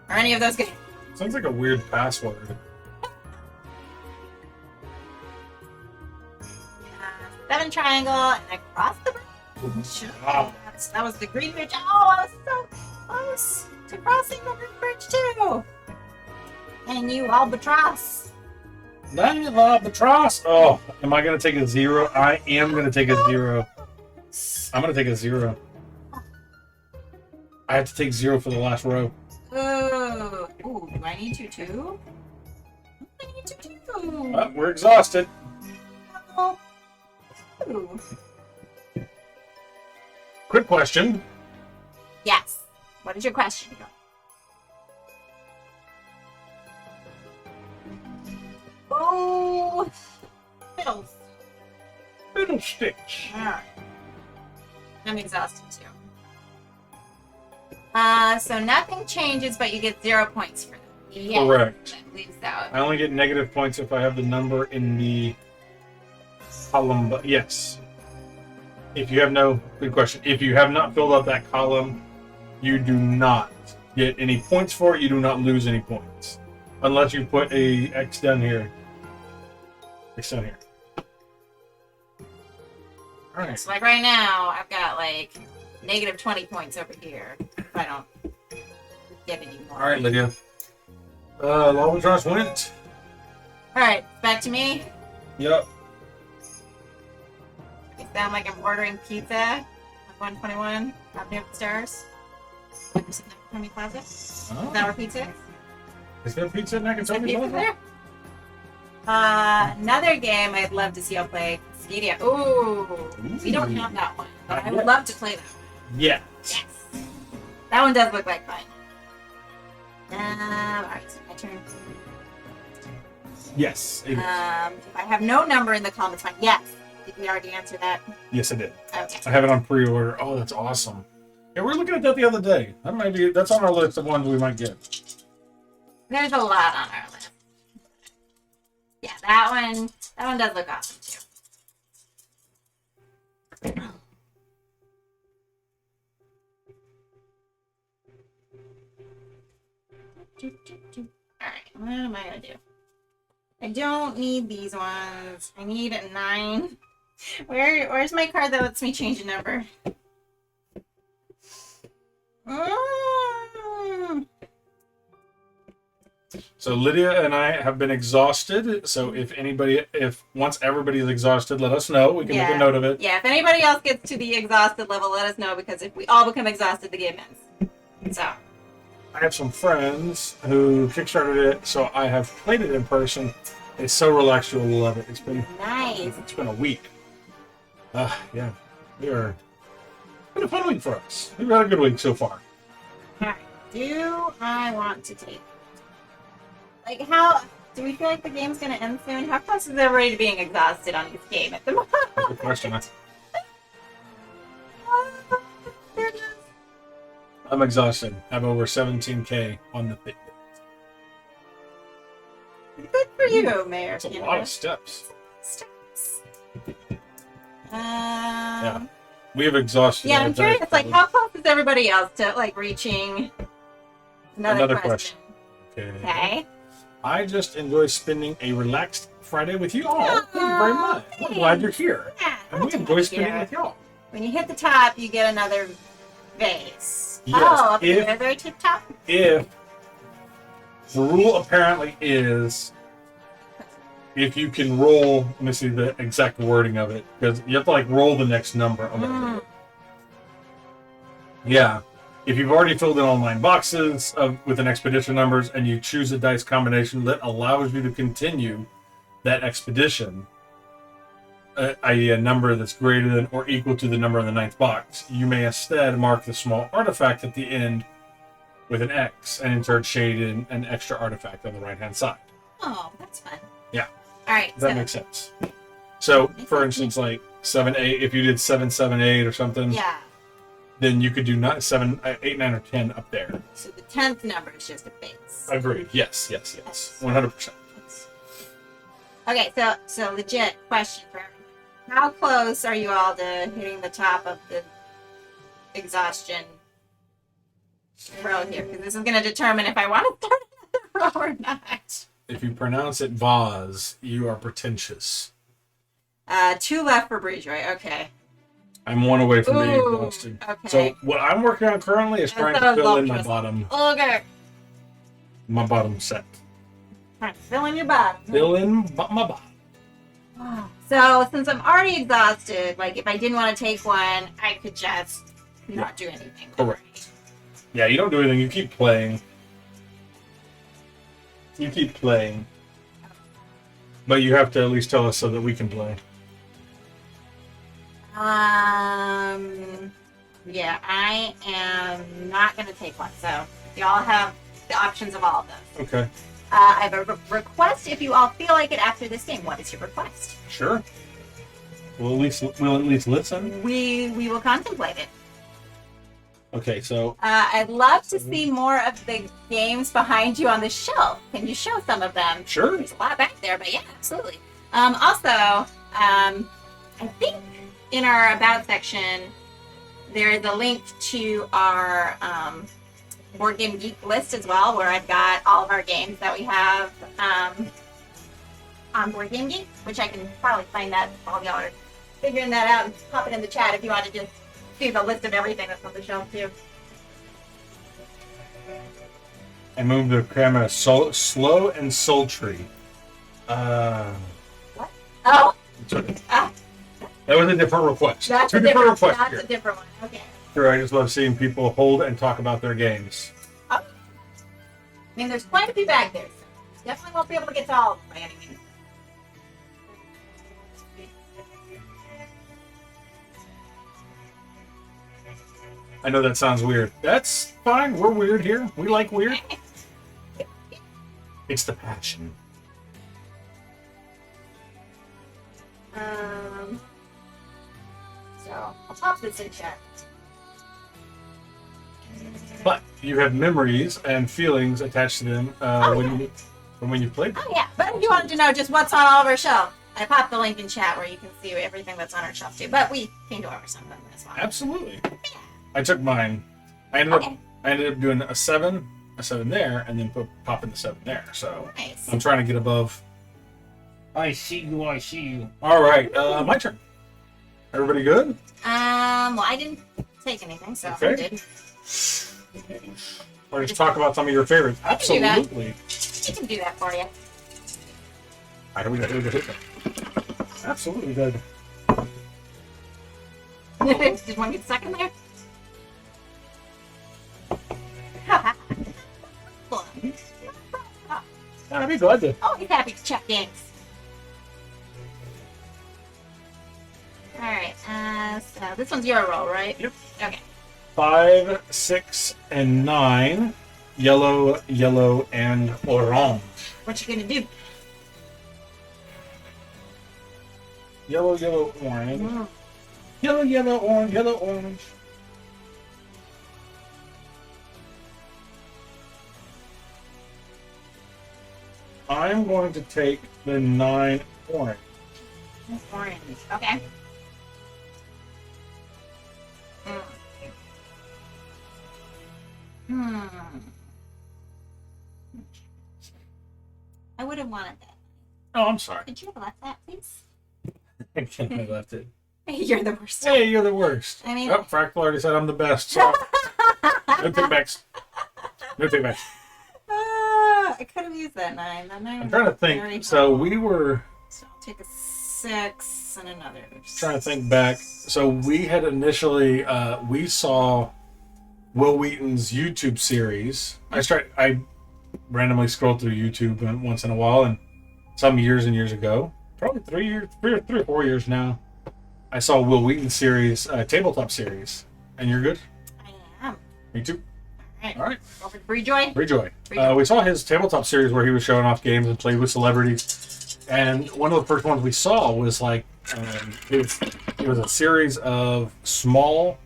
Are any of those good? Sounds like a weird password. 7 triangle, and I crossed the bridge. Wow. That was the green bridge. Oh, I was so close to crossing the green bridge too. And you albatross. Not Lolbatross. Oh, am I going to take a 0? I am going to take a 0. I'm going to take a 0. I have to take 0 for the last row. Ooh, do I need to too? I need to too. We're exhausted. Oh. Ooh. Quick question. Yes. What is your question? Oh, fiddles. Fiddlesticks. Alright. I'm exhausted too. So nothing changes, but you get 0 points for them. Yeah, Correct. that leaves out. I only get negative points if I have the number in the column. Yes. If you have good question. If you have not filled out that column, you do not get any points for it. You do not lose any points. Unless you put a X down here. X down here. Alright. So like right now, I've got like negative 20 points over here. If I don't get any more. Alright, Lydia. Law Withdrawals went. Alright, back to me. Yep. It sound like I'm ordering pizza at 121 up near the stairs. Hermie Plaza. Is that where pizza is? Is there pizza in Is there Nakatomi pizza Plaza? there? Another game I'd love to see y'all play. Skeedia. Ooh. We don't have that one. But I would love to play that one. Yes. Yes. That one does look like fun. Alright, so my turn. Yes. It is. If I have no number in the column, it's fine. Yes. Did we already answer that? Yes, I did. Okay. I have it on pre-order. Oh, that's awesome. Yeah, we were looking at that the other day. That's on our list of ones we might get. There's a lot on our list. Yeah, that one does look awesome too. Alright, what am I gonna do? I don't need these ones. I need a 9. Where's my card that lets me change a number? So Lydia and I have been exhausted. So if once everybody is exhausted, let us know. We can make a note of it. Yeah, if anybody else gets to the exhausted level, let us know, because if we all become exhausted, the game ends. So. I have some friends who kickstarted it, so I have played it in person. It's so relaxed, you'll love it. It's been nice. It's been a week. Yeah, it's been a fun week for us. We've had a good week so far. Alright, do I want to take? Like, how do we feel like the game's gonna end soon? How close is everybody to being exhausted on this game at the moment? Good question. I'm exhausted. I have over 17K on the Fitbit. Good for you, Mayor. That's a lot of steps. Yeah. We have exhausted. Yeah, I'm curious, like, how close is everybody else to, like, reaching another question? Okay. I just enjoy spending a relaxed Friday with you all. Thank you very much. I'm glad you're here. Yeah, and we enjoy spending it with y'all. When you hit the top, you get another vase. Yes, up at the very tip top? If the rule apparently is, if you can roll, let me see the exact wording of it, because you have to like roll the next number on the Yeah. If you've already filled in all 9 boxes with an expedition numbers and you choose a dice combination that allows you to continue that expedition, i.e. a number that's greater than or equal to the number in the 9th box, you may instead mark the small artifact at the end with an X and insert shaded an extra artifact on the right-hand side. Oh, that's fun. Yeah. All right. That makes sense. So, for instance, like 7, 8, if you did 7, 7, 8 or something, yeah, then you could do 7, 8, 9, or 10 up there. So the 10th number is just a base. Agreed. Yes. 100%. Okay, so legit question for everyone. How close are you all to hitting the top of the exhaustion row here? Because this is going to determine if I want to start another row or not. If you pronounce it vase, you are pretentious. 2 left for Breejoy. Okay. I'm 1 away from being exhausted. Okay. So what I'm working on currently is trying to fill in my bottom. Okay. My bottom set. Trying to fill in your bottom. Fill in my bottom. So since I'm already exhausted, like if I didn't want to take one, I could just not do anything. Correct. Yeah, you don't do anything. You keep playing. But you have to at least tell us so that we can play. Yeah, I am not going to take one. So y'all have the options of all of those. Okay. I have a request if you all feel like it after this game. What is your request? Sure. We'll at least listen. We will contemplate it. Okay, so I'd love to see more of the games behind you on the shelf. Can you show some of them? sure. There's a lot back there, but yeah, absolutely. I think in our About section, there is a link to our Board Game Geek list as well, where I've got all of our games that we have on Board Game Geek, which I can probably find that while y'all are figuring that out and pop it in the chat if you want to just see the list of everything that's on the shelf too. I moved the camera slow and sultry. What? Oh! Sorry. Ah, That was a different request. that's Two a different different, requests that's here. a different one. Okay. Sure, I just love seeing people hold and talk about their games. I mean, there's quite a few back there, so definitely won't be able to get to all of them by any means. I know that sounds weird. That's fine. We're weird here. We like weird. It's the passion. So I'll pop this in chat. But you have memories and feelings attached to them from when you played them. Oh yeah, but if you wanted to know just what's on all of our shelf, I popped the link in chat where you can see everything that's on our shelf too. But we can go over some of them as well. Absolutely. I took mine. I ended up doing a seven there, and then popping the 7 there. So Nice. I'm trying to get above. I see you, I see you. All right, my turn. Everybody good? Well, I didn't take anything, so Okay. I did. Or just talk about some of your favorites. I can do that. Absolutely. I can do that for you. All right, here we go. Absolutely good. Did one get stuck in there? I'd be glad to. Always happy to check games. Alright, so this one's your roll, right? Yep. Okay. 5, 6, and 9. Yellow, and orange. What you gonna do? Yellow, orange. Mm. Yellow, orange. I'm going to take the 9 orange. Orange. Okay. Hmm. I would have wanted that. Oh, I'm sorry. Could you have left that, please? I can't have left it. You're the worst. Hey, you're the worst. I mean, Oh, Fractal already said I'm the best. So no takebacks. No takebacks. I could have used that 9. That 9 I'm trying to think. So we were So I'll take a 6 and another. trying to think back. So we had initially we saw Will Wheaton's YouTube series. I randomly scrolled through YouTube once in a while, and some years and years ago, probably 3 or 4 years now, I saw Will Wheaton's series, tabletop series. And you're good? I am. Me too. All All right. Over to Brejoy. Rejoy. We saw his tabletop series where he was showing off games and played with celebrities. And one of the first ones we saw was like, it was a series of small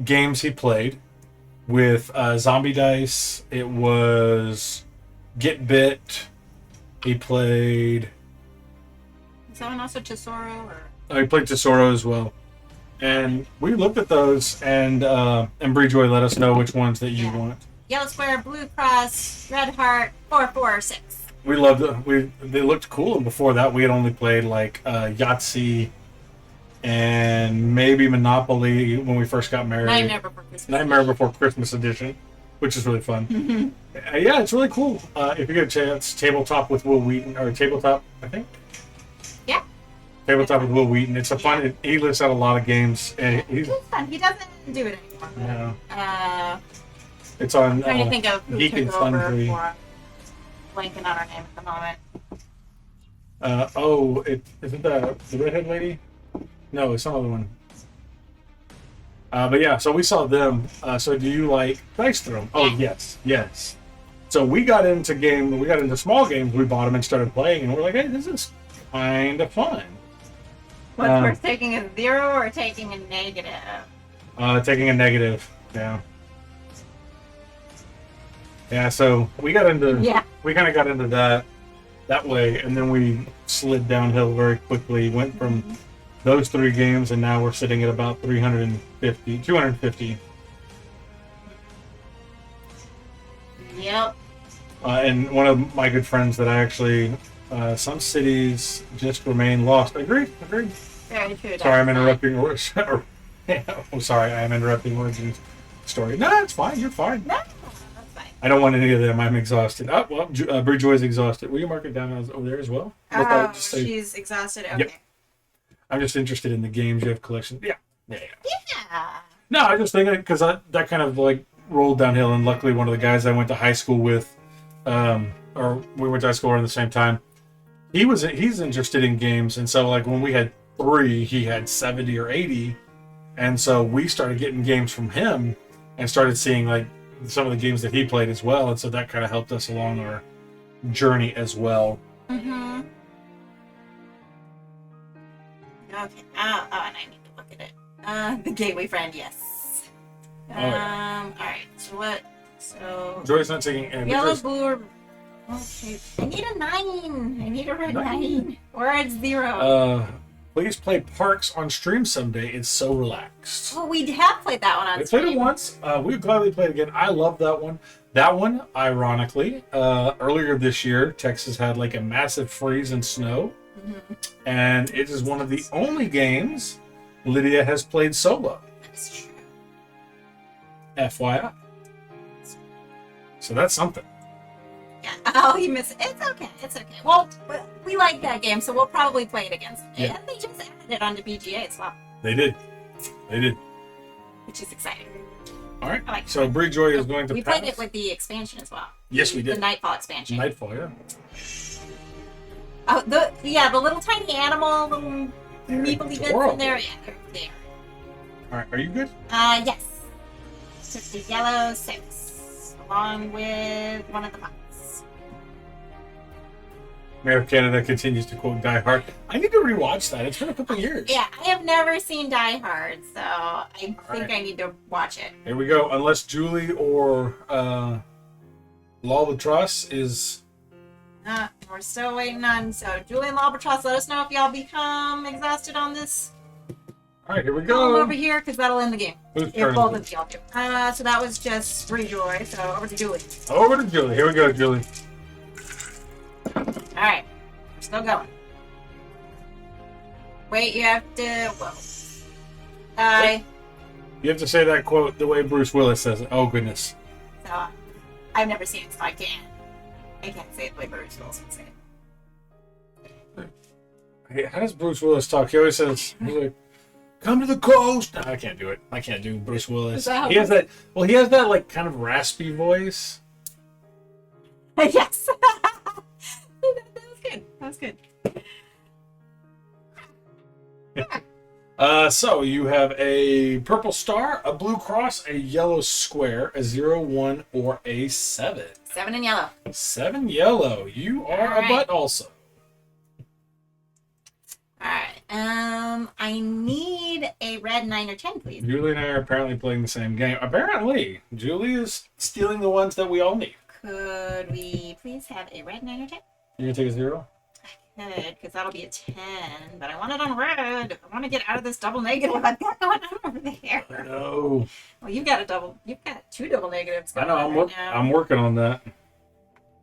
games he played with zombie dice. It was Get Bit. He played. Is that one also Tesoro? Or? He played Tesoro as well. And we looked at those, and Brejoy let us know which ones that you want. Yellow Square, Blue Cross, Red Heart, 446. We loved it. They looked cool, and before that, we had only played like Yahtzee and maybe Monopoly when we first got married. Nightmare Before Christmas edition, which is really fun. Mm-hmm. Yeah, it's really cool. If you get a chance, tabletop with Will Wheaton, or tabletop, I think. Yeah. Tabletop with Will Wheaton. It's a fun. He lists out a lot of games, and he's. It's fun. He doesn't do it anymore. Yeah. It's on. I'm trying to think of who Geek took and over Sundry. for him. Blanking on her name at the moment. Isn't the redhead lady? No, it's some other one. But yeah, so we saw them. So do you like dice throwing? Oh yes, yes. So we got into small games. We bought them and started playing, and we're like, hey, this is kind of fun. What's worth, taking a 0 or taking a negative? Taking a negative. Yeah. Yeah. So we got into. Yeah. We kind of got into that way, and then we slid downhill very quickly. Went from those 3 games, and now we're sitting at about 250. Yep. And one of my good friends that I actually, some cities just remain lost. Agreed. Very true. Sorry, I'm interrupting. I'm sorry, I am interrupting Origin's story. No, it's fine. You're fine. No, that's fine. I don't want any of them. I'm exhausted. Oh, well, Bridgejoy's exhausted. Will you mark it down over there as well? Oh, she's exhausted. Okay. Yep. I'm just interested in the games you have collection. Yeah. Yeah. No, I just thinking because that kind of like rolled downhill, and luckily one of the guys I went to high school with, or we went to high school around the same time, he's interested in games, and so like when we had 3, he had 70 or 80, and so we started getting games from him and started seeing like some of the games that he played as well, and so that kind of helped us along our journey as well. Mm-hmm. Okay. Oh, and I need to look at it. The gateway friend, yes. yeah. All right. So what? So Joy's not taking any. yellow, blue, or okay. I need a 9. I need a red 9. Or it's 0. Please play Parks on stream someday. It's so relaxed. Oh, we have played that one on We stream. played it once. We gladly play it again. I love that one. That one, ironically, earlier this year, Texas had like a massive freeze and snow. Mm-hmm. And it is one of the only games Lydia has played solo. That's true. FYI. So that's something. Yeah. Oh, you missed it. It's okay. It's okay. Well, we like that game, so we'll probably play it again someday. Yeah. And they just added it onto BGA as well, They did. which is exciting. All right. I like So Bridgejoy is going to We pass. played it with the expansion as well. Yes, we The did. Nightfall expansion. Nightfall, yeah. Oh, the little tiny animal, little meeply bits adorable. in there. Yeah, they're there. All right. Are you good? Yes. Took the yellow 6, along with one of the pots. Mayor of Canada continues to quote Die Hard. I need to rewatch that. It's been a couple years. Yeah, I have never seen Die Hard, so I think right. I need to watch it. Here we go. Unless Julie or L'Albatross is... We're still waiting on. So, Julie and Albatross, let us know if y'all become exhausted on this. All right, here we Come go. over here, because that'll end the game. Whose If turn both is it? of y'all do. So that was just Rejoy. So over to Julie. Over to Julie. Here we go, Julie. All right, we're still going. Wait, you have to. Whoa. You have to say that quote the way Bruce Willis says it. Oh, goodness. So I've never seen it, so I can't say it the way Bruce Willis would say it. Hey, how does Bruce Willis talk? He always says, he's like, come to the coast. No, I can't do it. I can't do Bruce Willis. Is that how He has that, well, he has that, like, kind of raspy voice. Yes. That was good. That was good. So you have a purple star, a blue cross, a yellow square, a 0, 1, or a 7. 7 in yellow. 7 yellow. You are All a right. butt also. All right. I need a red 9 or 10, please. Julie and I are apparently playing the same game. Apparently, Julie is stealing the ones that we all need. Could we please have a red 9 or 10? You're going to take a 0? Good, because that'll be a 10. But I want it on red. If I want to get out of this double negative I've got going on over there. I know. Well, you've got 2 double negatives I going know. on right now. I'm working on that.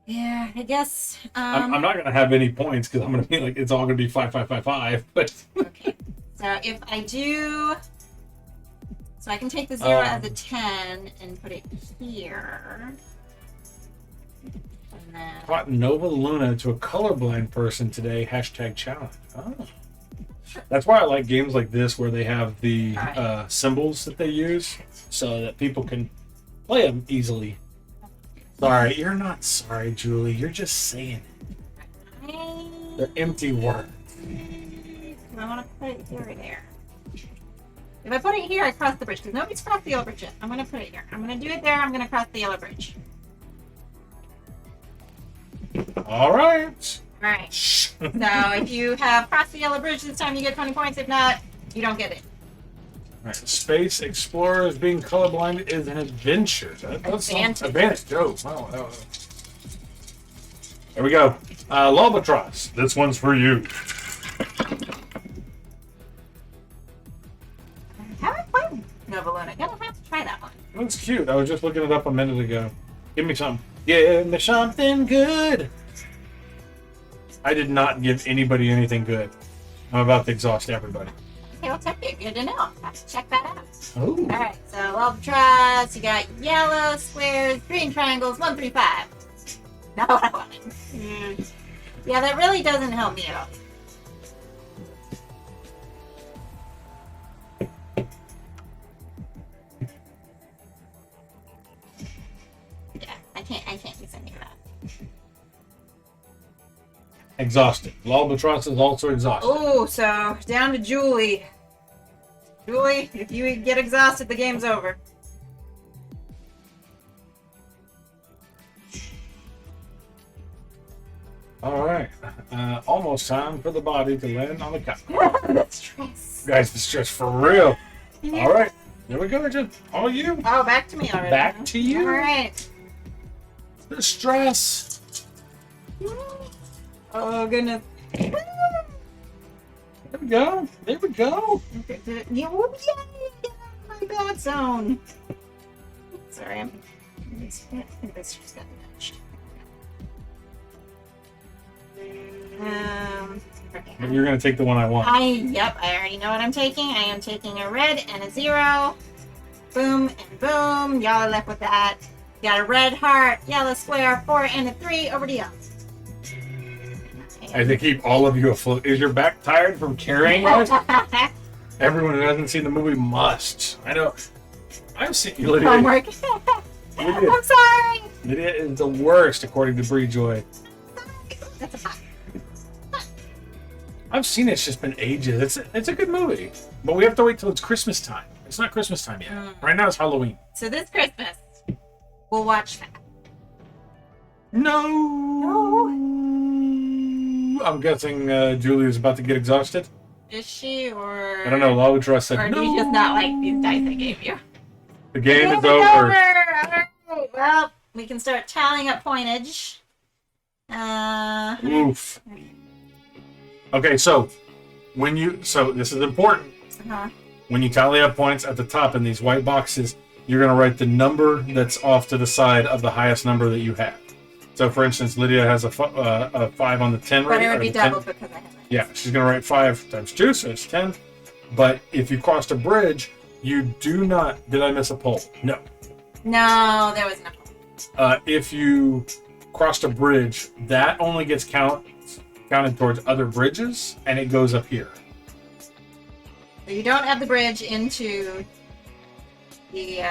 Yeah, I guess. I'm not going to have any points because I'm going to be like, it's all going to be 5, 5, 5, 5. But Okay. So if I do... So I can take the 0 as a 10 and put it here. And then... taught Nova Luna to a colorblind person today. #challenge. Oh. That's why I like games like this where they have the symbols that they use so that people can play them easily. Sorry, you're not sorry, Julie. You're just saying it. They're empty words. I want to put it here or there. If I put it here, I cross the bridge because nobody's crossed the yellow bridge yet. I'm gonna put it here. I'm gonna do it there. I'm gonna cross the yellow bridge. All right. All right. So if you have crossed the yellow bridge this time, you get 20 points. If not, you don't get it. All right. Space Explorers being colorblind is an adventure. That's Advantage. Advantage. Oh, wow. There we go. Lobatros. This one's for you. I haven't played Novaluna. Gonna have to try that one. Looks cute. I was just looking it up a minute ago. Give me something. Give me something good. I did not give anybody anything good. I'm about to exhaust everybody. Okay, well, tip you. Good to know. Have to check that out. Oh. All right. So Albatross, you got yellow squares, green triangles, 1, 3, 5. Not what I wanted. Yeah, that really doesn't help me at all. Yeah, I can't use any of that. Exhausted. Lobatros is also exhausted. Oh, so down to Julie. Julie, if you get exhausted, the game's over. All right. Almost time for the body to land on the couch. That's stress. Guys, it's just for real. All right. Here we go, Jen. All you. Oh, back to me already. Back to you. All right. The stress. Oh, goodness. There we go. There we go. Yeah, my bad zone. Sorry, I think this just got nudged. Okay. You're going to take the one I want. Yep, I already know what I'm taking. I am taking a red and a 0. Boom and boom. Y'all are left with that. Got a red heart, yellow square, 4 and a 3. Over to y'all. I to keep all of you afloat. Is your back tired from carrying us? Everyone who hasn't seen the movie must. I know. I've seen Lydia. Homework. I'm sorry. Lydia is the worst, according to Bree Joy. That's a 5. I've seen it. It's just been ages. It's a good movie, but we have to wait till it's Christmas time. It's not Christmas time yet. Right now it's Halloween. So this Christmas, we'll watch that. No. I'm guessing Julie is about to get exhausted. Is she, or... I don't know. Lobatros said or no. do you just not like these dice I gave you? The game is It's over. All right. Well, we can start tallying up pointage. Oof. Okay, so this is important. When you tally up points at the top in these white boxes, you're going to write the number that's off to the side of the highest number that you have. So, for instance, Lydia has a 5 on the 10 But right. it would be doubled 10. because I have it. Yeah, she's going to write 5 times 2, so it's 10. But if you crossed a bridge, you do not... Did I miss a pole? No. No, there was no pole. If you crossed a bridge, that only gets counted towards other bridges, and it goes up here. So you don't have the bridge into the...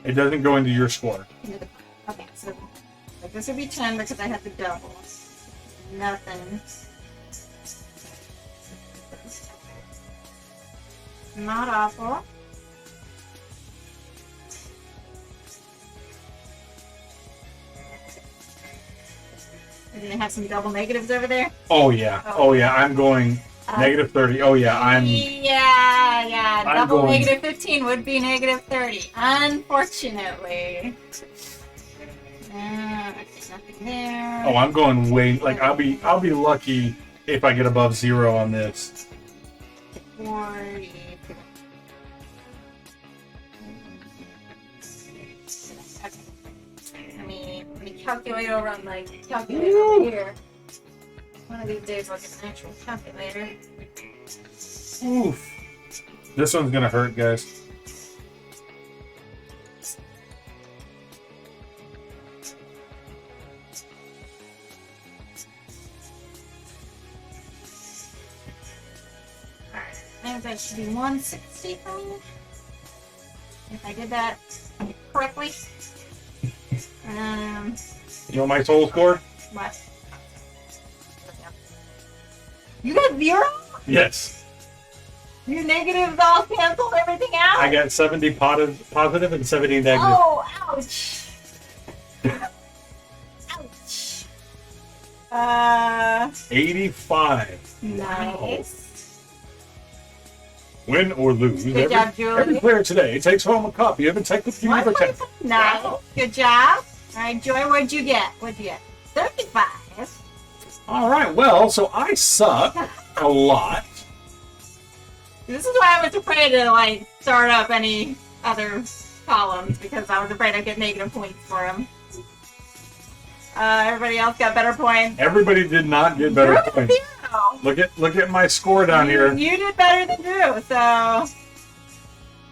It doesn't go into your score. Okay, so like this would be 10 because I had the double. Nothing. Not awful. You're gonna have some double negatives over there? Oh yeah. Oh yeah. I'm going negative 30. Oh yeah. Yeah. I'm Double going... negative 15 would be negative 30. Unfortunately. Okay, nothing there. Oh, I'm going way. Like I'll be lucky if I get above 0 on this. 40. Let me calculate over on my calculator over here. One of these days I'll get an actual calculator. Oof. This one's gonna hurt, guys. Alright, I think that should be 160 for me. If I did that correctly. You know my total score? What? You got 0? Yes. Your negatives all canceled everything out? I got 70 positive and 70 negative. Oh, ouch. Ouch. 85. Nice. Win or lose. Good job, Julie. Every player today takes home a copy of Encyclopedia Britannica. Nice. Good job. All right, Joy, what'd you get? 35. All right, well, so I suck a lot. This is why I was afraid to like start up any other columns because I was afraid I'd get negative points for them. Everybody else got better points. Everybody did not get better You're points. Look at my score down here. You did better than Drew, so.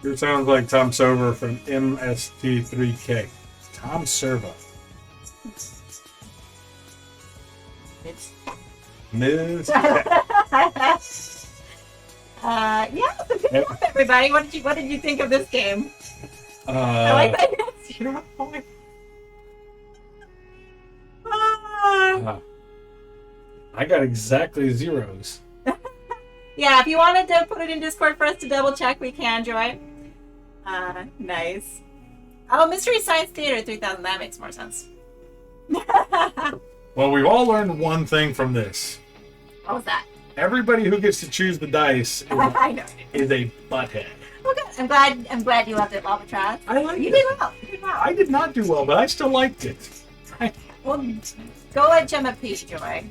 It sounds like Tom Servo from MST3K. Tom Servo. It's... Ms. yeah, so good job, everybody. What did you think of this game? I like that you had 0 points. I got exactly zeros. Yeah, if you wanted to put it in Discord for us to double check, we can, Joy. Nice. Oh, Mystery Science Theater 3000. That makes more sense. Well, we've all learned one thing from this. What was that? Everybody who gets to choose the dice I know. is a butthead. Oh, good. I'm glad you loved it, Albatross. I like You it. did well. You did well. I did not do well, but I still liked it. Well, go let Gemma Peach, Joy.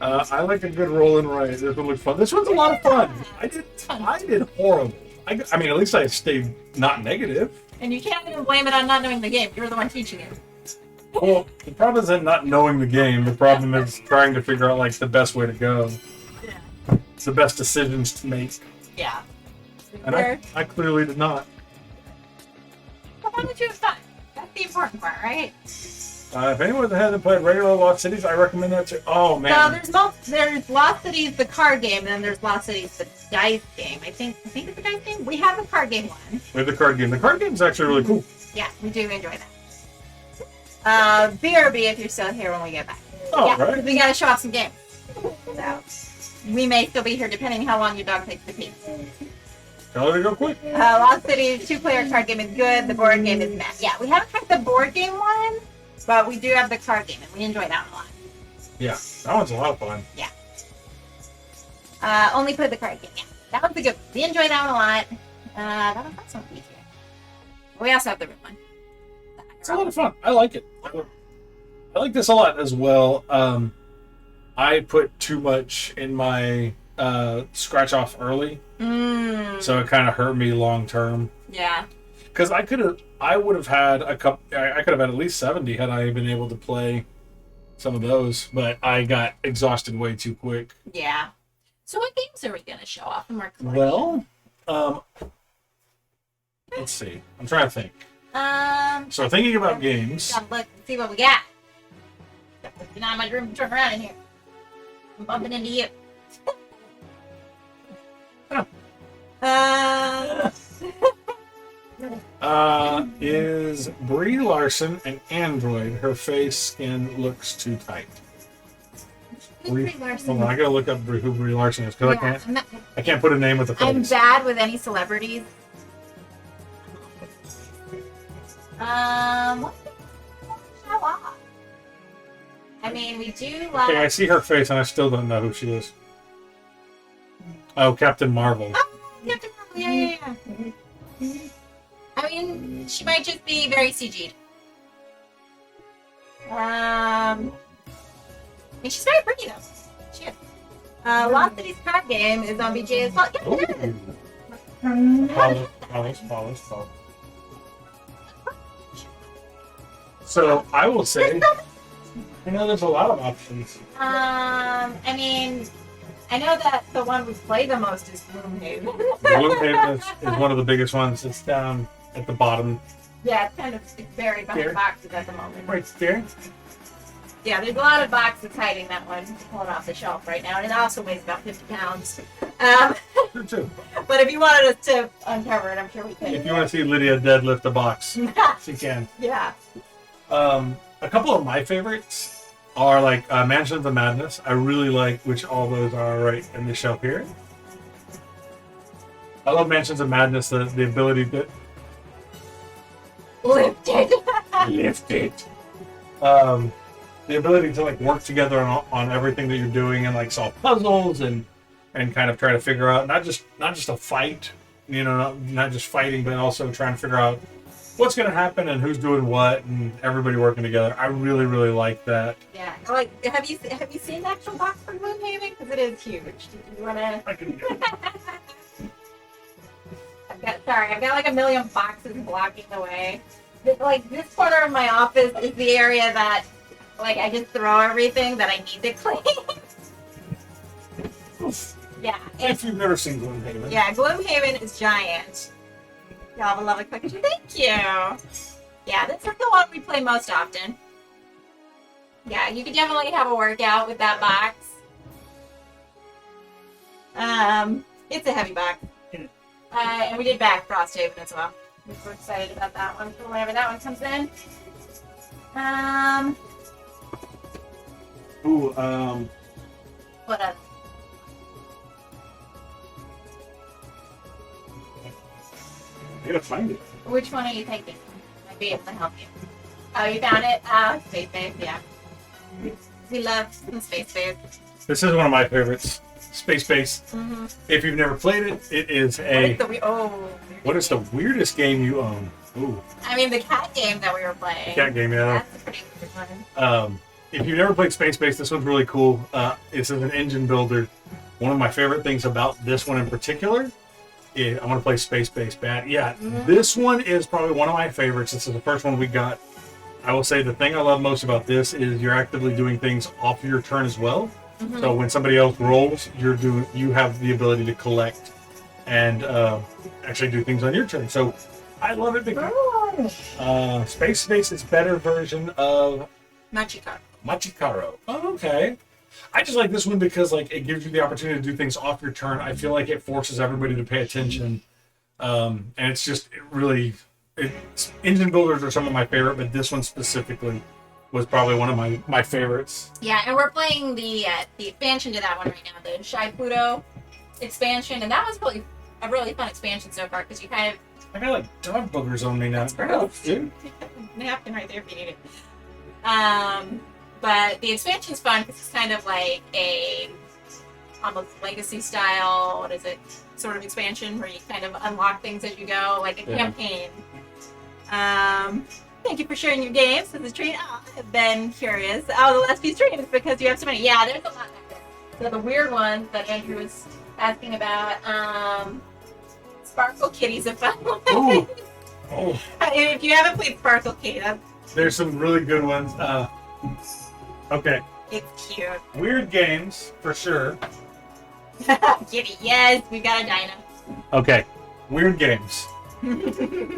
I like a good roll and write. This one looks fun. This one's a lot of fun. I did horrible. I mean, at least I stayed not negative. And you can't even blame it on not knowing the game. You were the one teaching it. Well, the problem isn't not knowing the game. The problem is trying to figure out like the best way to go. Yeah. The best decisions to make. Yeah. And I clearly did not. Well, how did you have fun? That's the important part, right? If anyone hasn't played regular Lost Cities, I recommend that too. Oh man. So there's Lost Cities, the card game, and then there's Lost Cities, the dice game. I think it's the dice game. We have the card game one. We have the card game. The card game is actually really cool. Yeah, we do enjoy that. BRB if you're still here when we get back. Oh, yeah, right. because we gotta show off some games. So we may still be here depending how long your dog takes to pee. Tell her to go quick. Lost Cities 2-player card game is good. The board game is meh. Yeah, we haven't tried the board game one, but we do have the card game, and we enjoy that one a lot. Yeah, that one's a lot of fun. Yeah. Only played the card game. Yeah, that one's a good one. We enjoy that one a lot. That one's also easier. We also have the room one. It's a lot of fun. I like it. I like this a lot as well. I put too much in my scratch off early, so it kind of hurt me long term. Yeah. Because I would have had I could have had at least 70 had I been able to play some of those, but I got exhausted way too quick. Yeah. So what games are we gonna show off in our collection? Well, let's see. I'm trying to think. So thinking about games. Gotta look and see what we got. There's not much room to turn around in here. I'm bumping into you. Is Brie Larson an android? Her face skin looks too tight. Brie Larson? Hold on, I gotta look up who Brie Larson is because Yeah, I can't put a name with a face. I'm bad with any celebrities. What do we show off? I mean, we do love... Okay, I see her face and I still don't know who she is. Oh, Captain Marvel. Oh, Captain Marvel, yeah. I mean, she might just be very CG'd. I mean, she's very pretty, though. She is. Lost Cities card game is on BJ as well. Yeah, it is. Polish. So, I will say, I know there's a lot of options. I mean, I know that the one we play the most is Gloomhaven. Gloomhaven is one of the biggest ones. It's down at the bottom. Yeah, it's kind of buried behind Here? boxes at the moment. Right there. Yeah, there's a lot of boxes hiding that one, pulling off the shelf right now, and it also weighs about 50 pounds. Sure, too. But if you wanted us to uncover it, I'm sure we could. If you want to see Lydia deadlift a box, she can. Yeah. A couple of my favorites are like Mansions of Madness. I really like which all those are right in the shelf here. I love Mansions of Madness. The ability to Lifted. lift it. The ability to like work together on everything that you're doing and like solve puzzles and kind of try to figure out not just a fight, not just fighting, but also trying to figure out what's going to happen and who's doing what and everybody working together. I really, really like that. Yeah. Like, have you seen the actual box for Gloomhaven? Because it is huge. Do you want to? I can I've got like a million boxes blocking the way. This corner of my office is the area that, like, I just throw everything that I need to clean. Yeah. If you've never seen Gloomhaven. Yeah, Gloomhaven is giant. Y'all have a lovely picture. Thank you. Yeah, this is the one we play most often. Yeah, you could definitely have a workout with that box. It's a heavy box. And we did back Frosthaven as well. We're excited about that one for whenever that one comes in. What else? I gotta find it. Which one are you thinking? I'd be able to help you. Oh, you found it? Space Base, yeah. We love some Space Base. This is one of my favorites. Space Base. Mm-hmm. If you've never played it, it is what is the weirdest game you own? Ooh. I mean, the cat game that we were playing. The cat game, yeah. That's a pretty weird one. If you've never played Space Base, this one's really cool. It's an engine builder. One of my favorite things about this one in particular is I want to play Space Base bad. Yeah, This one is probably one of my favorites. This is the first one we got. I will say the thing I love most about this is you're actively doing things off your turn as well. Mm-hmm. So when somebody else rolls, you have the ability to collect and actually do things on your turn. So I love it because Space Base is a better version of Machikaro. Oh, okay. I just like this one because like it gives you the opportunity to do things off your turn. I feel like it forces everybody to pay attention, and it's just engine builders are some of my favorite, but this one specifically was probably one of my favorites. Yeah, and we're playing the expansion to that one right now, the Shai Pluto expansion, and that was really a really fun expansion so far because you kind of. I got like dog boogers on me now. That's gross. Dude. Napkin right there if you need it. But the expansion's fun because it's kind of like a almost legacy style, what is it, sort of expansion where you kind of unlock things as you go, like a campaign. Thank you for sharing your games with the stream. Oh, I've been curious. Oh, the last few streams because you have so many. Yeah, there's a lot back there. So the weird ones that Andrew was asking about, Sparkle Kitty's a fun one. Ooh. Oh. If you haven't played Sparkle Kitty, There's some really good ones. Okay. it's cute. Weird games, for sure. Kitty, yes, we got a dino. Okay. Weird games.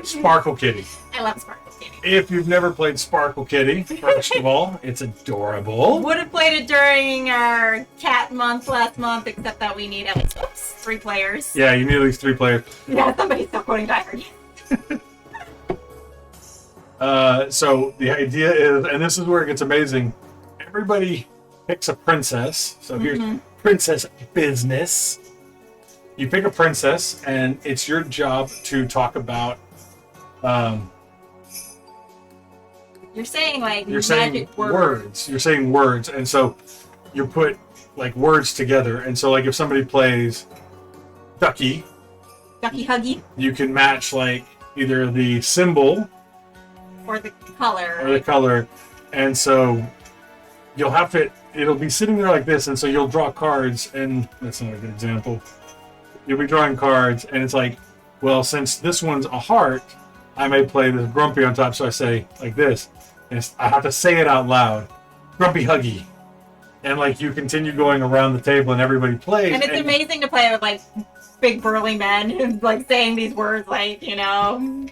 Sparkle Kitty. I love Sparkle Kitty. If you've never played Sparkle Kitty, first of all, it's adorable. Would have played it during our cat month last month, except that we need at least 3 players. Yeah, you need at least 3 players. Yeah, somebody's still quoting Die Hard. So the idea is, and this is where it gets amazing, everybody picks a princess. So here's princess business. You pick a princess, and it's your job to talk about. You're saying like You're saying magic words. You're saying words, and so you put like words together. And so like if somebody plays Ducky, Ducky Huggy, you can match like either the symbol or the color. And so you'll have to. It'll be sitting there like this, and so you'll draw cards. And that's not a good example. You'll be drawing cards, and it's like, well, since this one's a heart, I may play this grumpy on top. So I say like this, and I have to say it out loud, Grumpy Huggy, and like you continue going around the table, and everybody plays. And it's amazing to play with like big burly men who's like saying these words like, you know,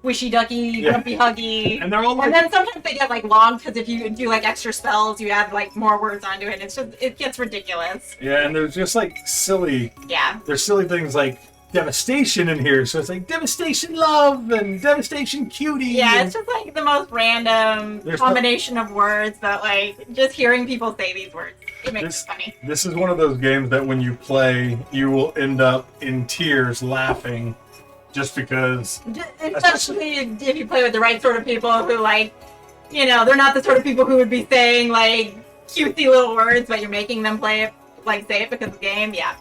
wishy ducky, grumpy huggy. And they're all like, and then sometimes they get like long because if you do like extra spells, you add like more words onto it. It's just, it gets ridiculous. yeah, and there's just like silly. Yeah. There's silly things like devastation in here, so it's like devastation love and devastation cutie. Yeah, it's just like the most random combination of words, but like just hearing people say these words, it makes it funny. This is one of those games that when you play, you will end up in tears laughing, just because. Especially if you play with the right sort of people who like, you know, they're not the sort of people who would be saying like cutesy little words, but you're making them play it, like say it because of the game. Yeah.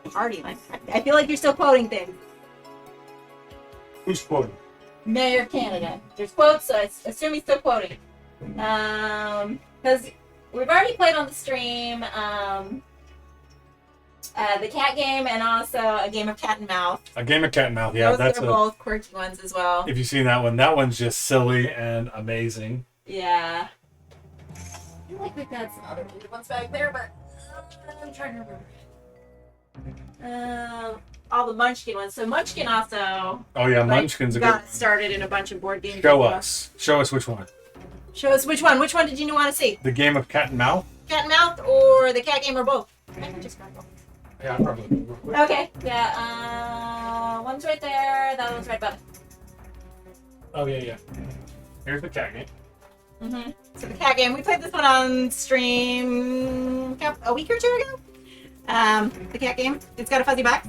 Party, like I feel like you're still quoting things. Who's quoting? Mayor of Canada. There's quotes, so I assume he's still quoting. Because we've already played on the stream the cat game and also a game of cat and mouse. A game of cat and mouse, yeah. Those are both quirky ones as well. If you've seen that one's just silly and amazing. Yeah. I feel like we've got some other weird ones back there, but I'm trying to remember. All the Munchkin ones. So Munchkin also. Oh yeah, Munchkin's a good. Got started in a bunch of board games. Show us which one. Show us which one. Which one did you want to see? The game of cat and mouse. Cat and mouse, or the cat game, or both? I can just grab both. Yeah, probably. Okay. Yeah. One's right there. That one's right above it. Oh yeah. Here's the cat game. Mhm. So the cat game. We played this one on stream a week or two ago. The cat game. It's got a fuzzy back.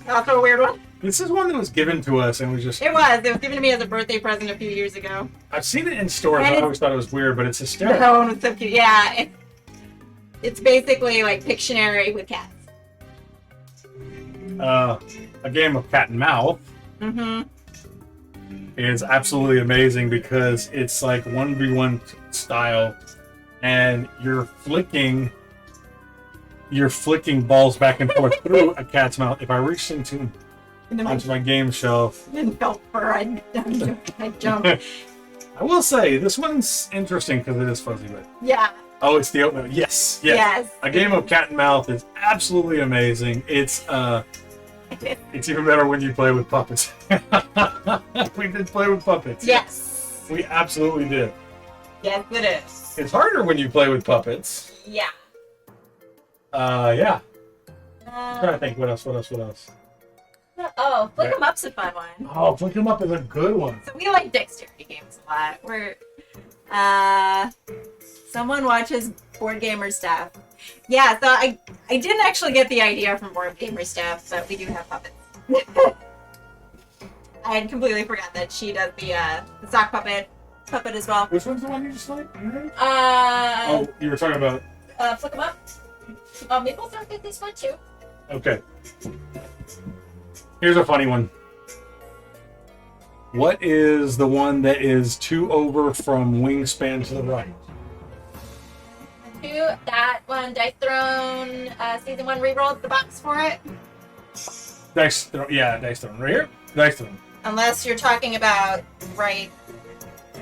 Also a weird one. This is one that was given to us, and we just. It was given to me as a birthday present a few years ago. I've seen it in stores. I always thought it was weird, but it's hysterical. The one was so cute. Yeah. It's basically like Pictionary with cats. A game of cat and mouse. Mm-hmm. Is absolutely amazing because it's like 1v1 style, and you're flicking balls back and forth through a cat's mouth. If I reach onto my game shelf, I jumped. I will say this one's interesting because it is fuzzy, but Yeah. oh, it's the oatmeal. Yes. A game of cat and mouth is absolutely amazing. It's even better when you play with puppets. We did play with puppets. Yes. We absolutely did. Yes, it is. It's harder when you play with puppets. Yeah. Yeah. I'm trying to think what else. Oh, Flick 'em Up's a fun one. Oh, Flick 'em Up is a good one. So we like dexterity games a lot. We're someone watches Board Gamer Stuff. Yeah, so I didn't actually get the idea from Board Gamer Stuff, but we do have puppets. I had completely forgot that she does the sock puppet as well. Which one's the one you just like? Oh, you were talking about. Flick 'em Up. Maple Syrup did this one too. Okay. Here's a funny one. What is the one that is 2 over from wingspan to the right? That one, Dice Throne, season 1 rerolled the box for it. Dice Throne. Yeah, Dice Throne. Right here? Dice Throne. Unless you're talking about right,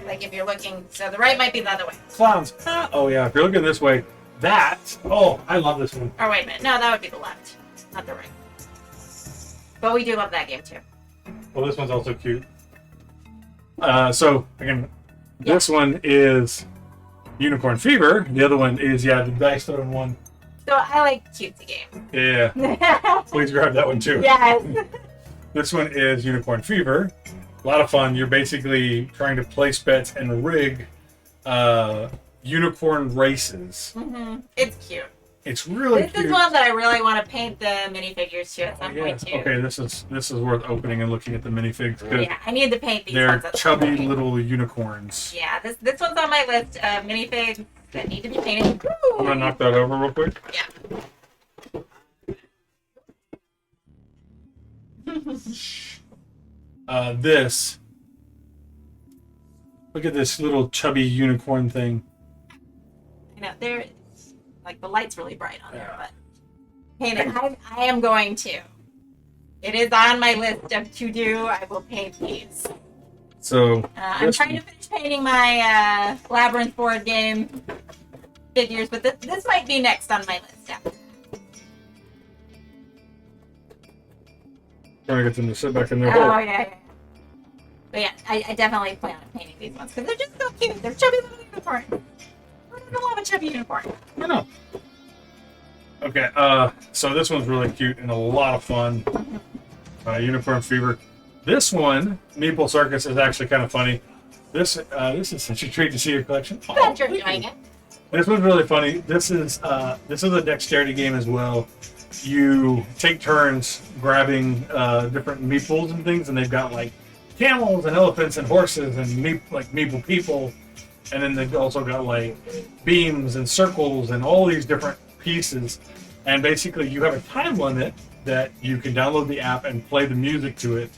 like if you're looking, so the right might be the other way. Clowns. Oh yeah, if you're looking this way, that. Oh, I love this one. Or wait a minute, no, that would be the left, not the right. But we do love that game too. Well, this one's also cute. So again, this one is Unicorn Fever. The other one is the Dice Throne one. So I like cutesy games. Yeah. Please grab that one too. Yes. This one is Unicorn Fever. A lot of fun. You're basically trying to place bets and rig unicorn races. Mm-hmm. It's cute. It's really cute. This is one that I really want to paint the minifigures to at some point too. Okay, this is worth opening and looking at the minifigs. Yeah, I need to paint these. They're chubby little unicorns. Yeah, this one's on my list of minifigs that need to be painted. Ooh. I'm gonna knock that over real quick. Yeah. This. Look at this little chubby unicorn thing. I know they're like the light's really bright on there, but paint it. I am going to. It is on my list of to do. I will paint these. So I'm trying to finish painting my Labyrinth board game figures, but this might be next on my list. Yeah. Trying to get them to sit back in their hole. hole. Yeah. But yeah, I definitely plan on painting these ones because they're just so cute. They're chubby little unicorns. I love a chubby unicorn. I know. Okay, so this one's really cute and a lot of fun. Unicorn Fever. This one, Meeple Circus, is actually kind of funny. This is such a treat to see your collection. I'm glad you're enjoying it. This one's really funny. This is a dexterity game as well. You take turns grabbing different meeples and things, and they've got like camels and elephants and horses and meeple people, and then they've also got like beams and circles and all these different pieces. And basically, you have a time limit that you can download the app and play the music to it,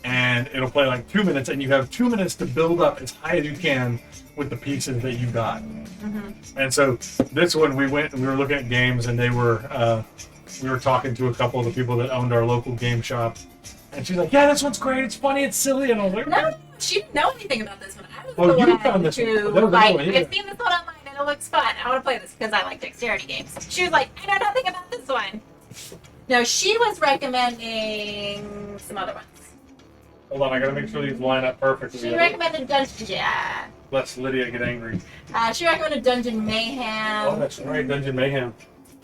and it'll play like 2 minutes, and you have 2 minutes to build up as high as you can with the pieces that you got. And so this one, we went and we were looking at games, and we were talking to a couple of the people that owned our local game shop, and she's like, "Yeah, this one's great. It's funny. It's silly." And I was like, No, she didn't know anything about this one. I was Oh, the you one found this one. who, That was like, another one, yeah. I've seen this one online and it looks fun. I want to play this because I like dexterity games. She was like, I know nothing about this one. No, she was recommending some other ones. Hold on, I gotta make sure these line up perfectly. She recommended Dungeon. Yeah. Lest Lydia get angry. She recommended Dungeon Oh, Mayhem. that's right, Dungeon Mayhem.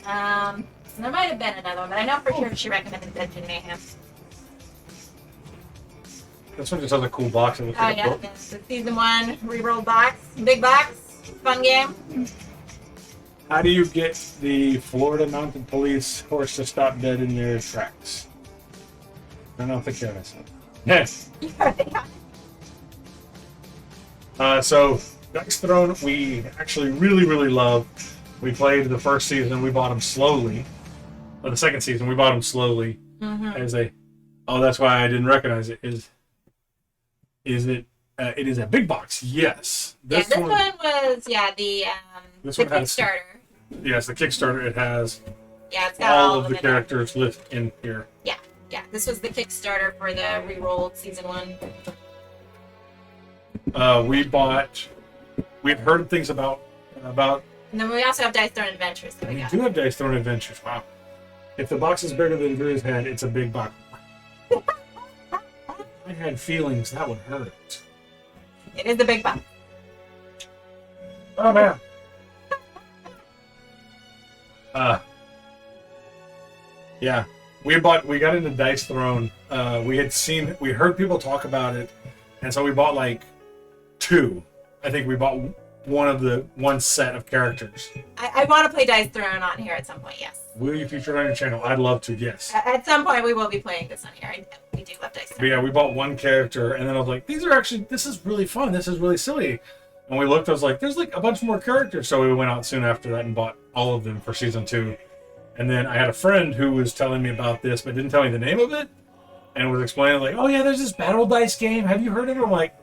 There might have been another one, but I know for sure she recommended Dungeon Mayhem. This one just has a cool box. And Oh yeah, it's the season 1 reroll box, big box, fun game. How do you get the Florida Mounted Police horse to stop dead in their tracks? I don't think I said. Yes. So Dice Throne, we actually really love. We played the first season. We bought them slowly. Or the second season, we bought them slowly as a. Oh, that's why I didn't recognize it. Is it? It is a big box. Yes. This one was the This the one has- Kickstarter. Yes, the Kickstarter. It has Yeah, it's got all of them the in there. characters listed in here. Yeah, this was the Kickstarter for the rerolled season 1. We've heard things about. And then we also have Dice Throne Adventures that we We got. do have Dice Throne Adventures. Wow. If the box is bigger than Drew's head, it's a big box. I had feelings that would hurt. It is the big box. Oh man. Yeah. We got into Dice Throne. We heard people talk about it, and so we bought like 2. I think we bought one set of characters. I want to play Dice Throne on here at some point, yes. Will you feature it on your channel? I'd love to, yes. At some point we will be playing this on here. We do love Dice But Throne. yeah, we bought one character, and then I was like, this is really fun. This is really silly. And we looked, I was like, there's like a bunch more characters. So we went out soon after that and bought all of them for season 2. And then I had a friend who was telling me about this, but didn't tell me the name of it. And was explaining like, oh yeah, there's this battle dice game. Have you heard of it? I'm like,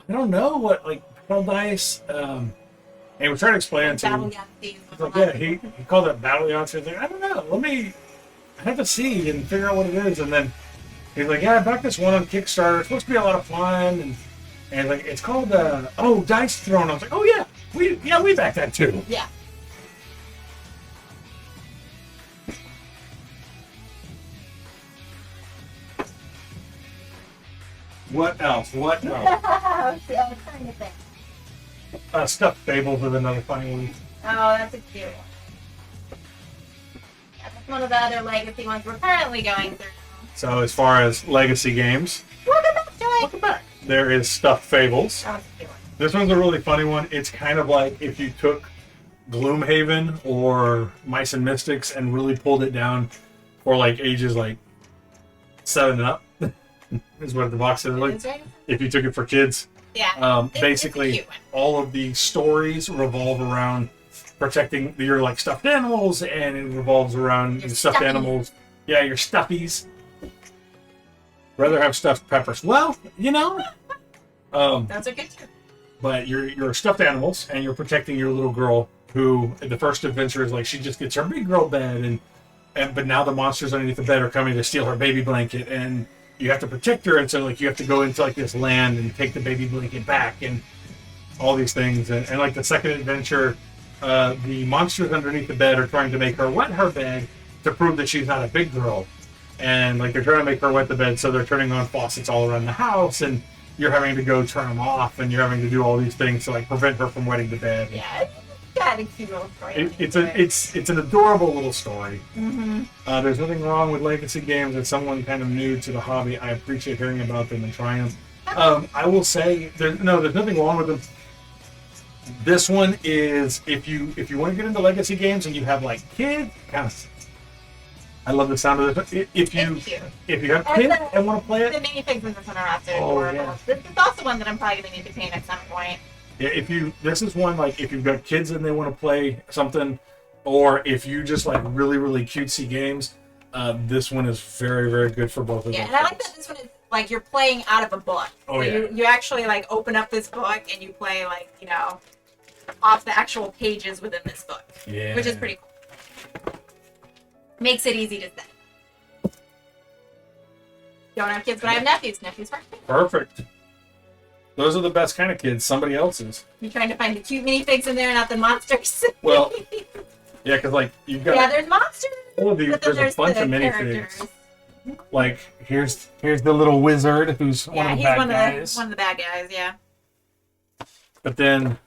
I don't know what, like, battle dice. And we tried to explain it to him. Battle Yahtzee. He's like, yeah, he called it Battle Yahtzee. I was like, I don't know. I have to see and figure out what it is. And then he's like, yeah, I backed this one on Kickstarter. It's supposed to be a lot of fun. And like, it's called, Dice Throne. I was like, oh yeah, we backed that too. Yeah. What else? What else? I'm trying to think. Stuffed Fables is another funny one. Oh, that's a cute one. Yeah, that's one of the other legacy ones we're currently going through. So as far as legacy games, Welcome back, Joey. welcome back. There is Stuffed Fables. That was a cute one. This one's a really funny one. It's kind of like if you took Gloomhaven or Mice and Mystics and really pulled it down for like ages like 7 and up. Is what the box says. Like, Is right? if you took it for kids, Yeah. It's a basically cute one. all of the stories revolve around protecting your like stuffed animals, and it revolves around Your the stuffed stuffies. animals. Yeah, your stuffies. Rather have stuffed peppers. Well, Those are good too. but you're stuffed animals, and you're protecting your little girl. Who in the first adventure is like she just gets her big girl bed, but now the monsters underneath the bed are coming to steal her baby blanket, and you have to protect her, and so like you have to go into like this land and take the baby blanket back, and all these things, and like the second adventure, the monsters underneath the bed are trying to make her wet her bed to prove that she's not a big girl, and like they're trying to make her wet the bed, so they're turning on faucets all around the house, and you're having to go turn them off, and you're having to do all these things to like prevent her from wetting the bed. Yeah. It's got had a cute little story. It's an adorable little story. Mm-hmm. There's nothing wrong with legacy games. As someone kind of new to the hobby, I appreciate hearing about them and trying them. I will say there's nothing wrong with them. This one is if you want to get into legacy games and you have like kids, kind of. I love the sound of this. If you have kids and want to play The it, minifigs in this one are also Oh, adorable. yeah. This is also one that I'm probably going to need to paint at some point. yeah. This is one like if you've got kids and they want to play something, or if you just like really really cutesy games, this one is very very good for both of them. Yeah, and I like that this one is like you're playing out of a book. Oh, So yeah. You actually like open up this book and you play like, you know, off the actual pages within this book. Yeah. Which is pretty cool. Makes it easy to say. Don't have kids, but I have nephews. Nephews first. Perfect. Those are the best kind of kids. Somebody else's. You're trying to find the cute minifigs in there, not the monsters. Well, yeah, because like you've got yeah, there's monsters. all these. But then There's a bunch the of characters. minifigs. Like here's the little wizard who's one Yeah, of the he's bad one guys. of the bad guys. Yeah, But then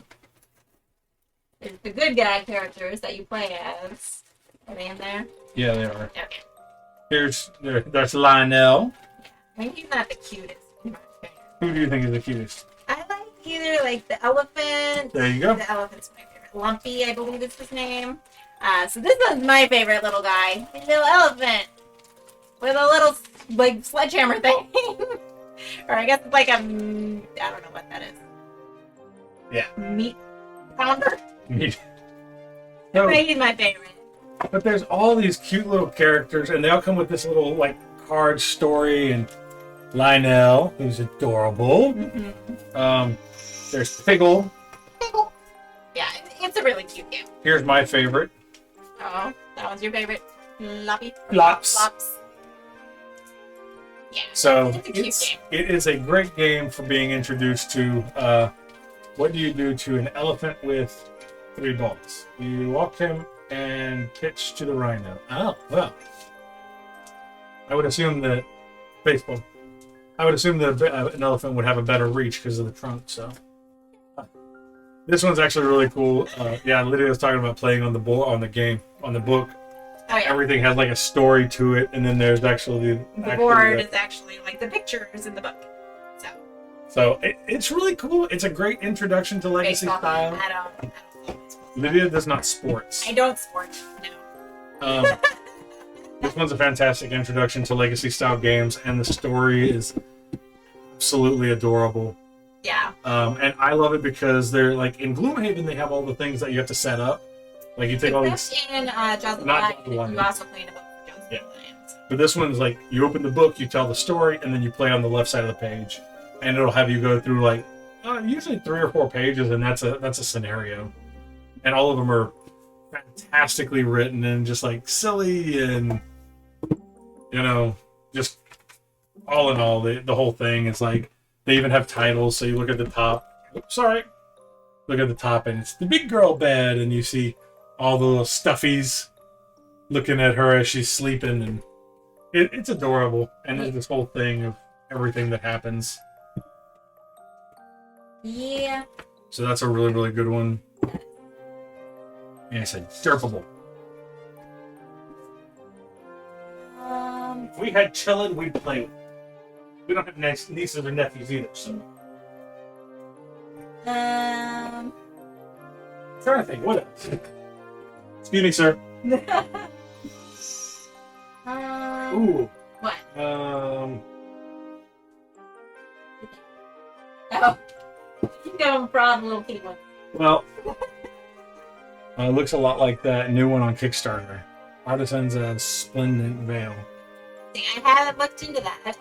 there's the good guy characters that you play as. Are they in there? yeah, they are. Okay. That's Lionel. I think he's not the cutest. Who do you think is the cutest? I like either like the elephant. There you go. The elephant's my favorite. Lumpy, I believe is his name. So this one's my favorite little guy. A little elephant with a little like sledgehammer thing, or I guess it's like I don't know what that is. Yeah. Meat pounder. Neat. But So, he's my favorite. but there's all these cute little characters, and they all come with this little like card story. And Lionel, who's adorable. Mm-hmm. There's Piggle. Yeah, it's a really cute game. Here's my favorite. Oh, that one's your favorite. Floppy. Flops. Flops. Yeah. So It's a cute game. it is a great game for being introduced to what do you do to an elephant with 3 balls? You walk him and pitch to the rhino. Oh, well. I would assume that baseball. I would assume that an elephant would have a better reach because of the trunk. So this one's actually really cool. Yeah, Lydia was talking about playing on the book. Oh yeah. Everything has like a story to it, and then there's actually The board is actually like the pictures in the book. So it's really cool. It's a great introduction to legacy Baseball. style. I don't Lydia does not sports. I don't sport. No. This one's a fantastic introduction to legacy style games, and the story is absolutely adorable. Yeah. And I love it because they're like in Gloomhaven, they have all the things that you have to set up. Like you take all these. Except in Jaws of the Not Lion, Jaws of the Lion. you also play in a book for Jaws of Yeah. the Lion. So. But this one's like you open the book, you tell the story, and then you play on the left side of the page, and it'll have you go through like usually 3 or 4 pages, and that's a scenario, and all of them are fantastically written and just like silly and just all in all, the whole thing is like they even have titles. So you look at the top. Oops, sorry. Look at the top, and it's the big girl bed, and you see all the little stuffies looking at her as she's sleeping, and it's adorable. And there's this whole thing of everything that happens. Yeah. So that's a really, really good one. And it's a derpable. If we had chillin', we'd play with it. We don't have nieces or nephews either, so. I'm trying to think, what else? Excuse me, sir. Ooh. What? Um, Oh. You know, broad little people. well, it looks a lot like that new one on Kickstarter. Artisan's Splendid Veil. See, I haven't looked into that.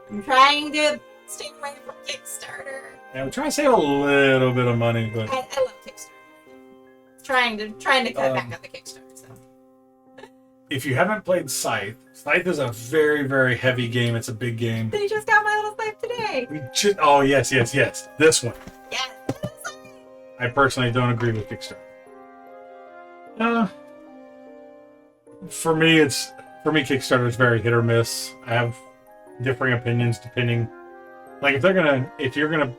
I'm trying to stay away from Kickstarter. Yeah, we're trying to save a little bit of money, but I love Kickstarter. Trying to cut back on the Kickstarter. So. if you haven't played Scythe is a very, very heavy game. It's a big game. They just got my little Scythe today. Oh, yes. This one. Yes. I personally don't agree with Kickstarter. For me, Kickstarter is very hit or miss. I have differing opinions depending. Like if you're gonna.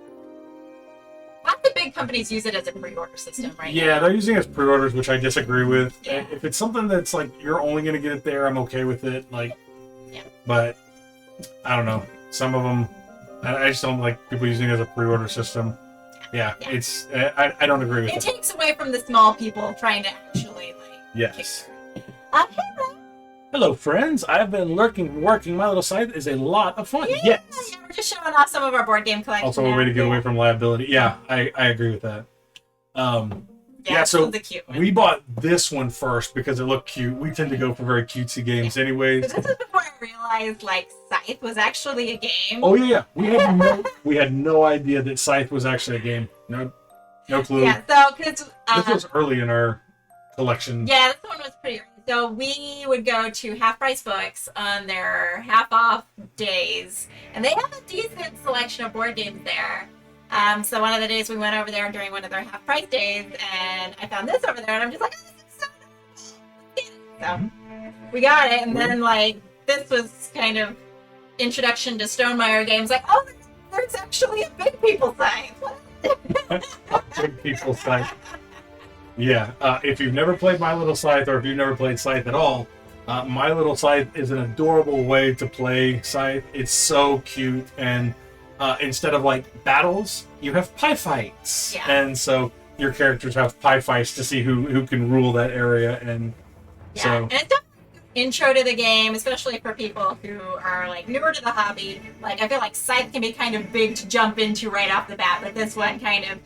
I'm the big big companies use it as a pre-order system, right? Yeah, they're using it as pre-orders, which I disagree with. Yeah. If it's something that's like you're only going to get it there, I'm okay with it. Like, Yeah. But I don't know. Some of them, I just don't like people using it as a pre-order system. Yeah. It's I don't agree with It it. takes away from the small people trying to actually like. Yes. Hello. Hello, friends. I've been working My Little Scythe is a lot of fun. Yeah, Yes. yeah, we're just showing off some of our board game collection. Also a way to get away from liability. Yeah, I agree with that. Yeah, so this one's a cute one. we bought this one first because it looked cute. We tend to go for very cutesy games anyways. So this is before I realized like Scythe was actually a game. Oh yeah. We had no idea that Scythe was actually a game. No clue. Yeah, so because This was early in our collection. yeah, this one was pretty early. So we would go to Half Price Books on their half off days, and they have a decent selection of board games there. So one of the days we went over there during one of their half price days, and I found this over there, and I'm just like, oh, this is so nice. So we got it, and then like this was kind of introduction to Stonemeyer games. Like, oh, there's actually a big people Scythe. Big people Scythe. Yeah. If you've never played My Little Scythe, or if you've never played Scythe at all, My Little Scythe is an adorable way to play Scythe. It's so cute, and instead of like battles, you have pie fights. Yeah. And so your characters have pie fights to see who can rule that area. And Yeah, so and it's definitely an intro to the game, especially for people who are like newer to the hobby. Like I feel like Scythe can be kind of big to jump into right off the bat, but this one kind of,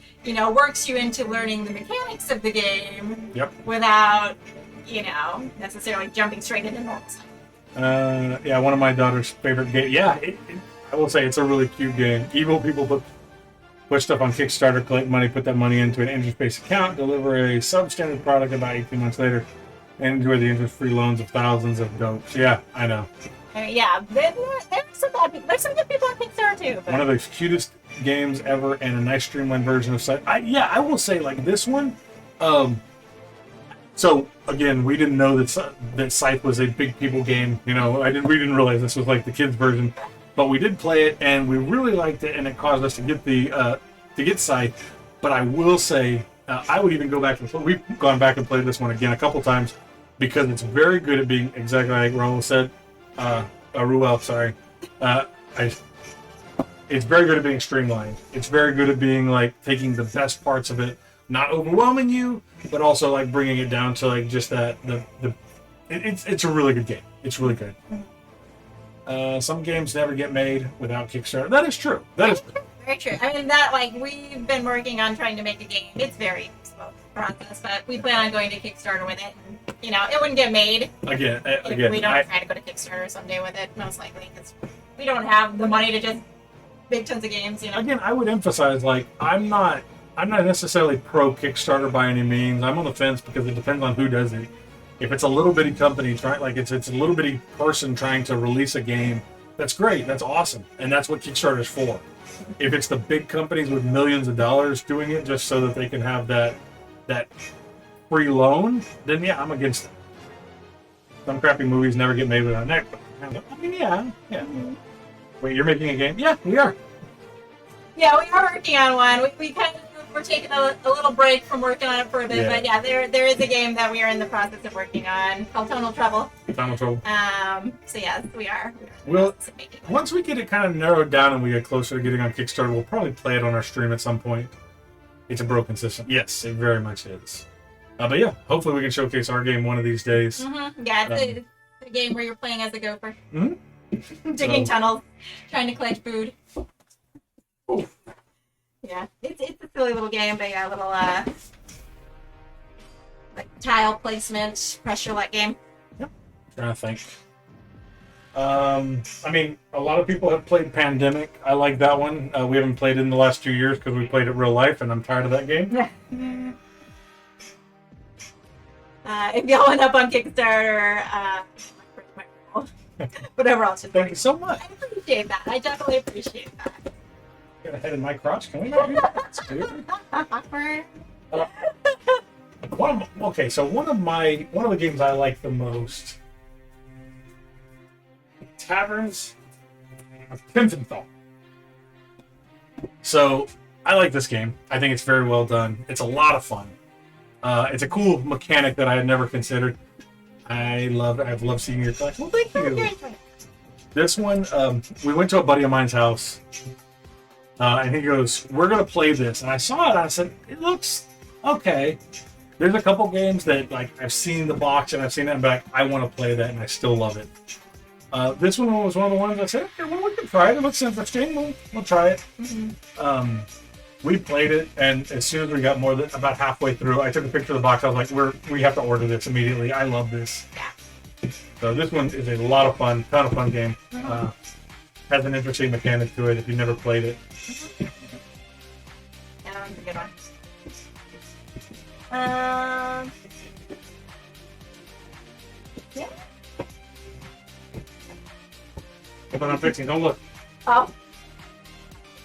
works you into learning the mechanics of the game. Yep. Without, necessarily jumping straight into normal stuff. yeah, one of my daughter's favorite games. Yeah, I will say it's a really cute game. Evil people put stuff on Kickstarter, collect money, put that money into an interest-based account, deliver a substandard product about 18 months later, and enjoy the interest-free loans of thousands of dopes. Yeah, I know. Yeah, there's some bad people. There's some good people on Kickstarter too. But... One of the cutest games ever, and a nice streamlined version of Scythe. I will say, like this one. So again, we didn't know that Scythe was a big people game. We didn't realize this was like the kids version, but we did play it and we really liked it, and it caused us to get Scythe. But I will say, I would even go back and we've gone back and played this one again a couple times because it's very good at being exactly like Raul said. Ruel, sorry. It's very good at being streamlined. It's very good at being like taking the best parts of it, not overwhelming you, but also like bringing it down to like just that it's a really good game. It's really good. Some games never get made without Kickstarter. That is true. That is very true. I mean, we've been working on trying to make a game. It's very slow process, but we plan on going to Kickstarter with it. And, it wouldn't get made. Again, if we don't try to go to Kickstarter someday with it, most likely, because we don't have the money to just make tons of games. Again, I would emphasize like I'm not necessarily pro Kickstarter by any means. I'm on the fence because it depends on who does it. If it's a little bitty company it's a little bitty person trying to release a game, that's great, that's awesome, and that's what Kickstarter is for. If it's the big companies with millions of dollars doing it just so that they can have that free loan, then yeah, I'm against it. Some crappy movies never get made without that. I mean, yeah. Wait, you're making a game? Yeah, we are. Yeah, we are working on one. We're taking a little break from working on it for a bit, but yeah, there is a game that we are in the process of working on called Tonal Trouble. Tonal Trouble. So yes, we are. Well, once we get it kind of narrowed down and we get closer to getting on Kickstarter, we'll probably play it on our stream at some point. It's a broken system. Yes, it very much is. But yeah, hopefully we can showcase our game one of these days. Mm-hmm. Yeah, it's a game where you're playing as a gopher. Mm-hmm. Digging tunnels, trying to collect food. Ooh. Yeah, it's a silly little game, but yeah, a little like tile placement, pressure roulette game. Yep. Trying to think. I mean, a lot of people have played Pandemic. I like that one. We haven't played it in the last 2 years because we played it real life, and I'm tired of that game. If y'all went up on Kickstarter, whatever else. Thank you so much. I appreciate that. I definitely appreciate that. Got a head in my crotch. Can we not do that? That's weird. Awkward. One of the games I like the most, Taverns of Tiefenthal. So I like this game. I think it's very well done. It's a lot of fun. It's a cool mechanic that I had never considered. I've loved seeing your collection. Well, thank you. This one, we went to a buddy of mine's house, and he goes, "We're gonna play this." And I saw it, and I said, "It looks okay." There's a couple games that like I've seen the box and I've seen it, and like I want to play that, and I still love it. This one was one of the ones I said, "Okay, well, we can try it. It looks interesting. We'll try it." Mm-hmm. We played it, and as soon as we got more than about halfway through, I took a picture of the box. I was like, "We have to order this immediately." I love this. Yeah. So this one is a lot of fun, ton of fun game. Has an interesting mechanic to it if you've never played it. Yeah, that one's a good one. Yeah. But I'm fixing. Don't look. Oh.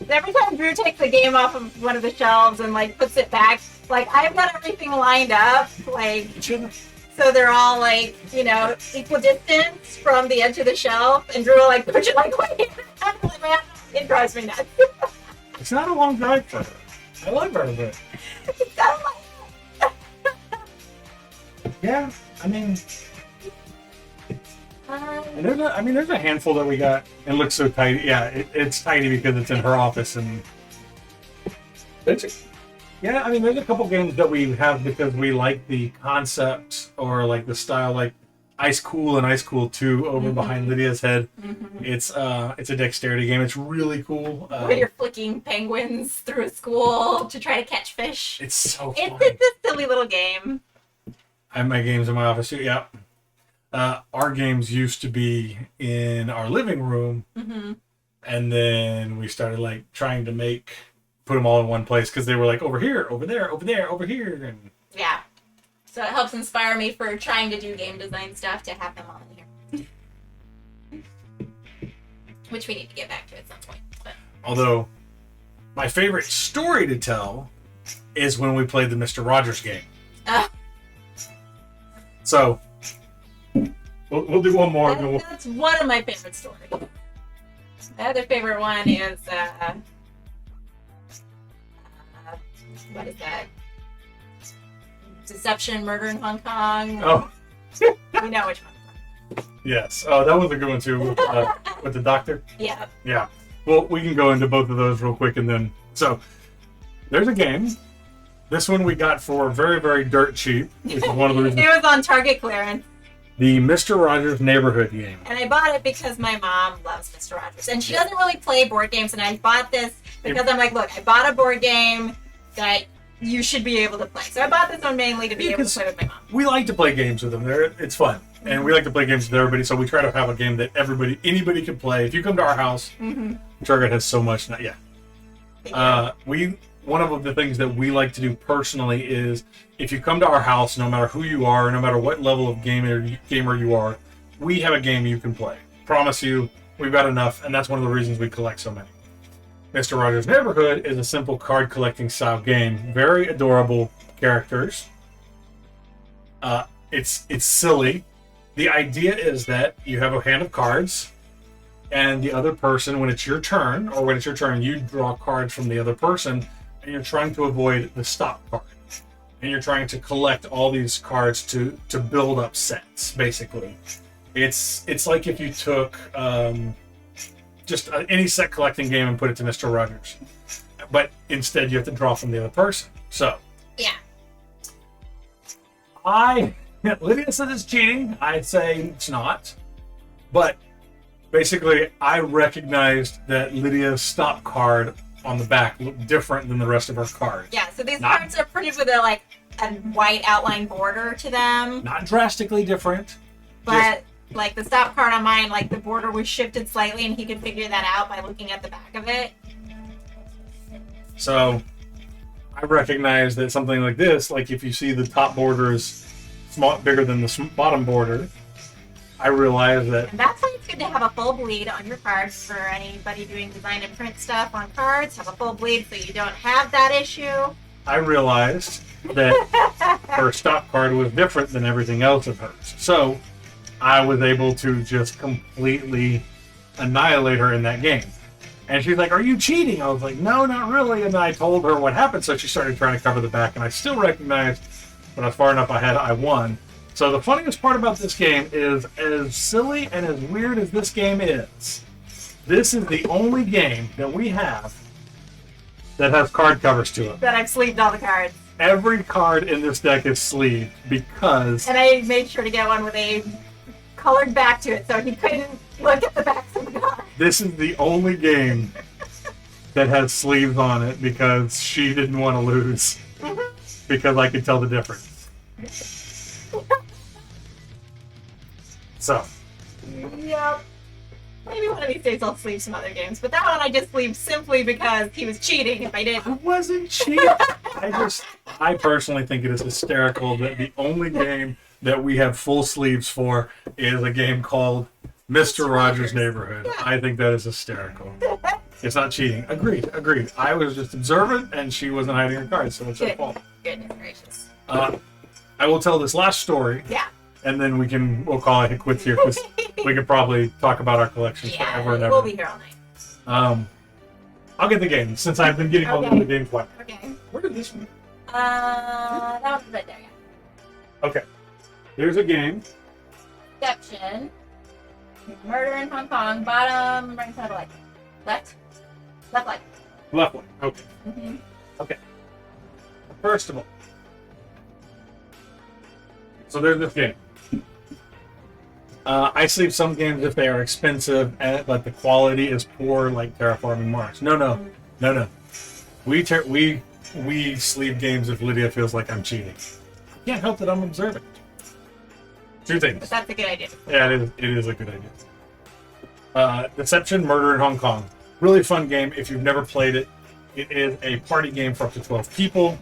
Every time Drew takes the game off of one of the shelves and like puts it back, like I've got everything lined up, like so they're all like, you know, equal distance from the edge of the shelf, and Drew will like push it like way back. Man, it drives me nuts. It's not a long drive for her. I love her a bit. It's kind of like Yeah, I mean, and there's a handful that we got. It looks so tidy. Yeah, it's tidy because it's in her office, and yeah. I mean, there's a couple games that we have because we like the concept or like the style, like Ice Cool and Ice Cool 2 over behind Lydia's head. Mm-hmm. It's a dexterity game. It's really cool. Where you're flicking penguins through a school to try to catch fish. It's so fun. It's a silly little game. I have my games in my office too. Yeah. Our games used to be in our living room, and then we started like trying to put them all in one place because they were like over here, over there, over there, over here, and yeah. So it helps inspire me for trying to do game design stuff to have them all in here, which we need to get back to at some point. But. Although, my favorite story to tell is when we played the Mr. Rogers game. So. We'll do one more. That's one of my favorite stories. My other favorite one is what is that? Deception, Murder in Hong Kong. Oh, we know which one. Yes. Oh, that was a good one too. With the doctor. Yeah. Yeah. Well, we can go into both of those real quick, and then there's a game. This one we got for very, very dirt cheap, which is one of the reasons. It was on Target clearance. The Mr. Rogers Neighborhood game. And I bought it because my mom loves Mr. Rogers. And she doesn't really play board games. And I bought this because I'm like, look, I bought a board game that you should be able to play. So I bought this one mainly to be able to play with my mom. We like to play games with them. It's fun. And we like to play games with everybody. So we try to have a game that anybody can play. If you come to our house, Target has so much. One of the things that we like to do personally is if you come to our house, no matter who you are, no matter what level of gamer you are, we have a game you can play. Promise you, we've got enough, and that's one of the reasons we collect so many. Mr. Rogers' Neighborhood is a simple card collecting style game. Very adorable characters. It's silly. The idea is that you have a hand of cards, and the other person, when it's your turn, you draw cards from the other person, and you're trying to avoid the stop card. And you're trying to collect all these cards to build up sets, basically. It's like if you took just any set collecting game and put it to Mr. Rogers. But instead you have to draw from the other person. So. Yeah. Lydia says it's cheating. I say it's not. But basically I recognized that Lydia's stop card on the back look different than the rest of our cards. Yeah, so these cards are printed with a white outline border to them. Not drastically different. But like the stop card on mine, like the border was shifted slightly and he could figure that out by looking at the back of it. So I recognize that something like this, like if you see the top border is bigger than the bottom border, I realize that... And that's why it's good to have a full bleed on your cards for anybody doing design and print stuff on cards. Have a full bleed so you don't have that issue. I realized that her stop card was different than everything else of hers. So I was able to just completely annihilate her in that game. And she's like, "Are you cheating?" I was like, "No, not really." And I told her what happened, so she started trying to cover the back, and I still recognized when I was far enough ahead, I won. So the funniest part about this game is, as silly and as weird as this game is, this is the only game that we have that has card covers to it. That I've sleeved all the cards. Every card in this deck is sleeved because... And I made sure to get one with a colored back to it so he couldn't look at the backs of the cards. This is the only game that has sleeves on it because she didn't want to lose. Because I could tell the difference. So. Yep. Maybe one of these days I'll sleeve some other games, but that one I just sleeved simply because he was cheating if I I didn't. wasn't cheating. I personally think it is hysterical that the only game that we have full sleeves for is a game called Mr. Rogers' Neighborhood. I think that is hysterical. It's not cheating. Agreed. I was just observant, and she wasn't hiding her cards, so it's her fault. Goodness gracious. I will tell this last story. Yeah. And then we'll call it quits here because we could probably talk about our collections forever and ever. We'll be here all night. I'll get the game since I've been getting all the games. What? Okay. Where did this one? That one's right there, yeah. Okay. There's a game. Deception. Murder in Hong Kong. Bottom right side left. Left? Left leg. Left one. Okay. Mm-hmm. Okay. First of all, so there's this game. I sleeve some games if they are expensive, but the quality is poor, like Terraforming Mars. No. We sleeve games if Lydia feels like I'm cheating. I can't help that I'm observant. Two things. But that's a good idea. Yeah, it is a good idea. Deception, Murder in Hong Kong. Really fun game. If you've never played it, it is a party game for up to 12 people.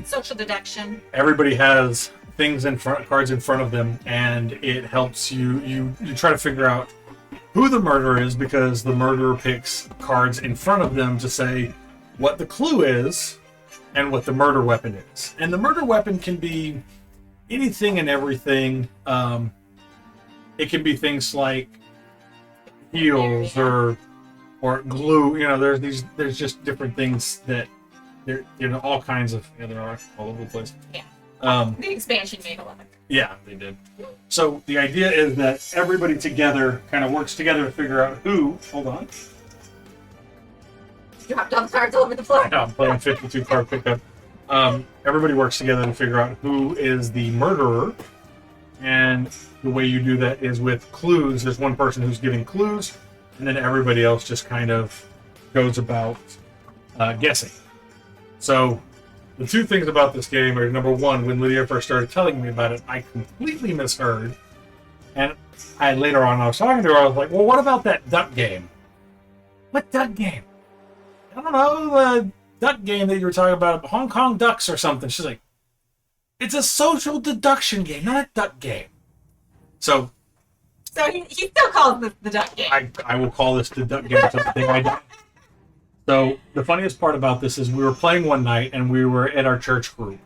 Social deduction. Everybody has things cards in front of them, and it helps you try to figure out who the murderer is because the murderer picks cards in front of them to say what the clue is and what the murder weapon is. And the murder weapon can be anything and everything. It can be things like heels or glue. There's just different things that all kinds of there are all over the place. Yeah. The expansion made a lot. Yeah, they did. So the idea is that everybody together kind of works together to figure out who. Hold on. You dropped all the cards all over the floor. I'm playing 52 card pickup. Everybody works together to figure out who is the murderer, and the way you do that is with clues. There's one person who's giving clues, and then everybody else just kind of goes about guessing. So the two things about this game are, number one, when Lydia first started telling me about it, I completely misheard. And later on, I was talking to her, I was like, well, what about that duck game? What duck game? I don't know, the duck game that you were talking about, Hong Kong Ducks or something. She's like, it's a social deduction game, not a duck game. So he still calls this the duck game. I will call this the duck game. Something I don't. So the funniest part about this is we were playing one night and we were at our church group.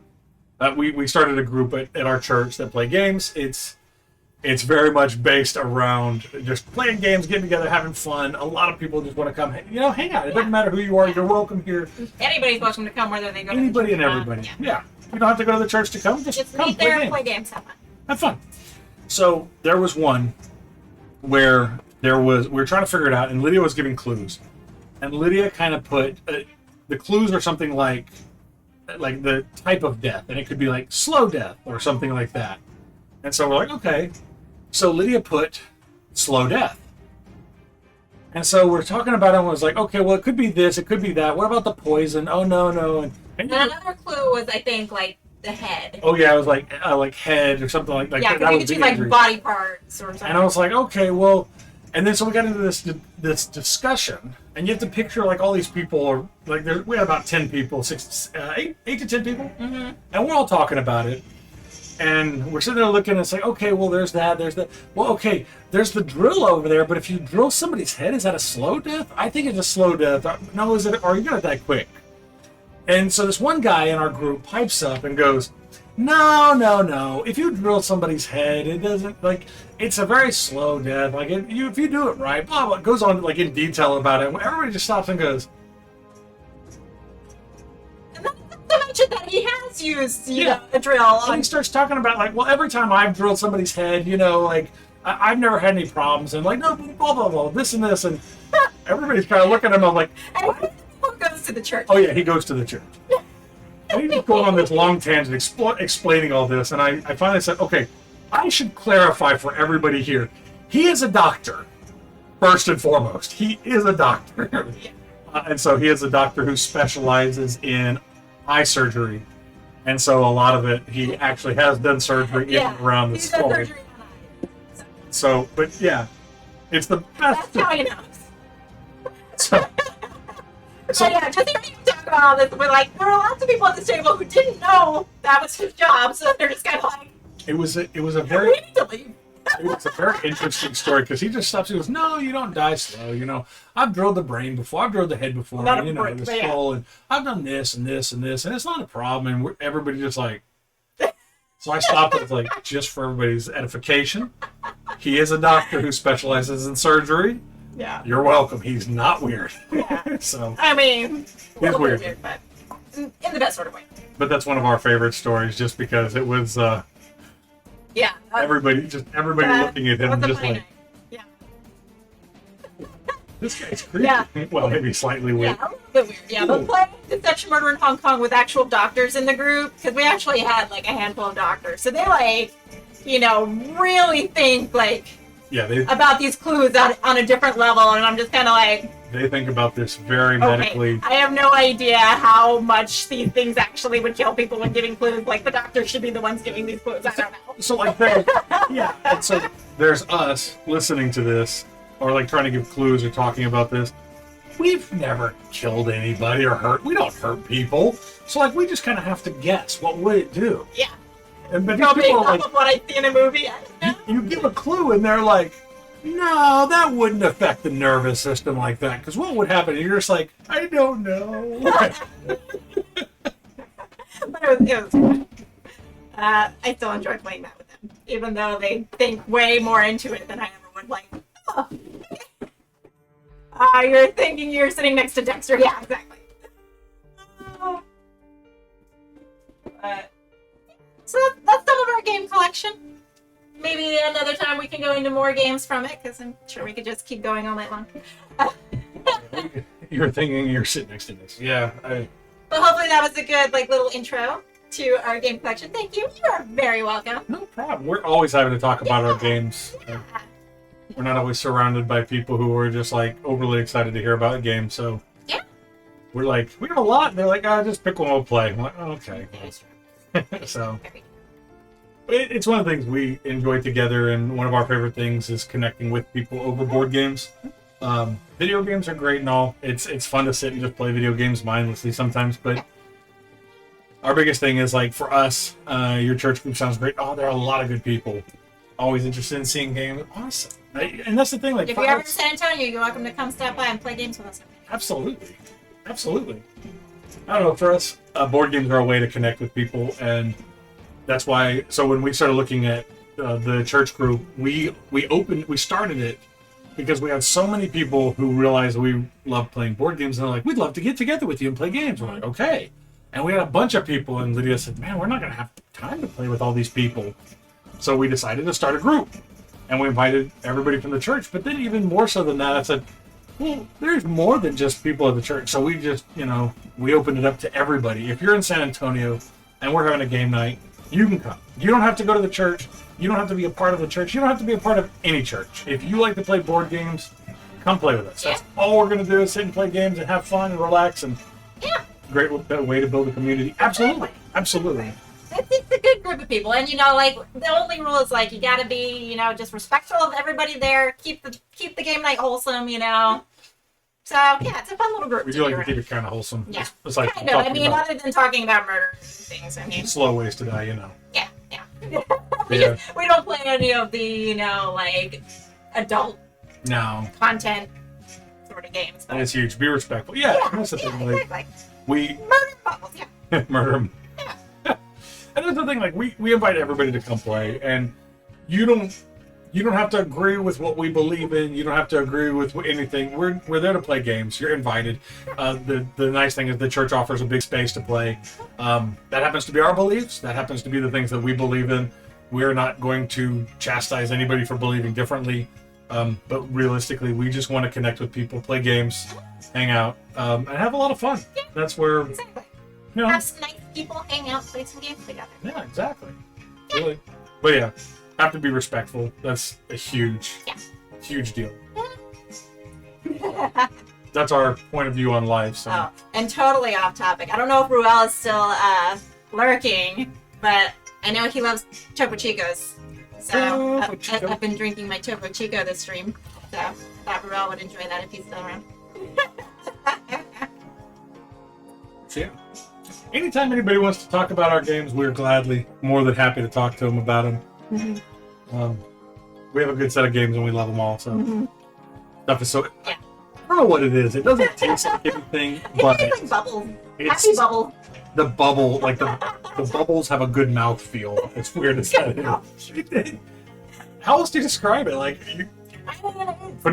We started a group at our church that play games. It's very much based around just playing games, getting together, having fun. A lot of people just want to come, hang out. It doesn't matter who you are. You're welcome here. Anybody's welcome to come, whether they go to anybody the church and everybody. Yeah. You don't have to go to the church to come. Just come meet there play and play games. Have fun. So there was one where we were trying to figure it out, and Lydia was giving clues. And Lydia kind of put the clues are something like the type of death, and it could be like slow death or something like that. And so we're like, okay. So Lydia put slow death. And so we're talking about it, and was like, okay, well, it could be this, it could be that. What about the poison? Oh, no. And another clue was, I think, like the head. Oh, yeah, it was like head or something like that. Yeah, because you could choose like body parts or something. And I was like, okay, well, and then so we got into this discussion, and you have to picture like all these people, or like we had about 10 people, 8 to 10 people, mm-hmm. and we're all talking about it. And we're sitting there looking, and it's like, okay, well, there's that. Well, okay, there's the drill over there, but if you drill somebody's head, is that a slow death? I think it's a slow death. No, are you gonna die quick? And so this one guy in our group pipes up and goes, No. If you drill somebody's head, it doesn't, like, it's a very slow death. Like, if you do it right, blah, blah, it goes on, like, in detail about it. Everybody just stops and goes, And not to mention that he has used, you Yeah. know, a drill. and he starts talking about, like, well, every time I've drilled somebody's head, you know, like, I've never had any problems. And, like, no, blah, blah, blah, this and this. And everybody's kind of looking at him, I'm like, And he goes to the church. oh, yeah, he goes to the church. And he's just going on this long tangent explaining all this. And I finally said, okay, I should clarify for everybody here. He is a doctor, first and foremost. He is a doctor. And so he is a doctor who specializes in eye surgery. And so a lot of it, he actually has done surgery in and around the he's done skull. surgery on eye. So, but yeah, it's the best. That's how he knows. So, So yeah, just hearing you talk about all this, we're like, there are lots of people at this table who didn't know that was his job, so they're just kind of like, it was a we very need to leave. it was a very interesting story because he just stops. He goes, "No, you don't die slow. You know, I've drilled the brain before. I've drilled the head before. Not a you know, brick, the but yeah. skull, and I've done this and this and this, and it's not a problem." And everybody just like. So I stopped. It like just for everybody's edification. He is a doctor who specializes in surgery. Yeah. You're welcome. He's not weird. Yeah. So, I mean, a little bit weird. but in the best sort of way. but that's one of our favorite stories, just because it was Yeah. everybody looking at him What's a just funny like, night? Yeah. this guy's creepy. Yeah. Well, maybe slightly weird. Yeah, a little bit weird. Yeah, but playing Deception Murder in Hong Kong with actual doctors in the group, because we actually had like a handful of doctors, so they like, you know, really think like Yeah, they about these clues on a different level, and I'm just kind of like, think about this very okay, medically. I have no idea how much these things actually would kill people when giving clues. Like the doctors should be the ones giving these clues. I don't know. So like that, yeah. And so there's us listening to this, or like trying to give clues or talking about this. We've never killed anybody or hurt. We don't hurt people. So like we just kind of have to guess what would it do. Yeah. And but these No, based people are off like, of what I see in a movie. I don't know. you give a clue and they're like, no, that wouldn't affect the nervous system like that. Because what would happen? And you're just like, I don't know. But it was fun. I still enjoy playing that with them, even though they think way more into it than I ever would. Like, oh, you're thinking you're sitting next to Dexter. Yeah, exactly. Oh. But, so that's some of our game collection. Maybe another time we can go into more games from it, because I'm sure we could just keep going all night long. You're thinking you're sitting next to this. Yeah. But hopefully that was a good like little intro to our game collection. Thank you. You are very welcome. No problem. We're always having to talk about our games. Yeah. We're not always surrounded by people who are just like overly excited to hear about a game. So Yeah. we're like, we know a lot. And they're like, just pick one we'll play. I'm like, oh, okay. So it's one of the things we enjoy together, and one of our favorite things is connecting with people over board games. Video games are great and all. It's fun to sit and just play video games mindlessly sometimes, but our biggest thing is like for us, your church group sounds great. Oh, there are a lot of good people. Always interested in seeing games. Awesome. And that's the thing. Like, If you're ever in San Antonio, you're welcome to come stop by and play games with us. absolutely. I don't know. For us, board games are a way to connect with people, and that's why. So when we started looking at the church group, we started it because we had so many people who realized we love playing board games, and they're like, "We'd love to get together with you and play games." We're like, "Okay." And we had a bunch of people, and Lydia said, "Man, we're not going to have time to play with all these people." So we decided to start a group, and we invited everybody from the church. But then even more so than that, I said, well, there's more than just people at the church. So we just, we opened it up to everybody. If you're in San Antonio and we're having a game night, you can come. You don't have to go to the church. You don't have to be a part of the church. You don't have to be a part of any church. If you like to play board games, come play with us. That's all we're going to do is sit and play games and have fun and relax. And great way to build a community. Absolutely. It's a good group of people, and like the only rule is like you gotta be, just respectful of everybody there. Keep the game night wholesome, So yeah, it's a fun little group. We do like to keep it kind of wholesome. Yeah, It's like kind of. I mean, other than talking about murder and things. I mean, slow ways to die, yeah. Yeah. We don't play any of the, like adult No. content sort of games. And it's huge. Be respectful. Yeah, that's the thing. Like, exactly. we Murder bubbles. Yeah. murder 'em. And that's the thing, like we invite everybody to come play, and you don't have to agree with what we believe in. You don't have to agree with anything. We're there to play games. You're invited. The nice thing is the church offers a big space to play. That happens to be our beliefs. That happens to be the things that we believe in. We're not going to chastise anybody for believing differently. But realistically, we just want to connect with people, play games, hang out, and have a lot of fun. Yeah. That's where, Exactly. you know. Have some nice people hang out, play some games together. Yeah, exactly. Really. But yeah, have to be respectful. That's a huge deal. That's our point of view on life. So. Oh, and totally off topic. I don't know if Ruel is still lurking, but I know he loves Topo Chicos. So I've been drinking my Topo Chico this stream. So I thought Ruel would enjoy that if he's still around. So yeah. Anytime anybody wants to talk about our games, we're gladly more than happy to talk to them about them. Mm-hmm. We have a good set of games and we love them all. So stuff is so. Yeah. I don't know what it is. It doesn't taste like anything, but It's like bubbles. it's Happy bubble. the bubble. Like the bubbles have a good mouth feel. It's weird to say. How else do you describe it? Like you put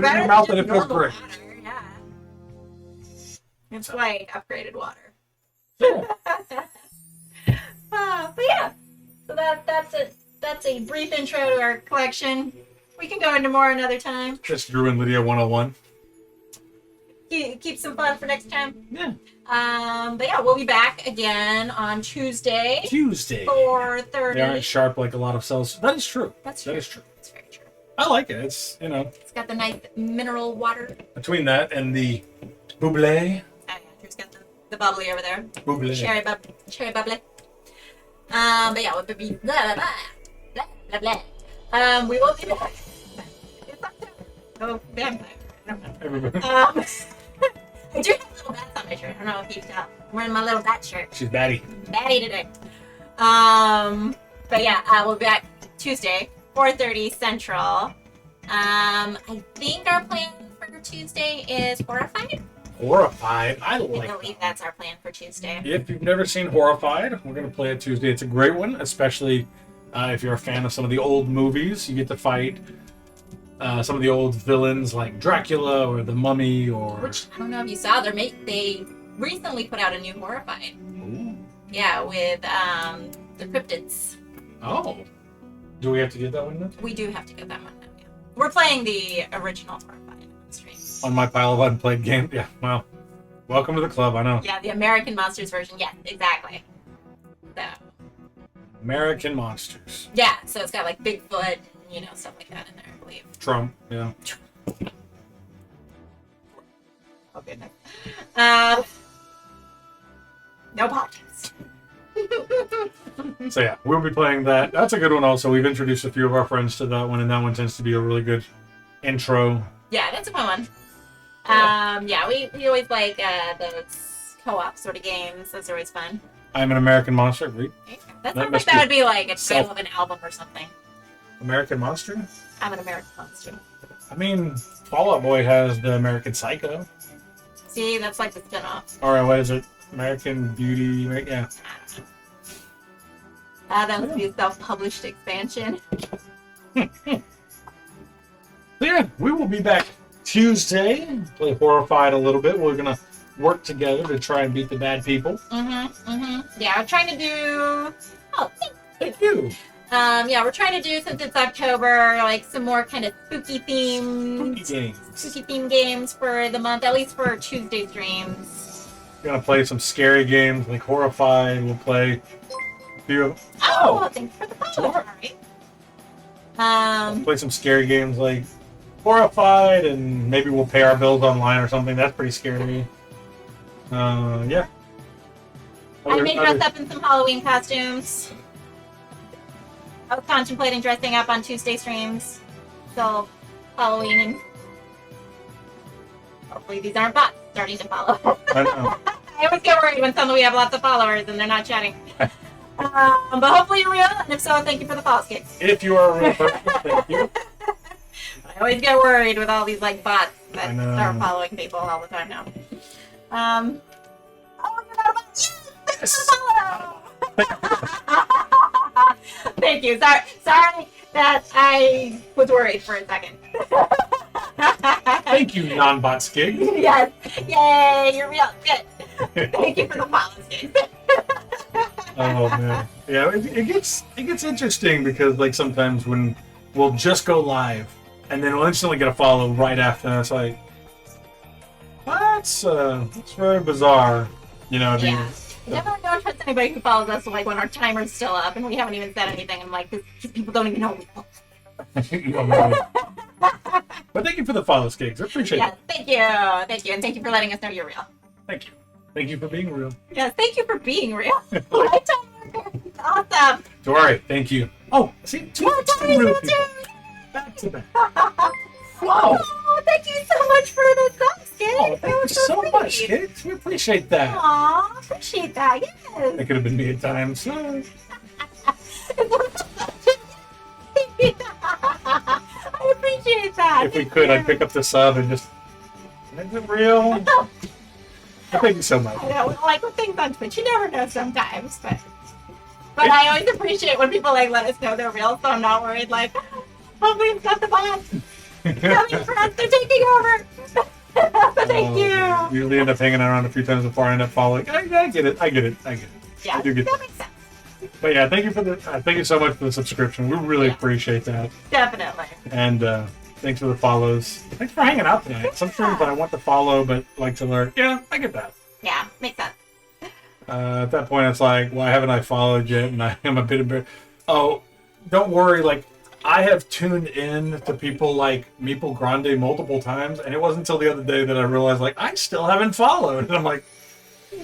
it in your mouth and it feels great. Water, yeah. It's like upgraded water. Yeah. But yeah, so that's a brief intro to our collection. We can go into more another time. Just Drew and Lydia 101. Keep some fun for next time. Yeah. But yeah, we'll be back again on Tuesday. 4:30. They aren't sharp like a lot of cells. That is true. That's That true. is true. That's very true. I like it. It's It's got the nice mineral water. between that and the bubbly. Oh yeah, Drew's got the bubbly over there. Bubbly. Cherry bubbly. But yeah, we'll be blah blah blah blah blah. We will be back. It's October. Oh, vampire. I don't know. Everybody. I do have little bats on my shirt. I don't know if you can tell. I'm wearing my little bat shirt. She's batty. Batty today. But yeah, we'll be back Tuesday, 4:30 Central. I think our plan for Tuesday is Horrified. Horrified. I I like believe that. that's our plan for Tuesday. If you've never seen Horrified, we're going to play it Tuesday. It's a great one, especially if you're a fan of some of the old movies. You get to fight some of the old villains like Dracula or the Mummy or... Which, I don't know if you saw, they recently put out a new Horrified. Ooh. Yeah, with the cryptids. Oh. Do we have to get that one then? We do have to get that one now, yeah. We're playing the original Horrified on stream. On my pile of unplayed games? Yeah, well, welcome to the club, I know. Yeah, the American Monsters version. Yeah, exactly. So, American Monsters. yeah, so it's got like Bigfoot and, stuff like that in there, I believe. Trump, yeah. Oh, goodness. No podcast. So yeah, we'll be playing that. That's a good one also. We've introduced a few of our friends to that one, and that one tends to be a really good intro. Yeah, that's a fun one. Yeah, we always like those co-op sort of games. Those are always fun. I'm an American Monster. Wait, That That sounds like must that be would be like a self- title of an album or something. American Monster? I'm an American Monster. I mean, Fall Out Boy has the American Psycho. See, that's like the spin-off. Or what is it? American Beauty? Yeah. That must be a self-published expansion. So yeah, we will be back Tuesday. Play Horrified a little bit. We're gonna work together to try and beat the bad people. Yeah, I'm trying to do... Oh, Thank you. yeah, we're trying to do, since it's October, like some more kind of spooky Spooky games. theme games for the month, at least for Tuesday streams. We're gonna play some scary games like Horrified. We'll play a few of Oh, thanks for the follow. Sure. Alright. play some scary games like Horrified, and maybe we'll pay our bills online or something. That's pretty scary. Yeah. I may dress up in some Halloween costumes. I was contemplating dressing up on Tuesday streams. So, Halloween, and hopefully these aren't bots starting to follow. I know. I always get worried when suddenly we have lots of followers and they're not chatting. But hopefully you're real, and if so, thank you for the follow kicks. If you are a real person, thank you. I always get worried with all these like bots that I know. start following people all the time now. Oh, you're not a bot. Yes! Thank you for the follow. Thank you. Sorry that I was worried for a second. Thank you, non-bot skig. Yes. Yay, you're real. Good. Thank you for the follow, Skig. Oh man, yeah, it gets interesting because like sometimes when we'll just go live and then we'll instantly get a follow right after, and it's like that's very bizarre, you know. Yeah. Never don't trust anybody who follows us like when our timer's still up and we haven't even said anything. I'm like, these people don't even know we post. But thank you for the follow, Skigs. I appreciate it. Thank you, and thank you for letting us know you're real. Thank you for being real. Yes, thank you for being real. Awesome. Dory, thank you. Oh, see, two real people. Back to back. Wow. Oh, thank you so much for the song, Skid. Oh, thank you so much, Skigs. We appreciate that. Aw, appreciate that, yes. That could have been me at times. I appreciate that. If we could, I'd pick up the sub and just, is it real? Well, thank you so much. I know, like with things on Twitch, you never know sometimes, but I always appreciate when people like let us know they're real, so I'm not worried. Like, oh, we've got the bots coming for us. They're taking over. Thank you. Usually end up hanging around a few times before I end up following. I get it. Yeah, I do get that that. makes sense. But yeah, thank you so much for the subscription. We really appreciate that. Definitely. And thanks for the follows. Thanks for hanging out tonight. Some streams that I want to follow but like to learn. Yeah, I get that. Yeah, makes sense. At that point, it's like, why haven't I followed yet? And I am a bit embarrassed. Oh, don't worry. Like, I have tuned in to people like Meeple Grande multiple times, and it wasn't until the other day that I realized, like, I still haven't followed. And I'm like,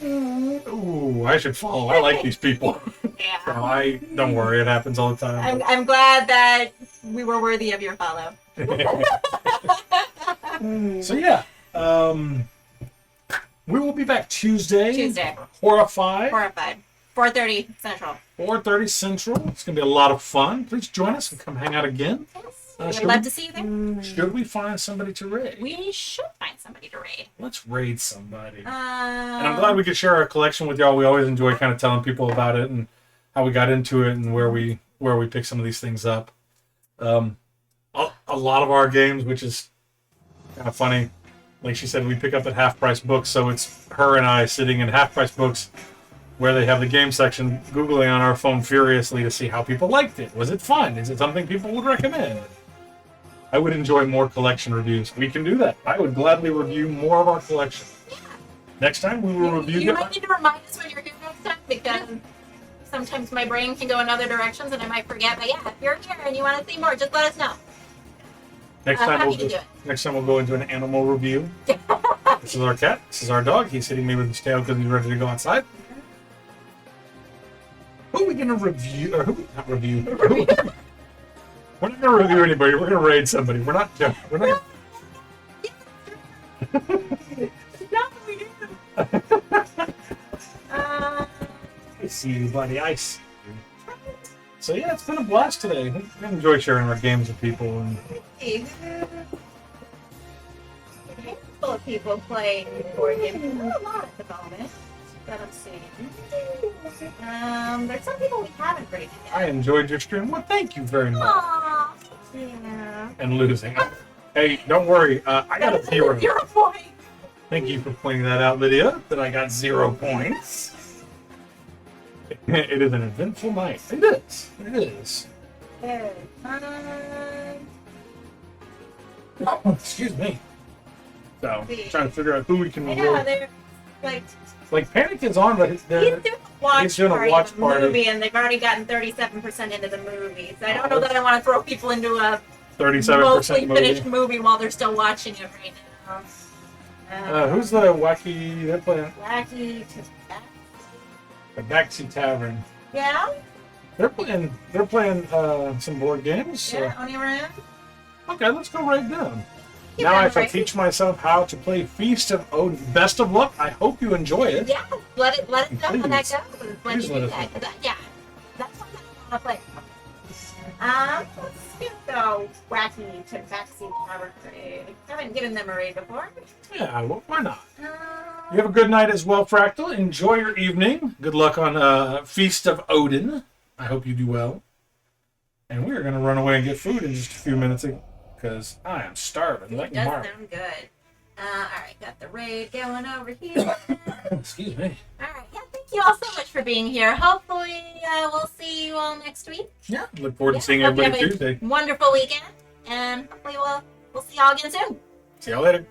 ooh, I should follow. I like these people. Yeah. So don't worry. It happens all the time. I'm glad that we were worthy of your follow. So yeah, we will be back Tuesday. Horrified. 4:30 Central. 4:30 Central. It's gonna be a lot of fun. Please join us and come hang out again. Yes. We'd love to see you there. Should we find somebody to raid? We should find somebody to raid. Let's raid somebody. And I'm glad we could share our collection with y'all. We always enjoy kind of telling people about it and how we got into it and where we pick some of these things up. A lot of our games, which is kind of funny, like she said, we pick up at Half Price Books, so it's her and I sitting in Half Price Books where they have the game section, Googling on our phone furiously to see how people liked it. Was it fun? Is it something people would recommend? I would enjoy more collection reviews. We can do that. I would gladly review more of our collection. Yeah. Next time we will review. You might need to remind us when you're here next time because sometimes my brain can go in other directions and I might forget. But yeah, if you're here and you want to see more, just let us know. Next time we'll go into an animal review. This is our cat. This is our dog. He's hitting me with his tail because he's ready to go outside. Who are we gonna review? Or not review? We're not gonna review anybody. We're gonna raid somebody. We're not. We're not. No, we didn't. I see you, buddy. I see you. So yeah, it's been a blast today. We enjoy sharing our games with people. And A handful of people play board games. Not a lot at the moment that I'm seeing. There's some people we haven't rated yet. I enjoyed your stream. Well, thank you very much. Aww. Yeah. And losing. Hey, don't worry. I got a 0. 0 point. Thank you for pointing that out, Lydia. That I got 0 points. It is an eventful night. It is. It is. Oh, excuse me. So, trying to figure out who we can I reward. know, they're like Panic is on, but he's doing a watch party. movie, and they've already gotten 37% into the movie. So I don't know that I want to throw people into a 37% mostly movie. finished movie while they're still watching it right now. Who's the wacky? They're playing Wacky to back. the Backseat Tavern. Yeah. They're playing some board games. So. Yeah. Only around. Okay, let's go right down. Keep Now that I shall right. teach myself how to play Feast of Odin. Best of luck. I hope you enjoy it. Yeah. Let us know how that Please. goes. When Please you let do us that. know. 'Cause yeah. That's something I want to play. Let's go wacky to backseat power raid. Haven't given them a raid before. Yeah, well, why not? You have a good night as well, Fractal. Enjoy your evening. Good luck on Feast of Odin. I hope you do well. And we're going to run away and get food in just a few minutes because I am starving. It Like does Mark. sound good. Alright, got the raid going over here. Excuse me. Alright, yeah, thank you all so much for being here. Hopefully, we'll see you all next week. Yeah, look forward to seeing hope you everybody have a Tuesday. Wonderful weekend, and hopefully we'll see y'all again soon. See y'all later.